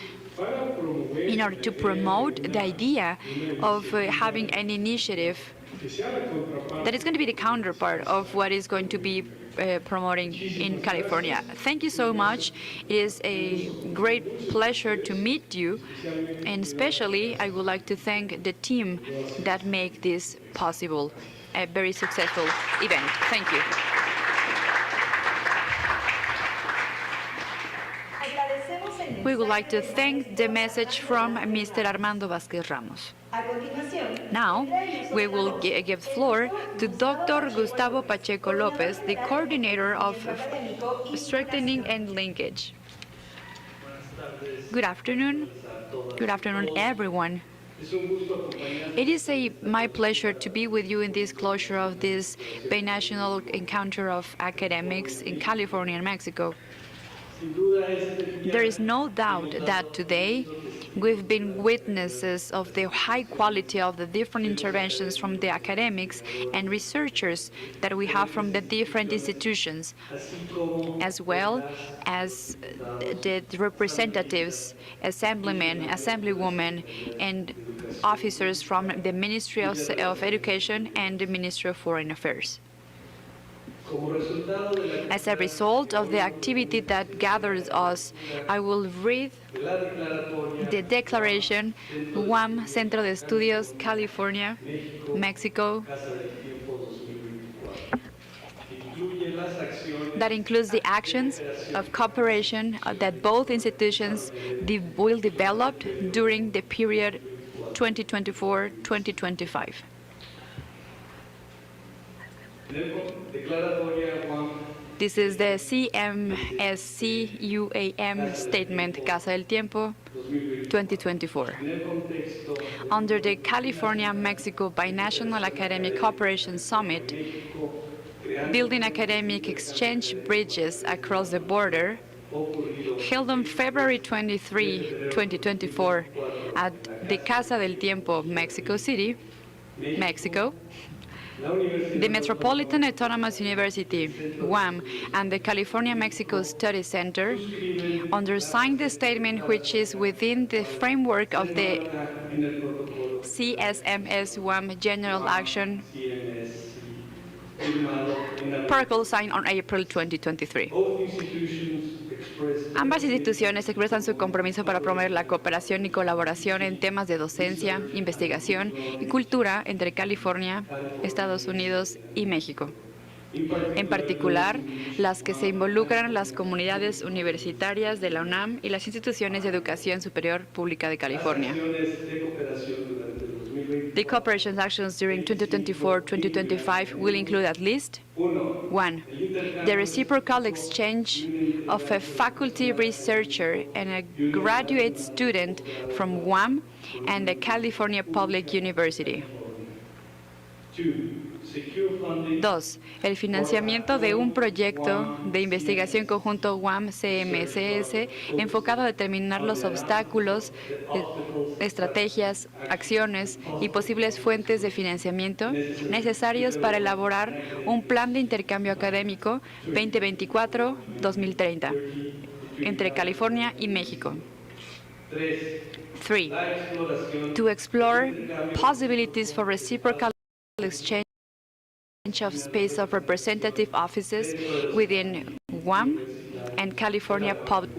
D: in order to promote the idea of having an initiative that is going to be the counterpart of what is going to be promoting in California. Thank you so much. It is a great pleasure to meet you, and especially I would like to thank the team that make this possible, a very successful event. Thank you. We would like to thank the message from Mr. Armando Vázquez Ramos. Now, we will give floor to Dr. Gustavo Pacheco Lopez, the coordinator of Strengthening and Linkage. Good afternoon. Good afternoon, everyone. It is my pleasure to be with you in this closure of this binational encounter of academics in California and Mexico. There is no doubt that today we've been witnesses of the high quality of the different interventions from the academics and researchers that we have from the different institutions, as well as the representatives, assemblymen, assemblywomen, and officers from the Ministry of Education and the Ministry of Foreign Affairs. As a result of the activity that gathers us, I will read the declaration, UAM Centro de Estudios, California, Mexico, that includes the actions of cooperation that both institutions will develop during the period 2024-2025. This is the CMSC-UAM Statement, Casa del Tiempo, 2024. Under the California-Mexico Binational Academic Cooperation Summit, Building Academic Exchange Bridges Across the Border, held on February 23, 2024, at the Casa del Tiempo, Mexico City, Mexico, the Metropolitan Autonomous University, UAM, and the California-Mexico Study Center undersigned the statement, which is within the framework of the CSMS-UAM General Action Protocol signed on April 2023. Ambas instituciones expresan su compromiso para promover la cooperación y colaboración en temas de docencia, investigación y cultura entre California, Estados Unidos y México. En particular, las que se involucran las comunidades universitarias de la UNAM y las instituciones de educación superior pública de California. The cooperation actions during 2024-2025 will include at least 1. The reciprocal exchange of a faculty researcher and a graduate student from UAM and the California Public University. 2. El financiamiento de un proyecto de investigación conjunto UAM-CMCS enfocado a determinar los obstáculos, estrategias, acciones y posibles fuentes de financiamiento necesarios para elaborar un plan de intercambio académico 2024-2030 entre California y México. 3. To explore possibilities for reciprocal exchange of space of representative offices within UAM and California Public.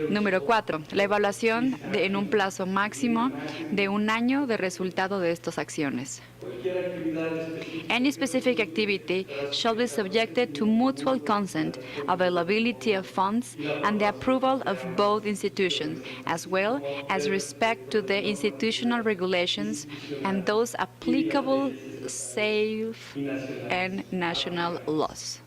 D: Número 4. La evaluación en un plazo máximo de un año de resultado de estas acciones. Any specific activity shall be subjected to mutual consent, availability of funds, and the approval of both institutions, as well as respect to the institutional regulations and those applicable state and national laws.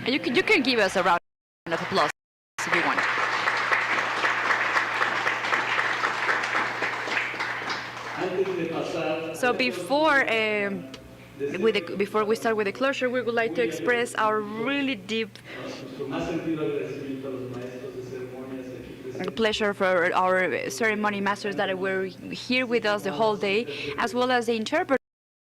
D: You can give us a round of applause if you want. So before we start with the closure, we would like to express our really deep pleasure for our ceremony masters that were here with us the whole day, as well as the interpreters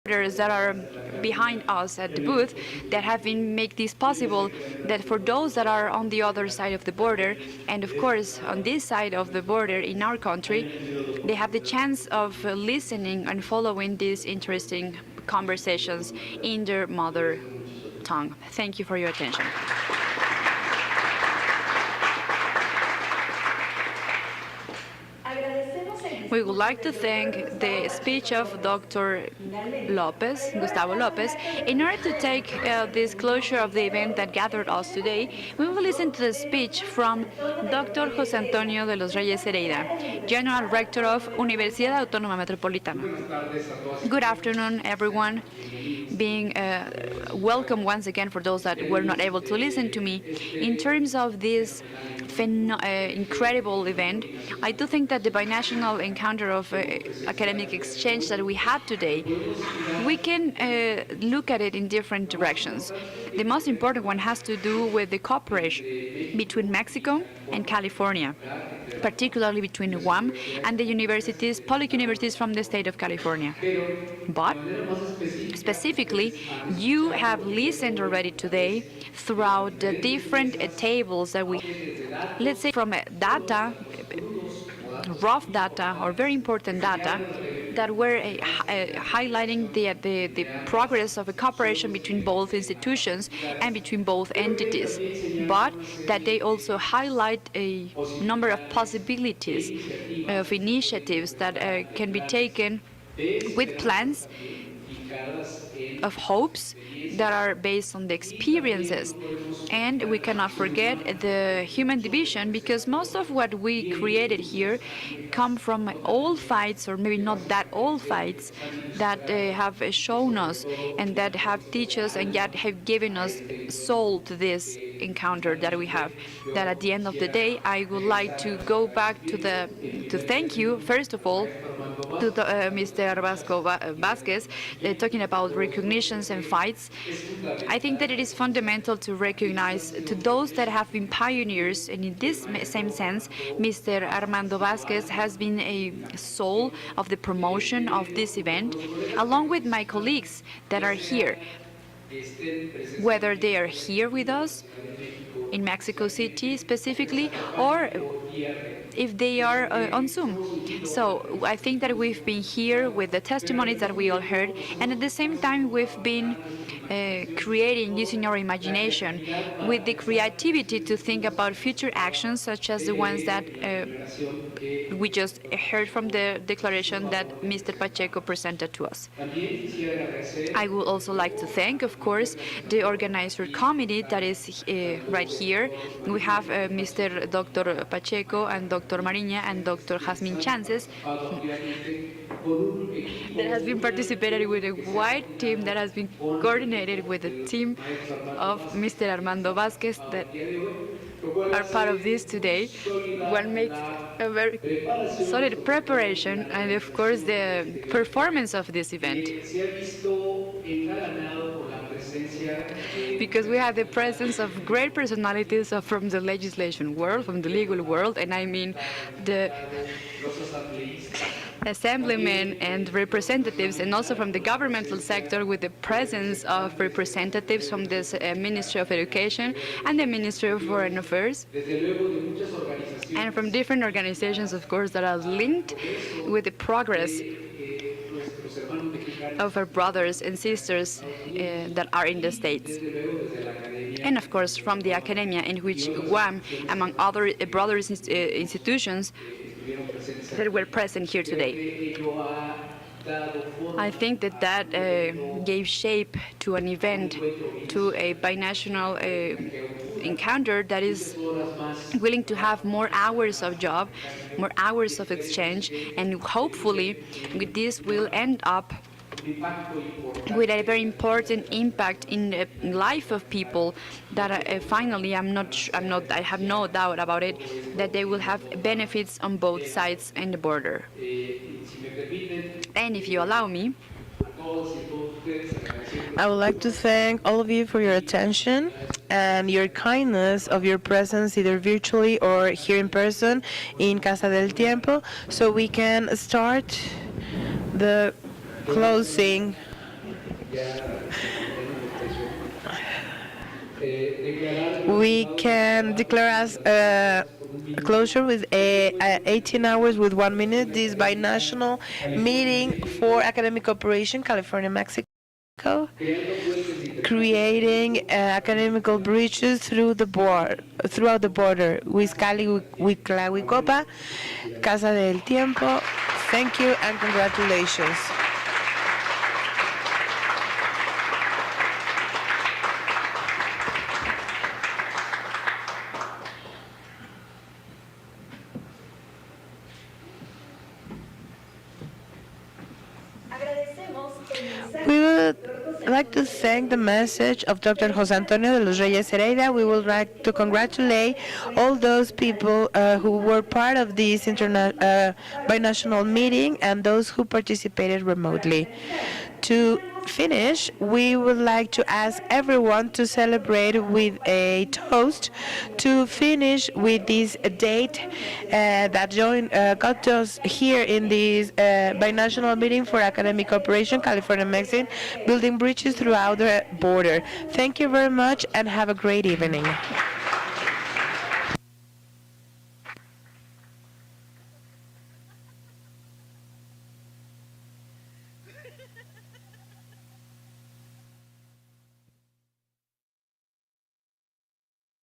D: that are behind us at the booth that have been make this possible, that for those that are on the other side of the border, and of course on this side of the border in our country, they have the chance of listening and following these interesting conversations in their mother tongue. Thank you for your attention. We would like to thank the speech of Dr. Gustavo Lopez. In order to take this closure of the event that gathered us today, we will listen to the speech from Dr. José Antonio de los Reyes Hereida, General Rector of Universidad Autónoma Metropolitana. Good afternoon, everyone. Being welcome once again for those that were not able to listen to me. In terms of this incredible event, I do think that the binational encounter of academic exchange that we had today, we can look at it in different directions. The most important one has to do with the cooperation between Mexico and California, particularly between UAM and the universities, public universities from the state of California. But specifically, you have listened already today throughout the different tables that we, let's say from data, rough data or very important data that were highlighting the progress of a cooperation between both institutions and between both entities, but that they also highlight a number of possibilities of initiatives that can be taken with plans of hopes that are based on the experiences. And we cannot forget the human division, because most of what we created here come from old fights, or maybe not that old fights, that have shown us and that have teach us and yet have given us soul to this encounter that we have. That at the end of the day, I would like to go back to thank you, first of all, to Mr. Vasquez, talking about recognitions and fights. I think that it is fundamental to recognize to those that have been pioneers, and in this same sense, Mr. Armando Vasquez has been a soul of the promotion of this event, along with my colleagues that are here, whether they are here with us in Mexico City specifically, or if they are on Zoom. So I think that we've been here with the testimonies that we all heard, and at the same time we've been creating, using our imagination, with the creativity to think about future actions, such as the ones that we just heard from the declaration that Mr. Pacheco presented to us. I would also like to thank, of course, the organizer committee that is right here. We have Mr. Dr. Pacheco and Dr. Mariña and Dr. Jasmine Chances that has been participated with a wide team that has been coordinated with the team of Mr. Armando Vasquez that are part of this today. One makes a very solid preparation and, of course, the performance of this event. Because we have the presence of great personalities from the legislation world, from the legal world, and I mean the assemblymen and representatives, and also from the governmental sector, with the presence of representatives from this Ministry of Education and the Ministry of Foreign Affairs, and from different organizations, of course, that are linked with the progress of our brothers and sisters that are in the States. And of course, from the academia, in which Guam, among other brothers institutions, that were present here today. I think that that gave shape to an event, to a binational encounter that is willing to have more hours of job, more hours of exchange, and hopefully with this will end up with a very important impact in the life of people that finally I have no doubt about it, that they will have benefits on both sides in the border. And if you allow me,
C: I would like to thank all of you for your attention and your kindness of your presence, either virtually or here in person in Casa del Tiempo, so we can start the closing. We can declare as a closure with 18 hours with 1 minute this binational meeting for academic cooperation, California, Mexico, creating academical bridges throughout the border. Huizcali, Huiclahuicopa, Casa del Tiempo. Thank you and congratulations. We would like to thank the message of Dr. José Antonio de los Reyes Heredia. We would like to congratulate all those people who were part of this binational meeting and those who participated remotely. To finish, we would like to ask everyone to celebrate with a toast to finish with this date that got us here in this binational meeting for academic cooperation, California, Mexico, building bridges throughout the border. Thank you very much and have a great evening.